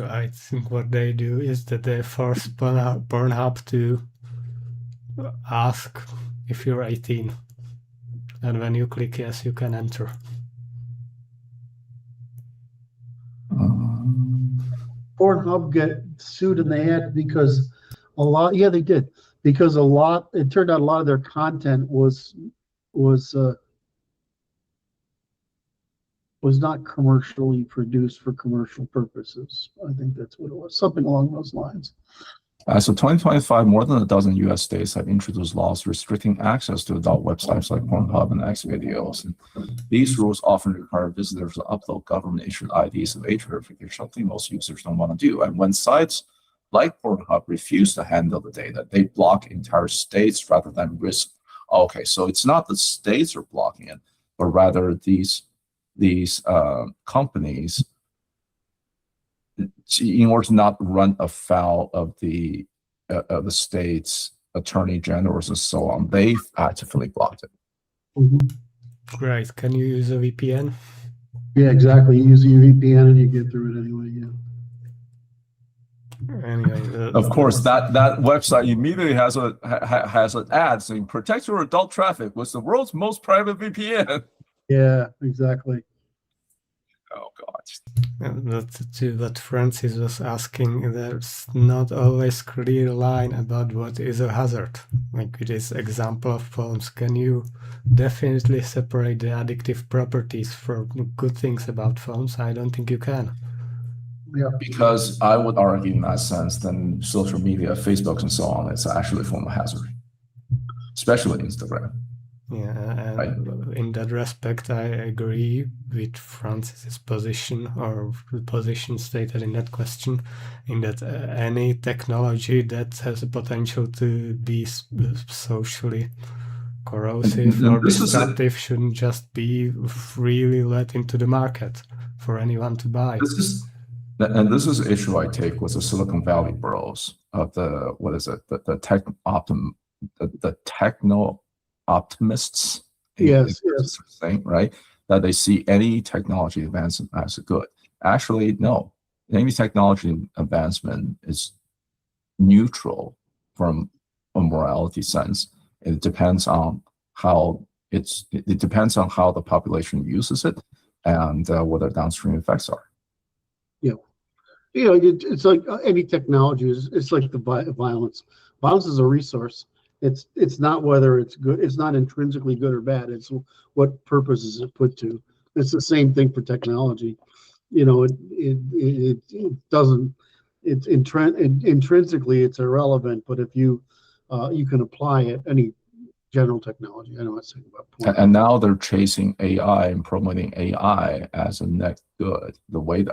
S1: I think what they do is that they force Pornhub to ask if you're 18. And when you click yes, you can enter.
S2: Pornhub get sued and they had because they did, because it turned out a lot of their content was not commercially produced for commercial purposes. I think that's what it was, something along those lines.
S3: As of 2025, more than a dozen U.S. states have introduced laws restricting access to adult websites like Pornhub and Xvideos. And these rules often require visitors to upload government-issued IDs of age verification, something most users don't want to do. And when sites like Pornhub refuse to handle the data, they block entire states rather than risk. Okay, so it's not the states are blocking it, but rather these companies, in order to not run afoul of the state's attorney generals and so on, they've actively blocked it.
S2: Mm-hmm.
S1: Right. Can you use a VPN?
S2: Yeah, exactly. You use a VPN and you get through it anyway. Yeah.
S1: Anyway,
S3: of course, that website immediately has an ad saying "Protect your adult traffic with the world's most private VPN."
S2: Yeah, exactly.
S3: Oh God.
S1: That's to what Francis was asking. There's not always clear line about what is a hazard. Like with this example of phones, can you definitely separate the addictive properties from good things about phones? I don't think you can.
S2: Yeah.
S3: Because I would argue in that sense, then social media, Facebook and so on, it's actually a form of hazard, especially Instagram.
S1: Yeah, and right. In that respect, I agree with Francis's position, or the position stated in that question, in that any technology that has a potential to be socially corrosive or destructive shouldn't just be freely let into the market for anyone to buy. This
S3: is an issue I take with the Silicon Valley bros of the techno optimists,
S2: yes,
S3: thing, right? That they see any technology advancement as good. Actually, no. Any technology advancement is neutral from a morality sense. It depends on how it depends on how the population uses it and what the downstream effects are.
S2: Yeah, it's like any technology it's like the violence. Violence is a resource. It's not whether it's good. It's not intrinsically good or bad. It's what purpose is it put to. It's the same thing for technology. It doesn't. It's intrinsically it's irrelevant. But if you can apply it, any general technology. I know what's saying about porn.
S3: And now they're chasing AI and promoting AI as a net good.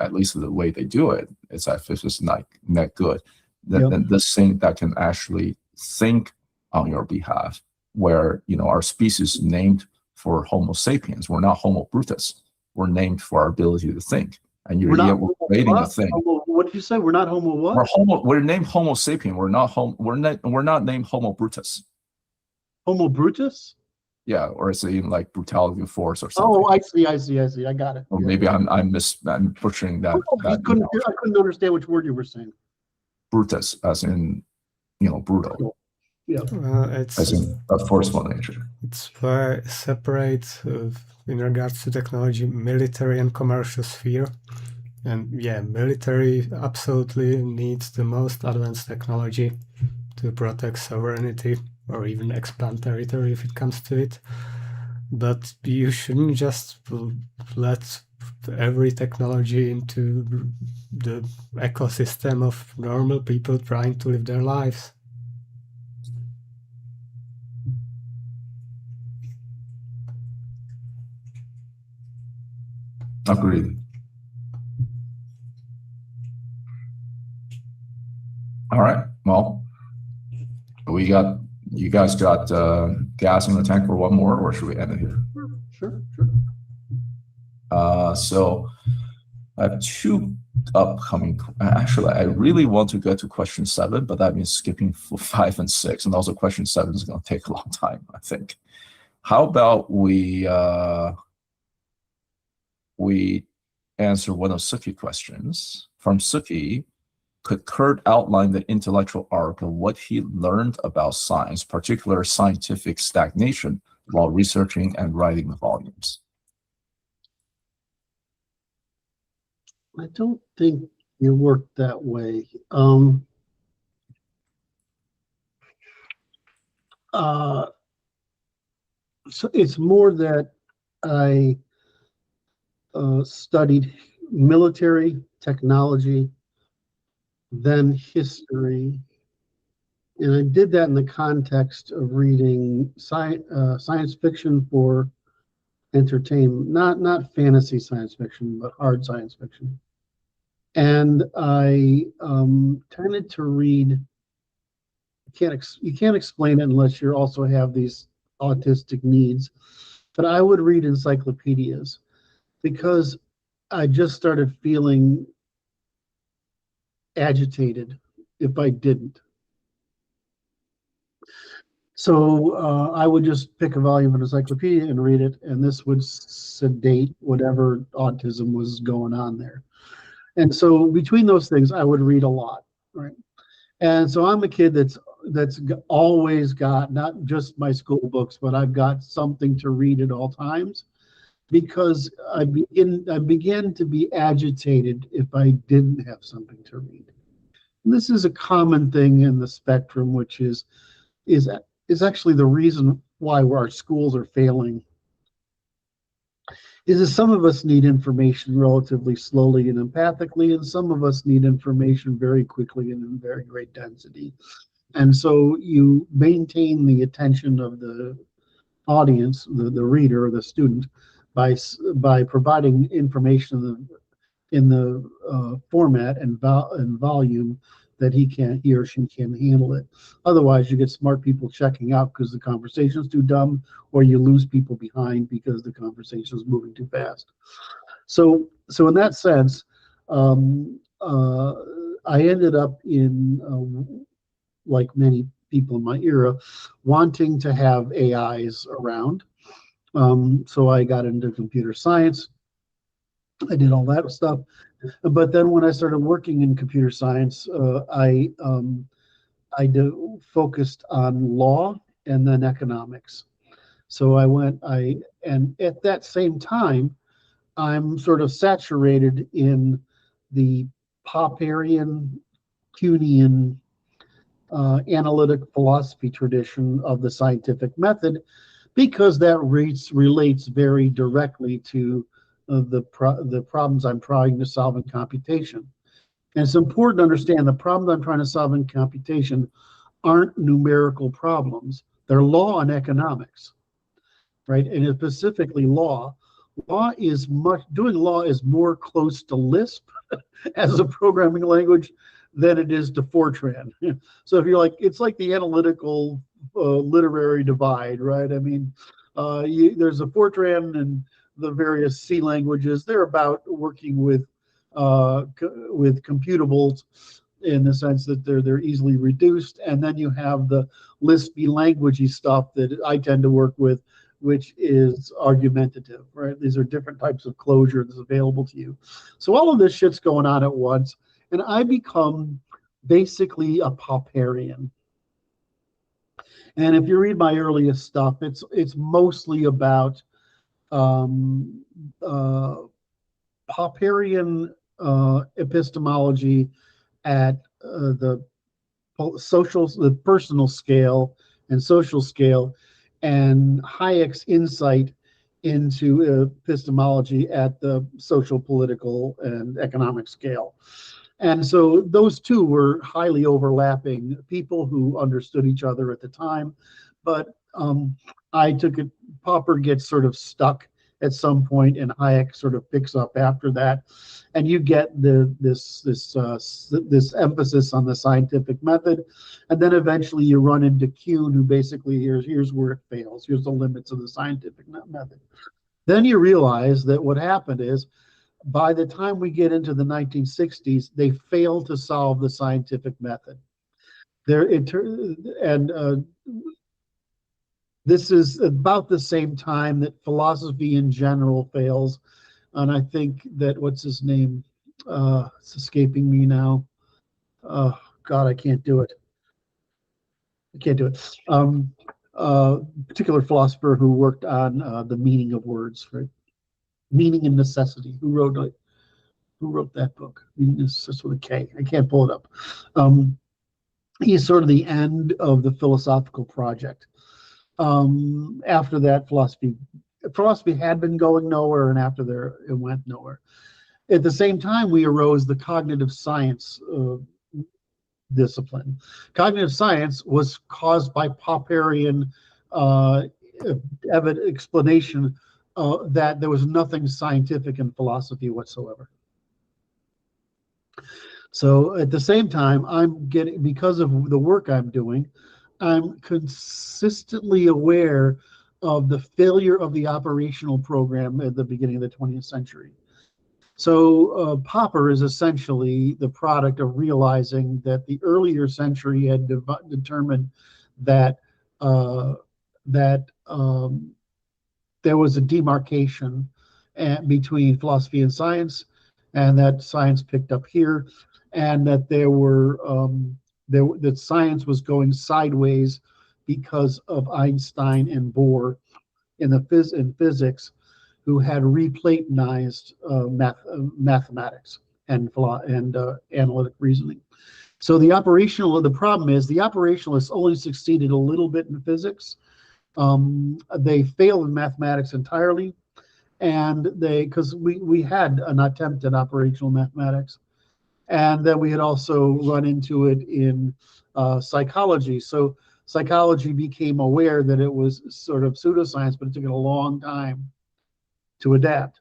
S3: At least the way they do it, it's as if it's not net good. Then this thing that can actually think on your behalf, where our species is named for Homo sapiens. We're not Homo brutus. We're named for our ability to think. And we're creating a thing.
S2: What did you say? We're not Homo what?
S3: We're named Homo sapien. We're not named Homo brutus.
S2: Homo brutus?
S3: Yeah, or it's even like brutality of force or something.
S2: Oh, I see. I got it.
S3: Or maybe I'm butchering that.
S2: I couldn't understand which word you were saying.
S3: Brutus, as in brutal.
S2: Yeah,
S3: as in a forceful nature.
S1: It's why separate in regards to technology, military and commercial sphere. And yeah, military absolutely needs the most advanced technology to protect sovereignty or even expand territory if it comes to it. But you shouldn't just let every technology into the ecosystem of normal people trying to live their lives.
S3: Agreed. All right. Well, you guys got gas in the tank for one more, or should we end it here?
S2: Sure.
S3: So I have two upcoming. Actually, I really want to get to question 7, but that means skipping 5 and 6, and also question 7 is going to take a long time, I think. How about we answer one of Suki questions From Suki, could Curt outline the intellectual arc of what he learned about science, particular scientific stagnation, while researching and writing the volumes?
S2: I don't think it worked that way. So it's more that I studied military technology, then history, and I did that in the context of reading science fiction for entertainment, not fantasy science fiction, but hard science fiction. And I tended to read. You can't explain it unless you also have these autistic needs. But I would read encyclopedias because I just started feeling agitated if I didn't. So I would just pick a volume of an encyclopedia and read it, and this would sedate whatever autism was going on there. And so between those things, I would read a lot, right? And so I'm a kid that's always got not just my school books, but I've got something to read at all times, because I began to be agitated if I didn't have something to read. And this is a common thing in the spectrum, which is actually the reason why our schools are failing. Is that some of us need information relatively slowly and empathically, and some of us need information very quickly and in very great density. And so you maintain the attention of the audience, the reader or the student, by providing information in the format and volume that he or she can handle it. Otherwise, you get smart people checking out because the conversation is too dumb, or you lose people behind because the conversation is moving too fast. So in that sense, I ended up in, like many people in my era, wanting to have AIs around. So I got into computer science. I did all that stuff. But then when I started working in computer science, I focused on law and then economics. So and at that same time, I'm sort of saturated in the Popperian, Kuhnian, analytic philosophy tradition of the scientific method, because that relates very directly to the problems I'm trying to solve in computation. And it's important to understand the problems I'm trying to solve in computation aren't numerical problems. They're law and economics, right? And specifically law. Doing law is more close to Lisp as a programming language than it is to Fortran. So if you're like, it's like the analytical literary divide, right? I mean, there's a Fortran and the various C languages. They're about working with computables in the sense that they're easily reduced, and then you have the Lispy languagey stuff that I tend to work with, which is argumentative, right? These are different types of closure that's available to you. So all of this shit's going on at once, and I become basically a Popperian. And if you read my earliest stuff, it's mostly about Popperian epistemology at the personal scale and social scale, and Hayek's insight into epistemology at the social, political, and economic scale. And so those two were highly overlapping people who understood each other at the time. But I took it, Popper gets sort of stuck at some point, and Hayek sort of picks up after that, and you get this emphasis on the scientific method, and then eventually you run into Kuhn, who basically here's where it fails. Here's the limits of the scientific method. Then you realize that what happened is, by the time we get into the 1960s, they fail to solve the scientific method. This is about the same time that philosophy in general fails. And I think that, what's his name? It's escaping me now. Oh God, I can't do it. I can't do it. Particular philosopher who worked on the meaning of words, right? Meaning and necessity. Who wrote that book? Meaning is with a K. I can't pull it up. He's sort of the end of the philosophical project. After that, philosophy had been going nowhere, and after there, it went nowhere. At the same time, we arose the cognitive science discipline. Cognitive science was caused by Popperian explanation that there was nothing scientific in philosophy whatsoever. So at the same time, because of the work I'm doing, I'm consistently aware of the failure of the operational program at the beginning of the 20th century. So Popper is essentially the product of realizing that the earlier century had determined that there was a demarcation between philosophy and science, and that science picked up here, and that that science was going sideways because of Einstein and Bohr in physics, who had replatonized mathematics and analytic reasoning. So the problem is the operationalists only succeeded a little bit in physics. They failed in mathematics entirely, and because we had an attempt at operational mathematics, and then we had also run into it in psychology. So psychology became aware that it was sort of pseudoscience, but it took it a long time to adapt.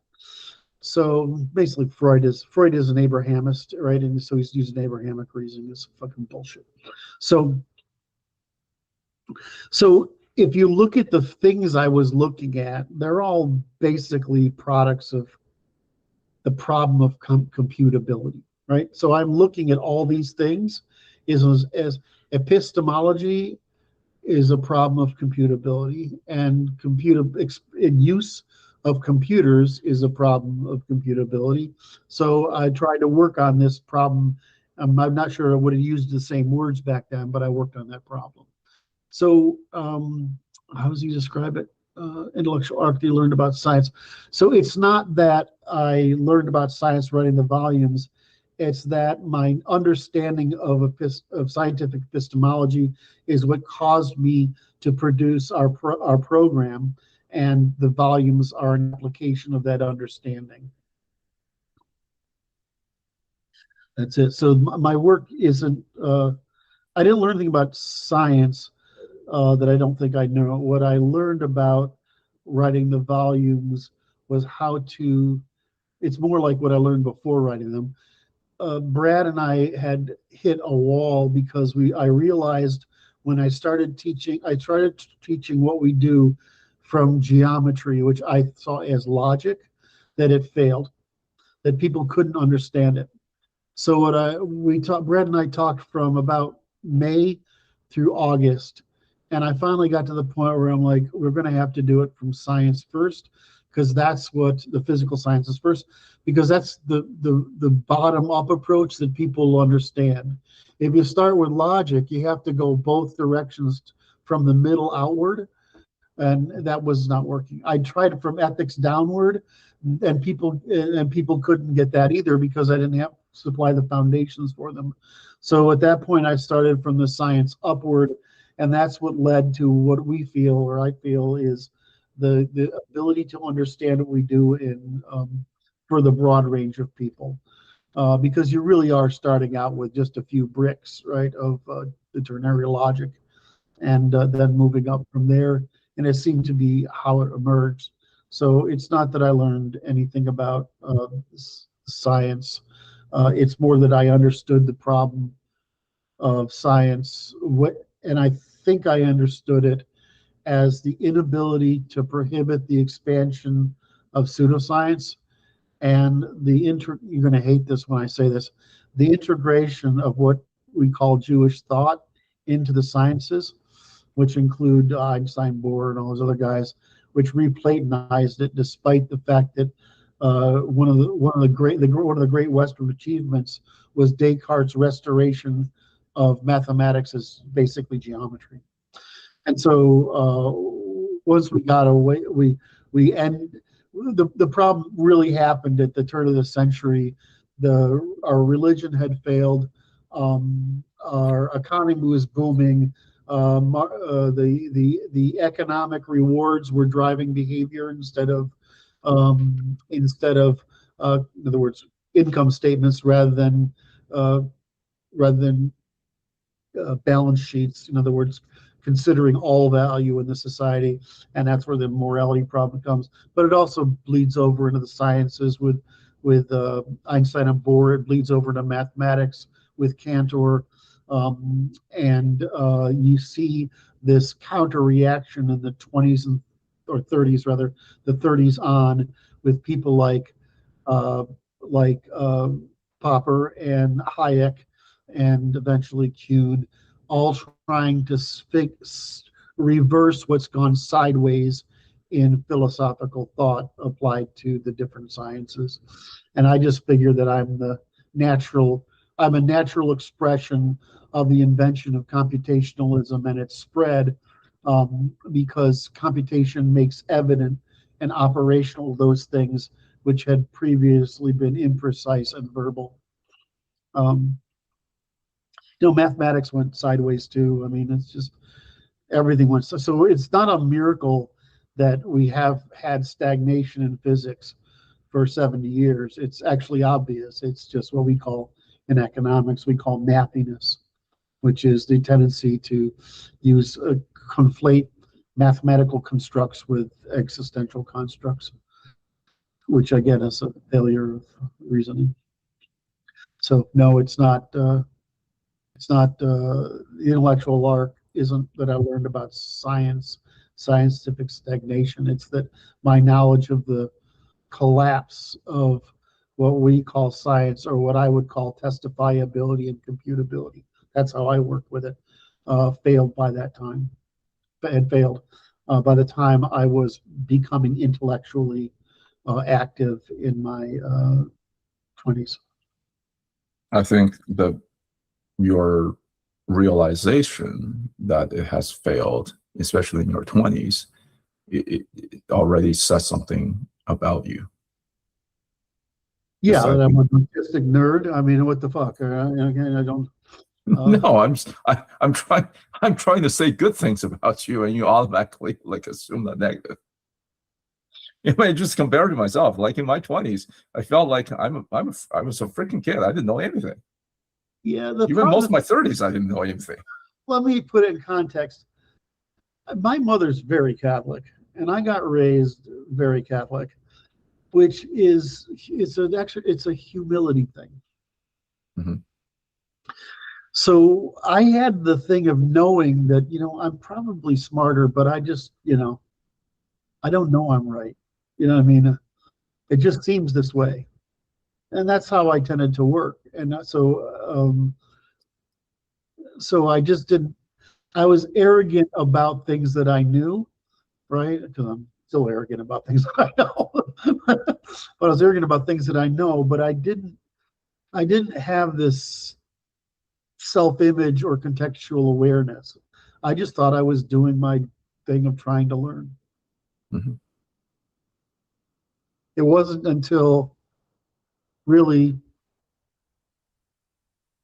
S2: So basically, Freud is an Abrahamist, right? And so he's using Abrahamic reasoning. It's fucking bullshit. So if you look at the things I was looking at, they're all basically products of the problem of computability, right? So I'm looking at all these things as epistemology is a problem of computability, and use of computers is a problem of computability. So I tried to work on this problem. I'm not sure I would have used the same words back then, but I worked on that problem. So how does he describe it? Intellectual arc, you learned about science. So it's not that I learned about science writing the volumes. It's that my understanding of scientific epistemology is what caused me to produce our program, and the volumes are an application of that understanding. That's it. So my work isn't, I didn't learn anything about science that I don't think I know. What I learned about writing the volumes was it's more like what I learned before writing them. Brad and I had hit a wall because I realized when I started teaching what we do from geometry, which I saw as logic, that it failed, that people couldn't understand it. So Brad and I talked from about May through August, and I finally got to the point where I'm like, we're going to have to do it from science first, because that's what the physical sciences first, because that's the bottom up approach that people understand. If you start with logic, you have to go both directions from the middle outward, and that was not working. I tried it from ethics downward, and people couldn't get that either because I didn't have supply the foundations for them. So at that point, I started from the science upward, and that's what led to what I feel is the ability to understand what we do for the broad range of people, because you really are starting out with just a few bricks, right, of the ternary logic, and then moving up from there, and it seemed to be how it emerged. So it's not that I learned anything about science. It's more that I understood the problem of science, and I think I understood it as the inability to prohibit the expansion of pseudoscience, and you're going to hate this when I say this, the integration of what we call Jewish thought into the sciences, which include Einstein, Bohr, and all those other guys, which replatonized it, despite the fact that
S5: one of the great Western achievements was Descartes' restoration of mathematics as basically geometry. And so once we got away, the problem really happened at the turn of the century. Our religion had failed. Our economy was booming. The economic rewards were driving behavior instead of in other words, income statements rather than balance sheets. In other words, considering all value in the society, and that's where the morality problem comes. But it also bleeds over into the sciences with Einstein and Bohr. It bleeds over to mathematics with Cantor, and you see this counter reaction in the 20s or 30s rather, the 30s on, with people like Popper and Hayek, and eventually Kuhn, all trying to reverse what's gone sideways in philosophical thought applied to the different sciences. And I just figure that I'm a natural expression of the invention of computationalism and its spread, because computation makes evident and operational those things which had previously been imprecise and verbal. Mathematics went sideways too. I mean, it's just everything went so it's not a miracle that we have had stagnation in physics for 70 years. It's actually obvious. It's just what we call in economics, we call mathiness, which is the tendency to conflate mathematical constructs with existential constructs, which again is a failure of reasoning. So no, it's not the intellectual arc isn't that I learned about scientific stagnation. It's that my knowledge of the collapse of what we call science, or what I would call testifiability and computability. That's how I work with it. Failed by that time. It failed by the time I was becoming intellectually active in my 20s.
S3: I think that your realization that it has failed, especially in your 20s, it already says something about you.
S5: Yeah, that I'm an autistic nerd. I mean, what the fuck? I don't.
S3: No, I'm trying to say good things about you, and you automatically assume the negative. If I just compare to myself, like in my 20s, I felt like I was a freaking kid. I didn't know anything.
S5: Yeah,
S3: even most of my 30s, I didn't know anything.
S5: Let me put it in context. My mother's very Catholic, and I got raised very Catholic, which is it's a humility thing.
S3: Mm-hmm.
S5: So I had the thing of knowing that I'm probably smarter, but I just I don't know I'm right. You know what I mean? It just seems this way, and that's how I tended to work. And so I just didn't. I was arrogant about things that I knew, right? Because I'm still arrogant about things that I know. But I was arrogant about things that I know, but I didn't have this self-image or contextual awareness. I just thought I was doing my thing of trying to learn.
S3: Mm-hmm.
S5: It wasn't until really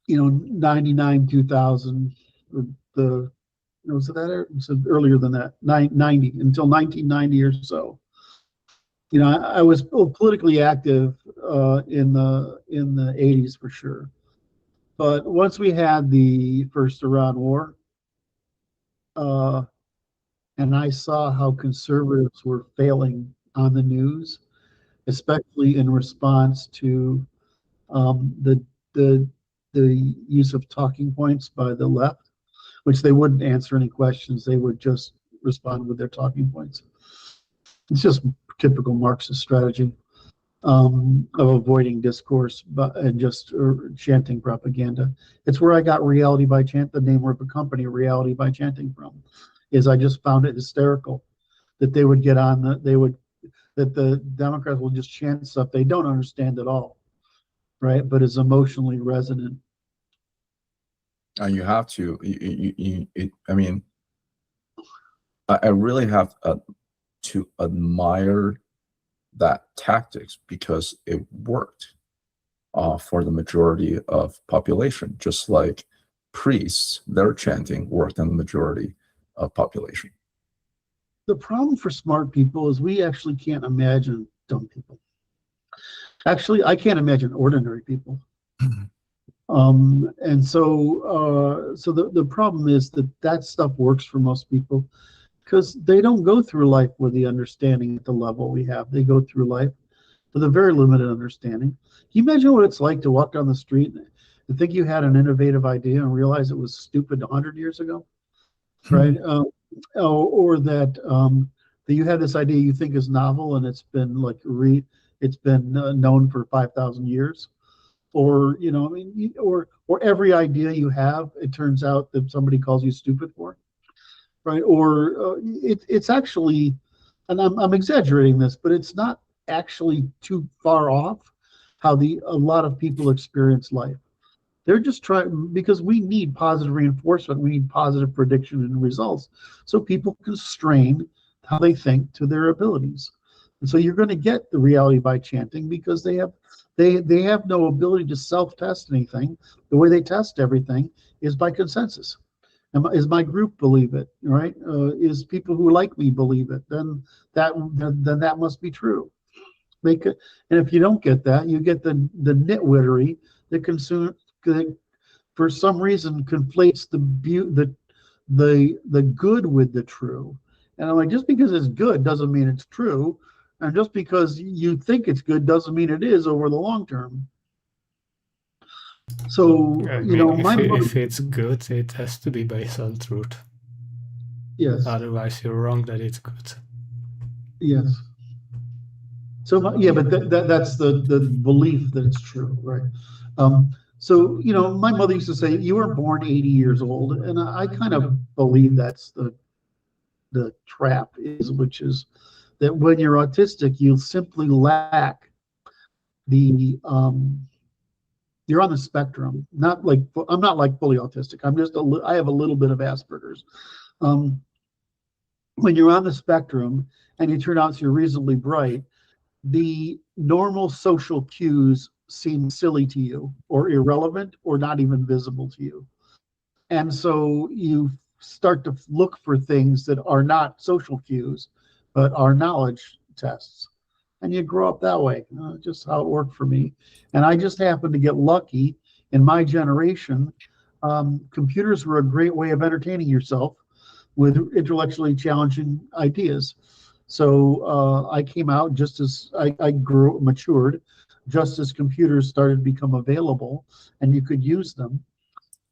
S5: 99, 2000, was it earlier than that, 90, until 1990 or so. I was politically active in the 80s for sure. But once we had the first Iran war, and I saw how conservatives were failing on the news, especially in response to the use of talking points by the left, which they wouldn't answer any questions. They would just respond with their talking points. It's just typical Marxist strategy of avoiding discourse and just chanting propaganda. It's where I got Reality by Chant, the name of a company, Reality by Chanting, from. I just found it hysterical that they would get on the that the Democrats will just chant stuff they don't understand at all, right? But is emotionally resonant.
S3: And you have to, I mean, I really have to admire that tactics because it worked for the majority of population, just like priests, their chanting worked on the majority of population.
S5: The problem for smart people is we actually can't imagine dumb people. Actually, I can't imagine ordinary people. And so the problem is that stuff works for most people because they don't go through life with the understanding at the level we have. They go through life with a very limited understanding. Can you imagine what it's like to walk down the street and think you had an innovative idea and realize it was stupid 100 years ago, right? Or that that you had this idea you think is novel and it's been known for 5,000 years, or I mean, or every idea you have, it turns out that somebody calls you stupid for, right? Or it's actually, and I'm exaggerating this, but it's not actually too far off how a lot of people experience life. They're just trying, because we need positive reinforcement, we need positive prediction and results, so people constrain how they think to their abilities. And so you're going to get the reality by chanting because they have no ability to self-test anything. The way they test everything is by consensus. Is my group believe it, right? Is people who like me believe it? Then that must be true. And if you don't get that, you get the nitwittery that for some reason conflates the good with the true. And I'm like, just because it's good doesn't mean it's true, and just because you think it's good doesn't mean it is over the long term. So
S1: I mean, if it's good, it has to be based on truth.
S5: Yes.
S1: Otherwise, you're wrong that it's good.
S5: Yes. So but that's the belief that it's true, right? So my mother used to say, "You were born 80 years old," and I kind of believe that's the trap which is that when you're autistic, you simply lack the you're on the spectrum. Not like I'm not like fully autistic. I have a little bit of Asperger's. When you're on the spectrum and you turn out you're reasonably bright, the normal social cues seem silly to you or irrelevant or not even visible to you. And so you start to look for things that are not social cues, but are knowledge tests. And you grow up that way, just how it worked for me. And I just happened to get lucky in my generation. Computers were a great way of entertaining yourself with intellectually challenging ideas. So I came out just as I matured, just as computers started to become available and you could use them.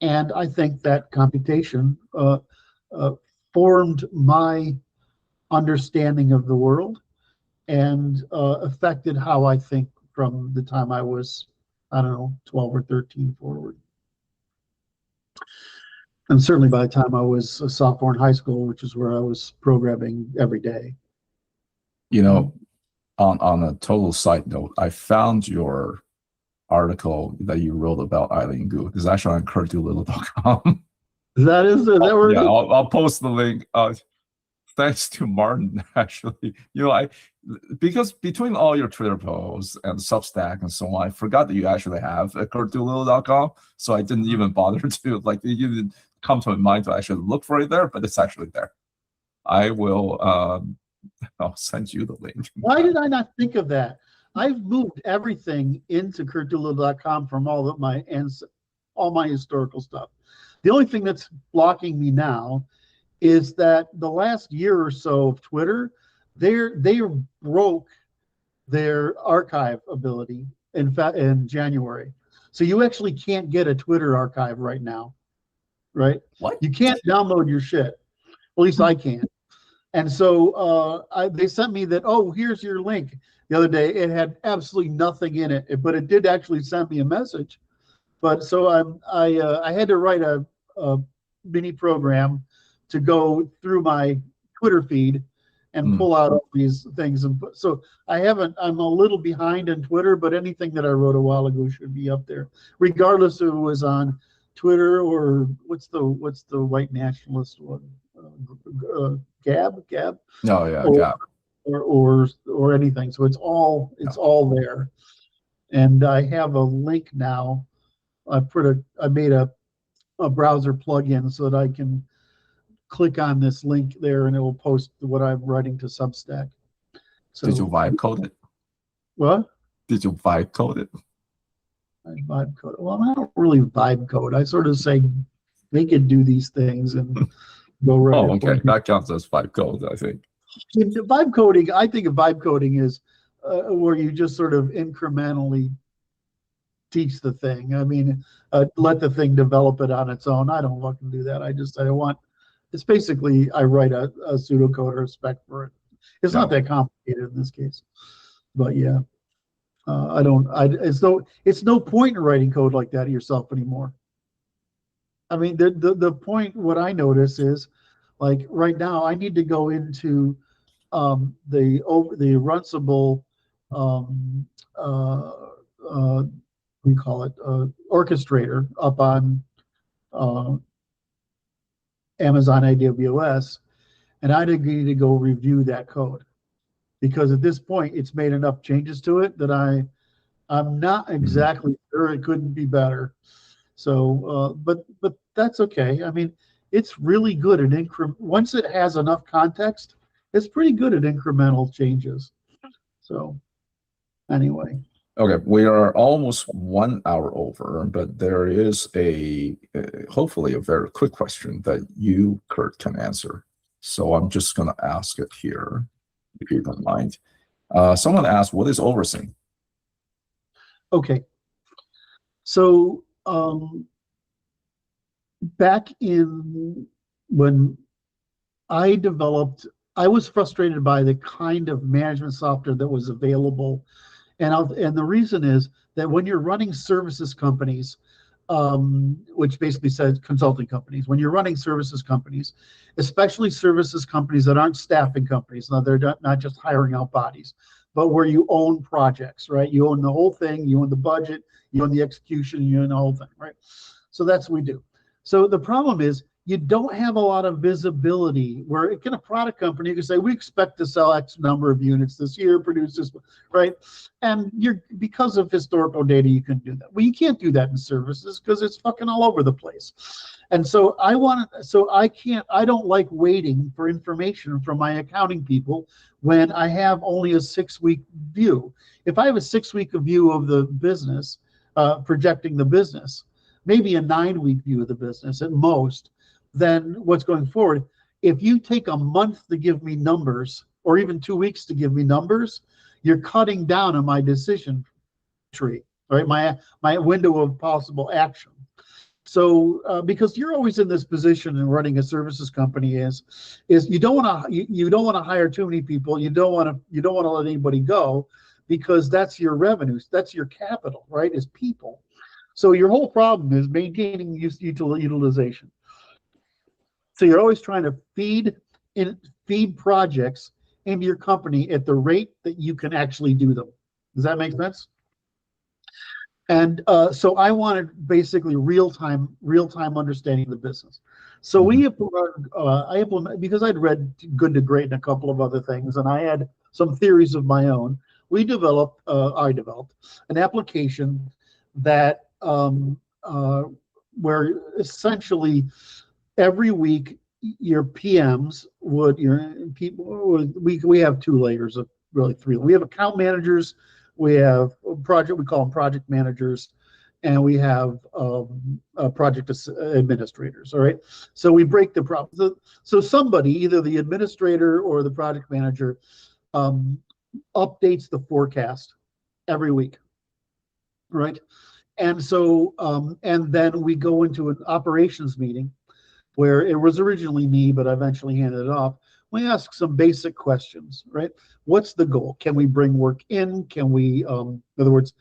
S5: And I think that computation formed my understanding of the world and affected how I think from the time I was, 12 or 13 forward. And certainly by the time I was a sophomore in high school, which is where I was programming every day.
S3: On a total side note, I found your article that you wrote about Eileen Gu. It's actually on curtdoolittle.com.
S5: Is that where?
S3: Yeah, I'll post the link. Thanks to Martin, actually. Because between all your Twitter posts and Substack and so on, I forgot that you actually have a curtdoolittle.com. So I didn't even bother to it didn't come to my mind to actually look for it there, but it's actually there. I will I'll send you the link.
S5: Why did I not think of that? I've moved everything into curtdoolittle.com from all my historical stuff. The only thing that's blocking me now is that the last year or so of Twitter, they broke their archive ability in January. So you actually can't get a Twitter archive right now, right?
S3: What?
S5: You can't download your shit. At least I can't. And so they sent me that, here's your link the other day. It had absolutely nothing in it, but it did actually send me a message. But so I had to write a mini program to go through my Twitter feed and pull out all these things. And so I'm a little behind on Twitter, but anything that I wrote a while ago should be up there, regardless if it was on Twitter or what's the white nationalist one? Gab?
S3: Oh yeah,
S5: or,
S3: Gap.
S5: or anything. So it's all there. And I have a link now. I made a browser plugin so that I can click on this link there and it will post what I'm writing to Substack. So,
S3: Did you vibe code it?
S5: What?
S3: Did you vibe code it?
S5: I vibe code. Well, I don't really vibe code. I sort of say they could do these things and go right.
S3: Oh, okay. That counts as vibe code, I think.
S5: Vibe coding, I think of vibe coding is where you just sort of incrementally teach the thing. I mean, let the thing develop it on its own. I don't fucking do that. I want, it's basically, I write a pseudocode or a spec for it. It's not that complicated in this case, but yeah. It's no point in writing code like that to anymore. I mean, the point, what I notice is, like right now, I need to go into the Runcible, we call it orchestrator up on Amazon AWS, and I need to go review that code because at this point it's made enough changes to it that I'm not exactly sure it couldn't be better. So, but that's okay. I mean, it's really good at once it has enough context, it's pretty good at incremental changes. So, anyway.
S3: Okay, we are almost 1 hour over, but there is hopefully a very quick question that you, Curt, can answer. So I'm just going to ask it here, if you don't mind. Someone asked, what is Oversing?
S5: Okay. So back in when I was frustrated by the kind of management software that was available. And the reason is that when you're running services companies, which basically says consulting companies, when you're running services companies, especially services companies that aren't staffing companies, now they're not just hiring out bodies, but where you own projects, right? You own the whole thing, you own the budget, you own the execution, you own the whole thing, right? So that's what we do. So the problem is you don't have a lot of visibility where in a product company, you can say, we expect to sell X number of units this year, produce this, right? And because of historical data, you can do that. Well, you can't do that in services because it's fucking all over the place. And so I don't like waiting for information from my accounting people when I have only a 6-week view. If I have a 6-week view of the business, projecting the business, maybe a 9-week view of the business at most, then what's going forward, if you take a month to give me numbers or even 2 weeks to give me numbers, you're cutting down on my decision tree, right? My window of possible action. So because you're always in this position in running a services company is you don't want to hire too many people. You don't want to let anybody go because that's your revenues, that's your capital, right? Is people. So your whole problem is maintaining utilization. So you're always trying to feed projects into your company at the rate that you can actually do them. Does that make sense? And so I wanted basically real-time understanding of the business. So we I implemented, because I'd read Good to Great and a couple of other things, and I had some theories of my own. I developed an application that where essentially every week your PMs we have 2 layers of really 3. We have account managers, we have we call them project managers, and we have project administrators. All right. So we break the problem. So somebody, either the administrator or the project manager, updates the forecast every week. Right. And so, and then we go into an operations meeting where it was originally me, but I eventually handed it off. We ask some basic questions, right? What's the goal? Can we bring work in? Can we, in other words,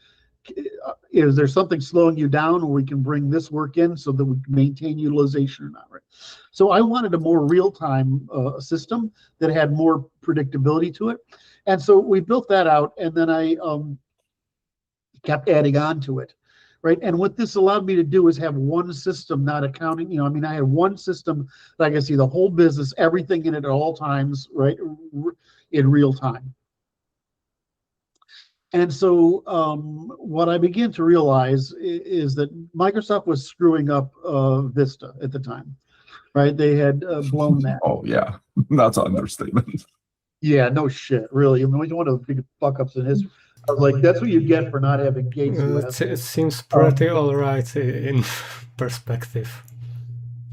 S5: is there something slowing you down, or we can bring this work in so that we can maintain utilization or not, right? So I wanted a more real-time system that had more predictability to it. And so we built that out, and then I kept adding on to it, right? And what this allowed me to do is have one system, not accounting. You know, I mean, I had one system that I could see the whole business, everything in it at all times, right, in real time. And so what I began to realize is that Microsoft was screwing up Vista at the time, right? They had blown that.
S3: Oh, yeah. That's an understatement.
S5: Yeah, no shit, really. I mean, one of the big fuck-ups in history. I was like, that's what you get for not having Gates US.
S1: It seems pretty alright in perspective.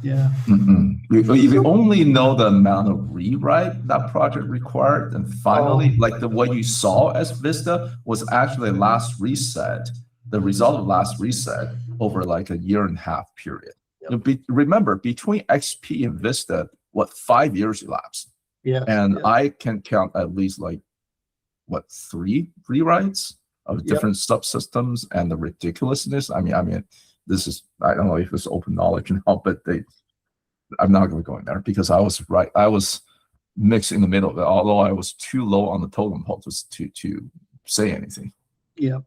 S5: Yeah.
S3: If you only know the amount of rewrite that project required, and finally, like what you saw as Vista was actually last reset, the result of last reset over like a 1.5 year period.
S5: Yep.
S3: Remember, between XP and Vista, 5 years elapsed?
S5: Yeah.
S3: And I can count at least like 3 rewrites of different subsystems, and the ridiculousness. I mean, this is, I don't know if it's open knowledge now, but I'm not going to go in there because I was right. I was mixed in the middle of it, although I was too low on the totem pole to say anything.
S5: Yeah.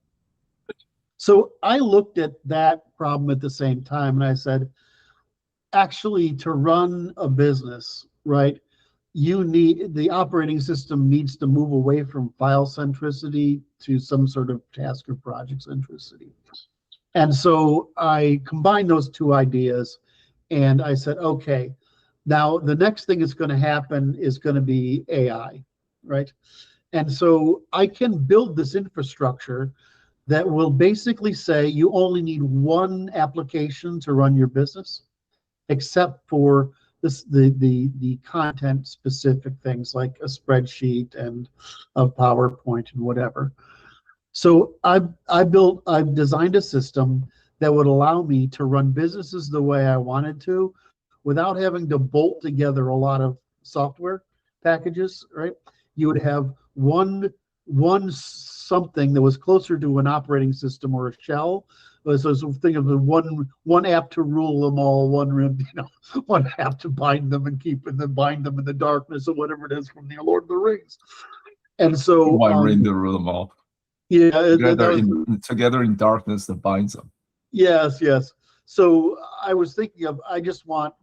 S5: So I looked at that problem at the same time, and I said, actually, to run a business, right, the operating system needs to move away from file centricity to some sort of task or project centricity. And so I combined those two ideas, and I said, okay, now the next thing that's going to happen is going to be AI, right? And so I can build this infrastructure that will basically say you only need one application to run your business, except for the content specific things like a spreadsheet and a PowerPoint and whatever. So I've designed a system that would allow me to run businesses the way I wanted to without having to bolt together a lot of software packages, right? You would have one something that was closer to an operating system or a shell. So think of the one app to rule them all, one app to bind them and keep, and then bind them in the darkness or whatever it is from the Lord of the Rings. And so
S3: One ring to rule them all.
S5: Yeah,
S3: together in darkness that binds them.
S5: Yes. So I was thinking of,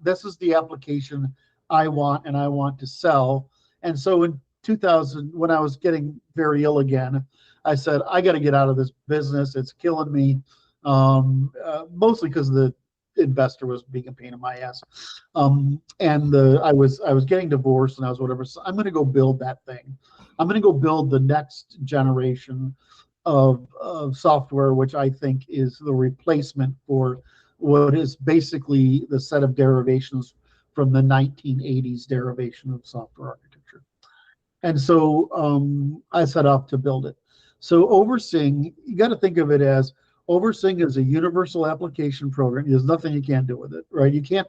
S5: this is the application I want and I want to sell. And so in 2000, when I was getting very ill again, I said, I got to get out of this business. It's killing me. Mostly because the investor was being a pain in my ass. I was getting divorced and I was whatever. So I'm going to go build that thing. I'm going to go build the next generation of software, which I think is the replacement for what is basically the set of derivations from the 1980s derivation of software architecture. And so I set off to build it. So Oversing, you got to think of it as Oversing is a universal application program. There's nothing you can't do with it, right? You can't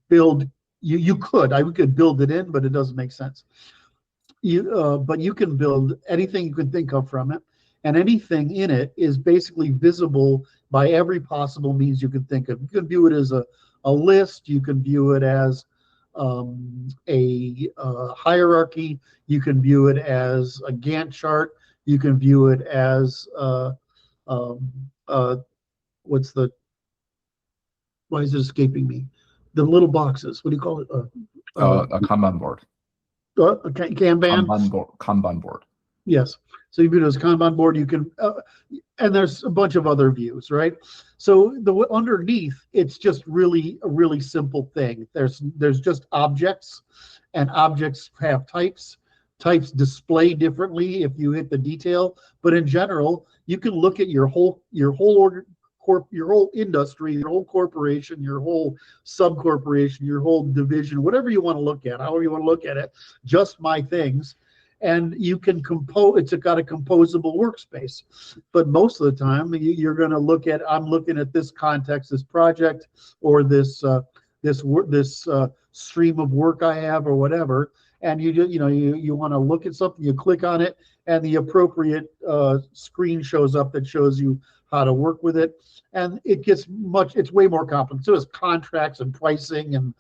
S5: build, I could build it in, but it doesn't make sense. But you can build anything you can think of from it, and anything in it is basically visible by every possible means you can think of. You can view it as a list, you can view it as a hierarchy, you can view it as a Gantt chart, you can view it as why is it escaping me? The little boxes, what do you call it?
S3: A Kanban board.
S5: A Kanban?
S3: Kanban board.
S5: Yes. So you view it as a Kanban board. You can, and there's a bunch of other views, right? So underneath, it's just a really simple thing. There's just objects, and objects have types. Types display differently if you hit the detail, but in general, you can look at your whole industry, your whole corporation, your whole sub-corporation, your whole division, whatever you want to look at, however you want to look at it, just my things. And you can compose, it's got a composable workspace. But most of the time, you're going to look at, I'm looking at this context, this project, or this stream of work I have, or whatever. And you want to look at something, you click on it, and the appropriate screen shows up that shows you how to work with it, and it's way more complicated. So it's contracts and pricing and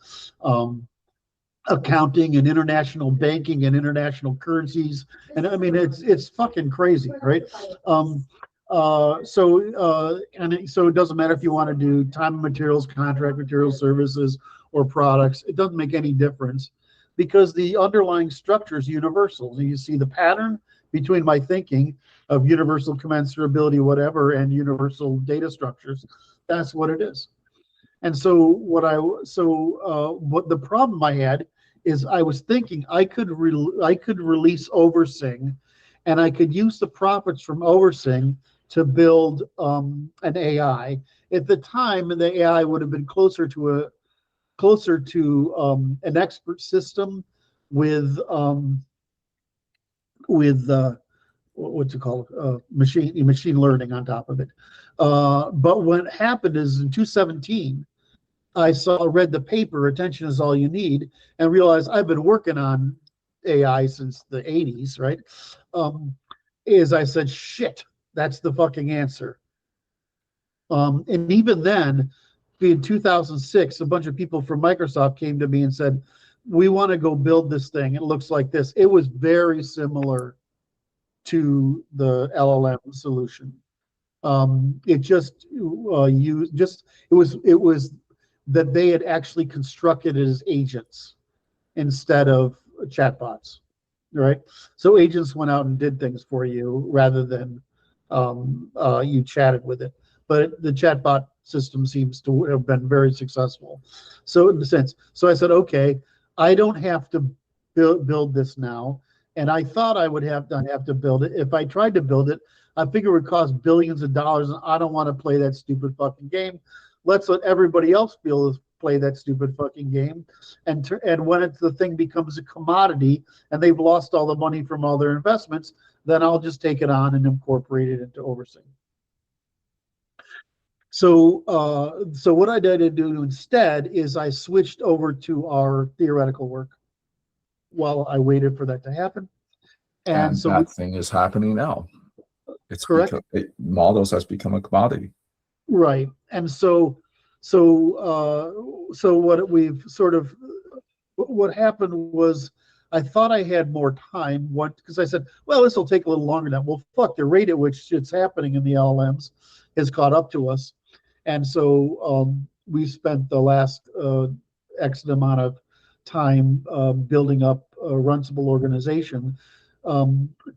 S5: accounting and international banking and international currencies, and I mean it's fucking crazy, right? So it doesn't matter if you want to do time and materials, contract materials, services, or products. It doesn't make any difference because the underlying structure is universal. You see the pattern between my thinking of universal commensurability, whatever, and universal data structures. That's what it is. And so what the problem I had is I was thinking I could release Oversing, and I could use the profits from Oversing to build an AI. At the time, the AI would have been closer to an expert system with what's it called, machine learning on top of it. But what happened is in 2017. I read the paper, Attention is All You Need, and realized I've been working on AI since the 80s, right? I said, shit, that's the fucking answer. And even then, in 2006, a bunch of people from Microsoft came to me and said, we want to go build this thing. It looks like this. It was very similar to the LLM solution. It was that they had actually constructed it as agents instead of chatbots, right? So agents went out and did things for you rather than you chatted with it. But the chatbot system seems to have been very successful. So in the sense, so I said, okay, I don't have to build this now. And I thought I would have to build it. If I tried to build it, I figure it would cost billions of dollars, and I don't want to play that stupid fucking game. Let's let everybody else play that stupid fucking game, and when the thing becomes a commodity and they've lost all the money from all their investments, then I'll just take it on and incorporate it into Oversing. So what I did to do instead is I switched over to our theoretical work while I waited for that to happen,
S3: and
S5: so
S3: that thing is happening now. It's
S5: correct.
S3: Models has become a commodity.
S5: Right. And so what happened was I thought I had more time because I said, well, this will take a little longer now. Well, fuck, the rate at which it's happening in the LLMs has caught up to us. And so we spent the last X amount of time building up a Runcible organization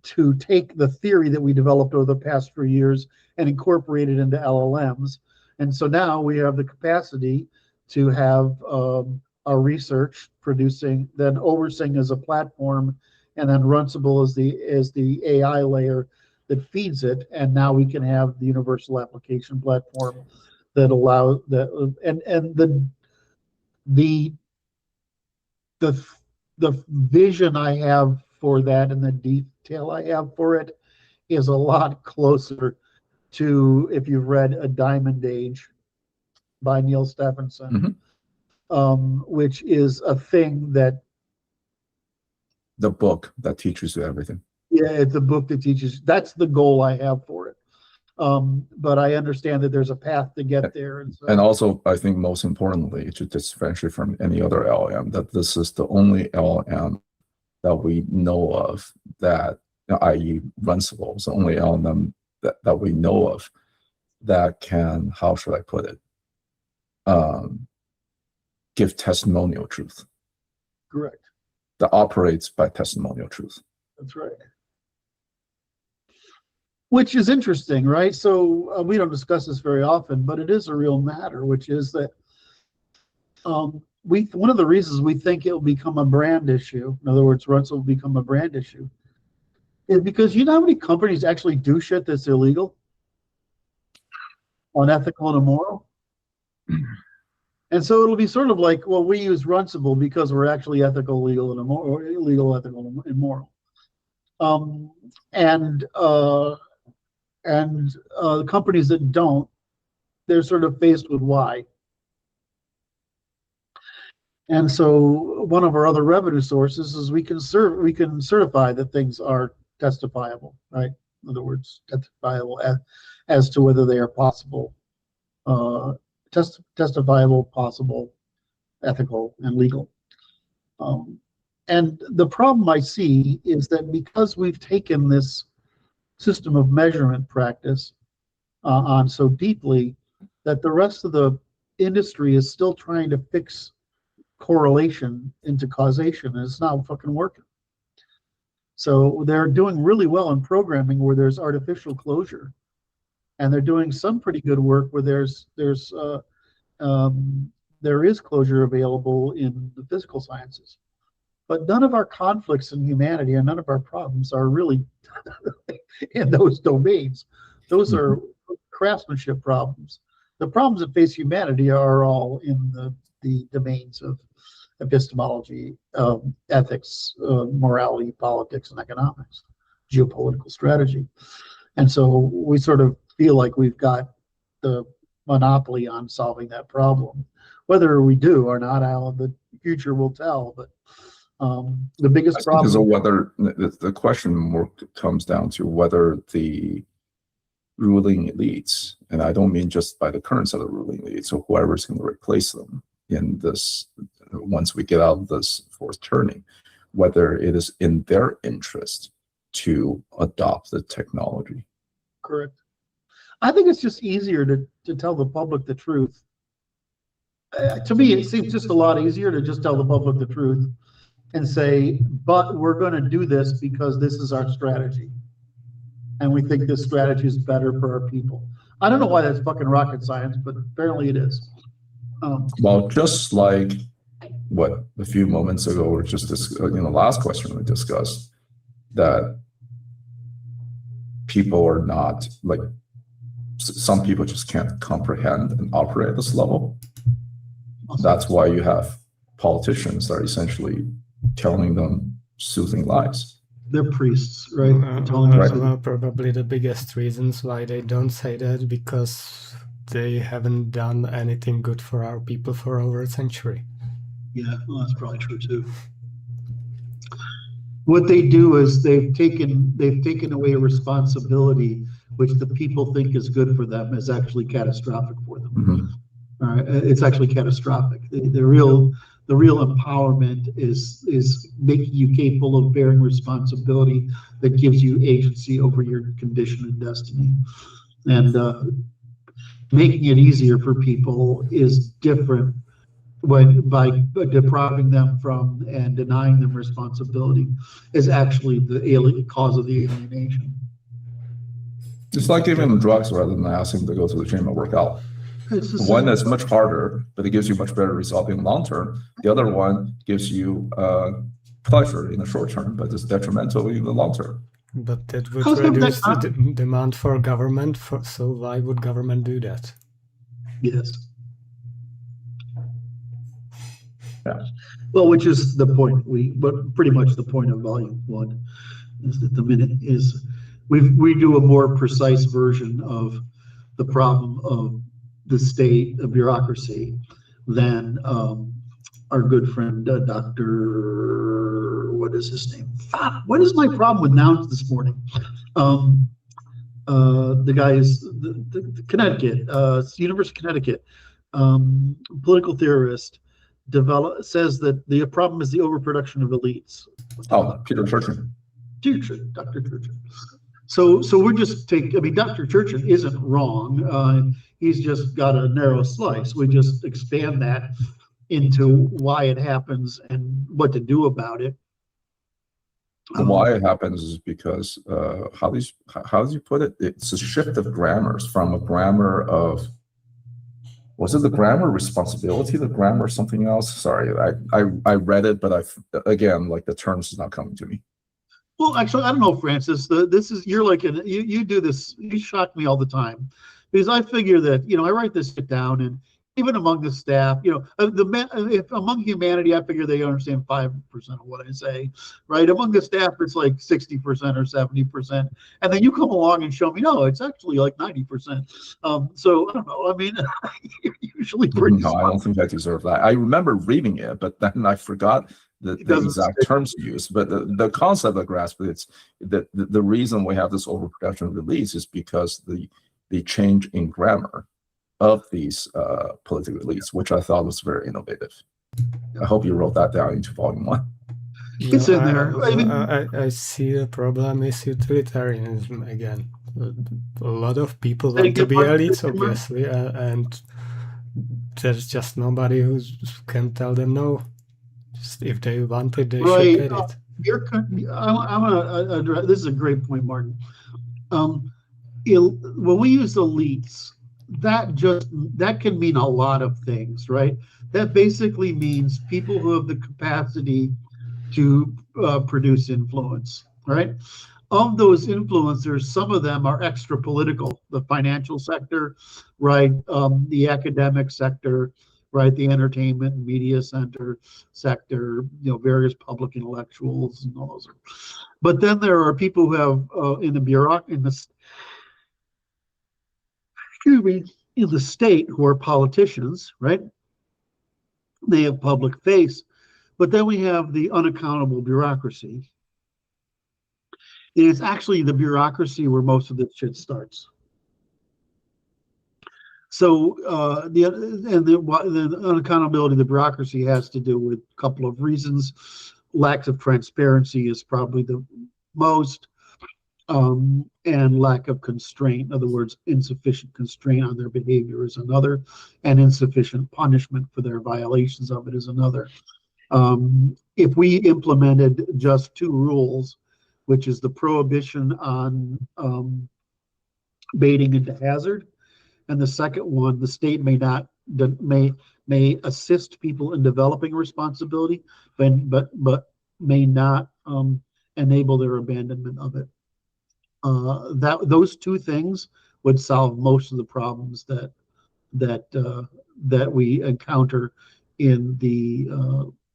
S5: to take the theory that we developed over the past few years and incorporate it into LLMs. And so now we have the capacity to have our research producing, then Oversing as a platform, and then Runcible as the AI layer that feeds it. And now we can have the universal application platform that allows that, and the vision I have for that and the detail I have for it is a lot closer to, if you've read A Diamond Age by Neil Stephenson, which is a thing that...
S3: The book that teaches you everything.
S5: Yeah, it's a book that teaches. That's the goal I have for it. But I understand that there's a path to get there.
S3: And also, I think most importantly, to differentiate from any other LLM, that this is the only LLM that we know of that, i.e. Runcible, is the only LLM that we know of that can, how should I put it, give testimonial truth.
S5: Correct.
S3: That operates by testimonial truth.
S5: That's right. Which is interesting, right? So we don't discuss this very often, but it is a real matter, which is that one of the reasons we think it will become a brand issue, in other words, Runcible will become a brand issue, is because you know how many companies actually do shit that's illegal, unethical and immoral? And so it'll be sort of like, well, we use Runcible because we're actually ethical, legal, and immoral, or illegal, ethical, and immoral. The companies that don't, they're sort of faced with why. And so one of our other revenue sources is we can certify that things are testifiable, right? In other words, testifiable as to whether they are possible, testifiable, possible, ethical, and legal. And the problem I see is that because we've taken this system of measurement practice on so deeply, that the rest of the industry is still trying to fix correlation into causation, and it's not fucking working. So they're doing really well in programming where there's artificial closure, and they're doing some pretty good work where there is closure available in the physical sciences. But none of our conflicts in humanity and none of our problems are really in those domains. Those are craftsmanship problems. The problems that face humanity are all in the domains of epistemology, ethics, morality, politics, and economics, geopolitical strategy. And so we sort of feel like we've got the monopoly on solving that problem. Whether we do or not, the future will tell. But the biggest problem
S3: is whether the question more comes down to whether the ruling elites, and I don't mean just by the current set of ruling elites, or whoever's going to replace them in this, once we get out of this fourth turning, whether it is in their interest to adopt the technology.
S5: Correct. I think it's just easier to tell the public the truth. To me, it seems just a lot easier to just tell the public the truth and say, but we're going to do this because this is our strategy. And we think this strategy is better for our people. I don't know why that's fucking rocket science, but apparently it is.
S3: Well, just like what a few moments ago, or just this, last question we discussed, that people are not, like, some people just can't comprehend and operate at this level. That's why you have politicians that are essentially telling them soothing lies.
S5: They're priests, right?
S1: Well, probably the biggest reasons why they don't say that, because they haven't done anything good for our people for over a century.
S5: Yeah, well, that's probably true too. What they do is they've taken away a responsibility which the people think is good for them is actually catastrophic for them.
S3: Mm-hmm.
S5: All right, it's actually catastrophic. The real empowerment is making you capable of bearing responsibility that gives you agency over your condition and destiny. And making it easier for people is different by depriving them from and denying them responsibility is actually the cause of the alienation.
S3: It's like giving them drugs rather than asking them to go to the gym and work out. One that's much harder, but it gives you much better result in the long term. The other one gives you pleasure in the short term, but it's detrimental in the long term.
S1: But that would reduce the demand for government, so why would government do that?
S5: Yes. Yeah. Well, which is the point. But pretty much the point of volume 1 is that the minute is we do a more precise version of the problem of the state of bureaucracy than our good friend Dr. What is his name? What is my problem with nouns this morning? The guy is the Connecticut, University of Connecticut, political theorist, says that the problem is the overproduction of elites.
S3: Oh, Peter Churchin.
S5: Dr. Churchin. So we're just Dr. Churchin isn't wrong. He's just got a narrow slice. We just expand that into why it happens and what to do about it.
S3: Why it happens is because how do you put it? It's a shift of grammars from a grammar of, was it the grammar responsibility, the grammar something else? Sorry, I read it, but again, like the terms is not coming to me.
S5: Well, actually, I don't know, Francis. You're like you do this. You shock me all the time, because I figure that I write this down, and even among the staff, if among humanity, I figure they understand 5% of what I say, right? Among the staff, it's like 60% or 70%, and then you come along and show me, no, it's actually like 90%. So I don't know. I mean, you're usually pretty.
S3: No, I don't think I deserve that. I remember reading it, but then I forgot the
S2: doesn't
S3: exact
S2: stick.
S3: terms used, but the concept I grasp it's that the reason we have this overproduction release is because the change in grammar of these political elites, which I thought was very innovative. I hope you wrote that down into volume 1.
S5: It's in there. I mean,
S1: I see the problem is utilitarianism again. A lot of people
S2: Say
S1: want to
S2: again,
S1: be
S2: Mark.
S1: elites,
S2: Say again, Mark.
S1: obviously, and there's just nobody who can tell them no. Just if they want it, they should
S2: Right.
S1: get it.
S2: I'm gonna address, this is a great point, Martin. When we use elites, that can mean a lot of things, right? That basically means people who have the capacity to produce influence, right? Of those influencers, some of them are extra political, the financial sector, right? The academic sector, right? The entertainment and media sector, various public intellectuals and all those. But then there are people who have in the state who are politicians, right? They have public face, but then we have the unaccountable bureaucracy. It is actually the bureaucracy where most of this shit starts. So the unaccountability of the bureaucracy has to do with a couple of reasons. Lack of transparency is probably the most, and lack of constraint. In other words, insufficient constraint on their behavior is another, and insufficient punishment for their violations of it is another. If we implemented just 2 rules, which is the prohibition on baiting into hazard, and the second one, the state may assist people in developing responsibility, but may not enable their abandonment of it. Those 2 things would solve most of the problems that we encounter in the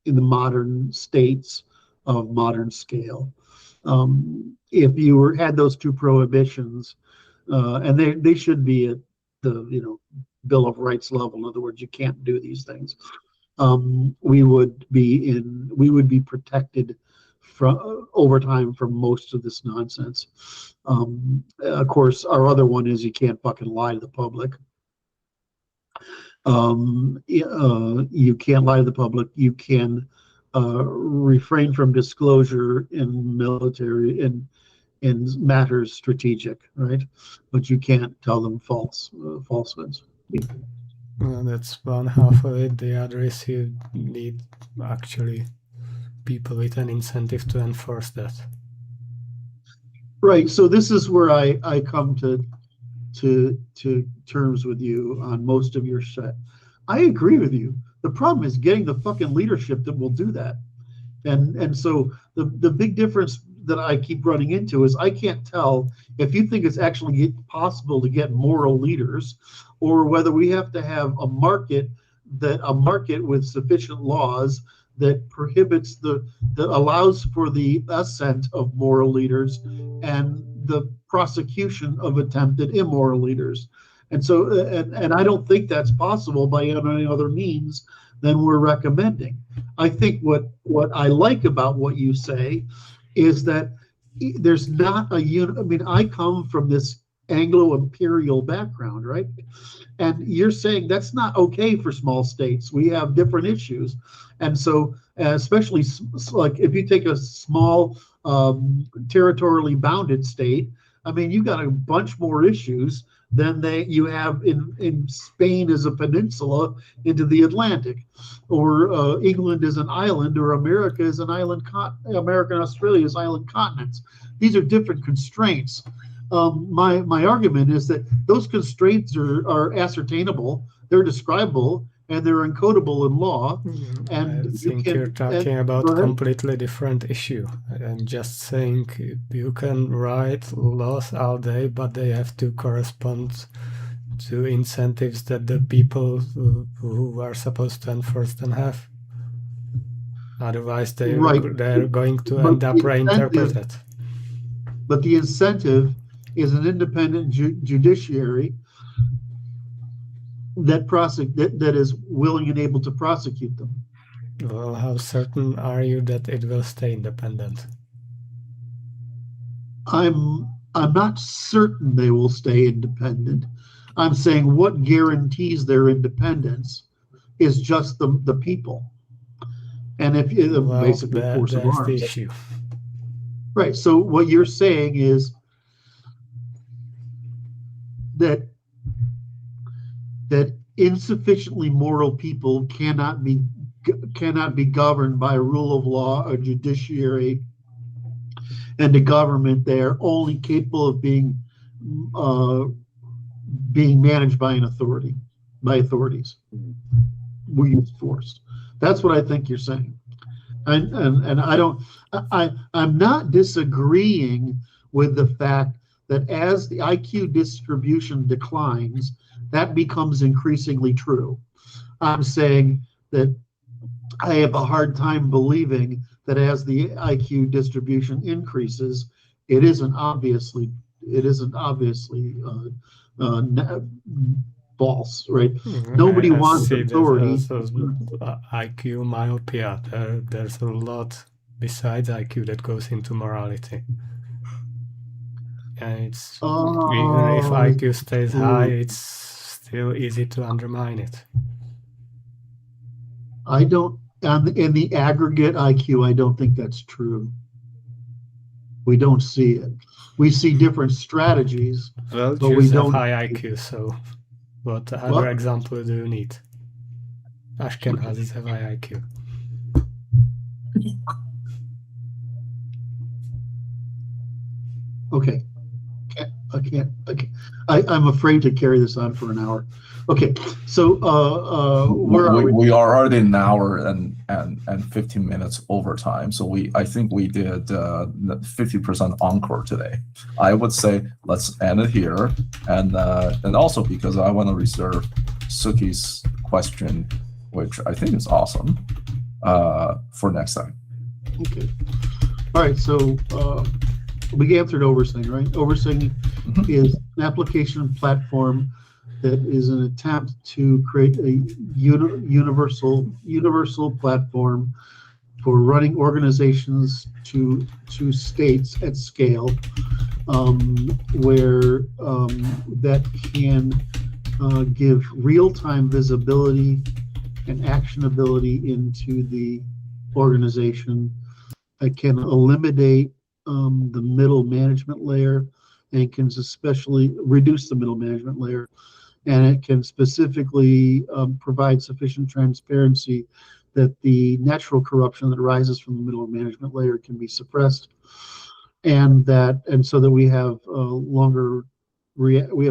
S2: modern states of modern scale. If you had those 2 prohibitions, and they should be at the Bill of Rights level. In other words, you can't do these things. We would be protected from over time from most of this nonsense. Of course, our other one is you can't fucking lie to the public. You can't lie to the public. You can refrain from disclosure in military in matters strategic, right? But you can't tell them falsehoods.
S1: Well, that's one half of it. The other is you need actually people with an incentive to enforce that.
S5: Right. So this is where I come to terms with you on most of your set. I agree with you. The problem is getting the fucking leadership that will do that. And so the big difference that I keep running into is I can't tell if you think it's actually possible to get moral leaders, or whether we have to have a market with sufficient laws that prohibits that allows for the ascent of moral leaders and the prosecution of attempted immoral leaders. And so, and I don't think that's possible by any other means than we're recommending. I think what I like about what you say is that there's not I come from this Anglo-imperial background, right? And you're saying that's not okay for small states. We have different issues. And so, especially like if you take a small territorially bounded state, you got a bunch more issues than you have in Spain as a peninsula into the Atlantic, or England is an island, or America is an island, America and Australia is island continents. These are different constraints. My argument is that those constraints are ascertainable, they're describable, and they're encodable in law. And
S1: I think you're talking about a completely different issue. I'm just saying you can write laws all day, but they have to correspond to incentives that the people who are supposed to enforce them have. Otherwise, they're going to end up reinterpreted.
S5: But the incentive is an independent judiciary that is willing and able to prosecute them.
S1: Well, how certain are you that it will stay independent?
S5: I'm not certain they will stay independent. I'm saying what guarantees their independence is just the people. And if
S1: Well,
S5: basically force of
S1: there's the
S5: arms.
S1: issue.
S5: Right. So what you're saying is that insufficiently moral people cannot be governed by a rule of law, a judiciary, and a government. They're only capable of being managed by authorities. We use force. That's what I think you're saying. And I'm not disagreeing with the fact that as the IQ distribution declines, that becomes increasingly true. I'm saying that I have a hard time believing that as the IQ distribution increases, it isn't obviously false, right? Nobody wants authority.
S1: IQ, myopia. There's a lot besides IQ that goes into morality. And it's even if IQ stays high, it's still easy to undermine it.
S5: I don't, in the aggregate IQ, I don't think that's true. We don't see it. We see different strategies,
S1: well,
S5: but we don't
S1: have high IQ, so what other example do you need? Ashkenazis have high IQ.
S5: Okay. I can't. I'm afraid to carry this on for an hour. Okay, so where are we?
S3: We are already an hour and 15 minutes overtime. So I think we did 50% encore today. I would say let's end it here, and also because I want to reserve Suki's question, which I think is awesome, for next time.
S5: Okay. All right. So we answered Oversing, right? Oversing is an application platform that is an attempt to create a universal platform for running organizations to states at scale, where that can give real-time visibility and actionability into the organization. It can eliminate the middle management layer, and can especially reduce the middle management layer, and it can specifically provide sufficient transparency that the natural corruption that arises from the middle management layer can be suppressed, and so that we have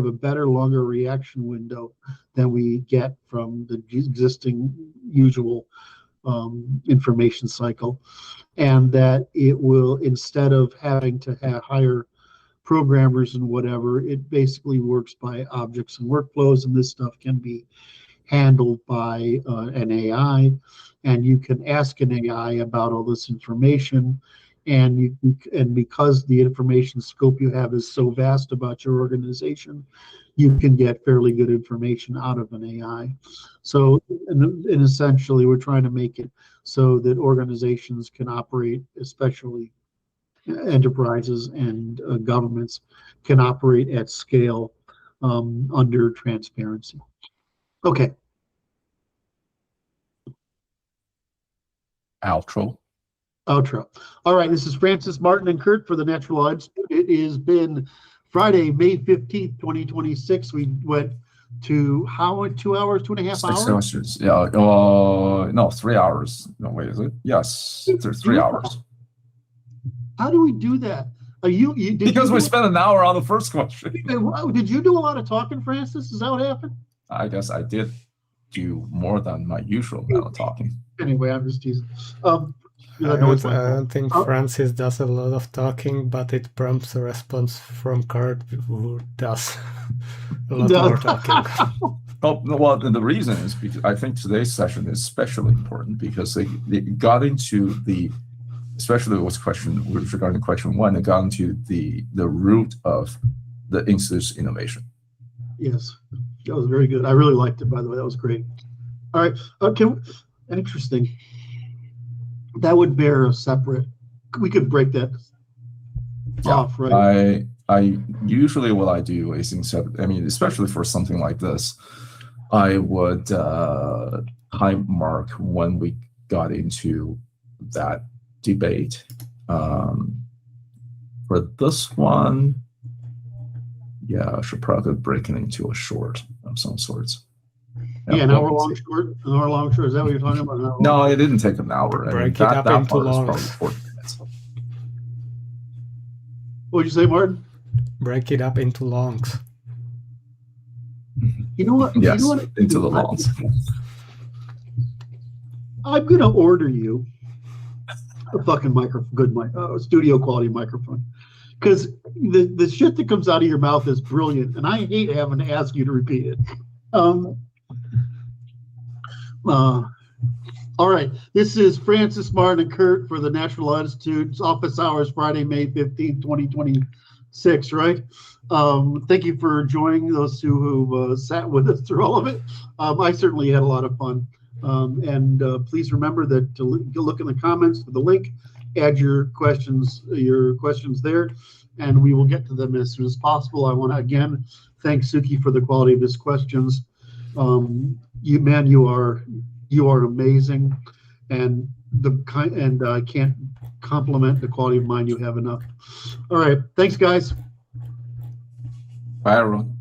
S5: a better, longer reaction window than we get from the existing usual information cycle, and that it will, instead of having to hire programmers and whatever, it basically works by objects and workflows, and this stuff can be handled by an AI, and you can ask an AI about all this information, and because the information scope you have is so vast about your organization, you can get fairly good information out of an AI. So, and essentially, we're trying to make it so that organizations can operate, especially enterprises and governments, can operate at scale under transparency. Okay.
S3: Outro.
S5: All right, this is Francis, Martin, and Curt for the Natural Law Institute. It has been Friday, May 15th, 2026. We went to 2 hours, 2.5 hours?
S3: 6 hours. Yeah. No, 3 hours. No, wait, is it? Yes, 3 hours.
S5: How do we do that?
S3: Because we spent an hour on the first question.
S5: Did you do a lot of talking, Francis? Is that what happened?
S3: I guess I did do more than my usual amount of talking.
S5: Anyway, I'm just teasing.
S1: I don't think Francis does a lot of talking, but it prompts a response from Curt, who does a lot more talking.
S3: Well, the reason is because I think today's session is especially important because they got into especially with regard to question 1, it got into the root of the Institute's innovation.
S5: Yes, that was very good. I really liked it, by the way. That was great. All right. Okay. Interesting. that would bear a separate, we could break that off, right?
S3: I usually what I do is especially for something like this, I would time mark when we got into that debate. For this one, yeah, I should probably break it into a short of some sorts.
S5: Yeah, an hour long short. Is that what you're talking about?
S3: No, it didn't take an hour.
S1: Break it up into
S3: part
S1: longs.
S3: is probably 40 minutes.
S5: What did you say, Martin?
S1: Break it up into longs.
S5: You know what?
S3: Yes,
S5: you know what?
S3: into the longs.
S5: I'm gonna order you a fucking studio quality microphone, because the shit that comes out of your mouth is brilliant, and I hate having to ask you to repeat it. All right, this is Francis, Martin, and Curt for the National Law Institute's office hours, Friday, May 15th, 2026, right? Thank you for joining those who sat with us through all of it. I certainly had a lot of fun. And please remember that to look in the comments for the link, add your questions there, and we will get to them as soon as possible. I want to again thank Suki for the quality of his questions. You are amazing, and I can't compliment the quality of mind you have enough. All right, thanks guys.
S3: Bye everyone.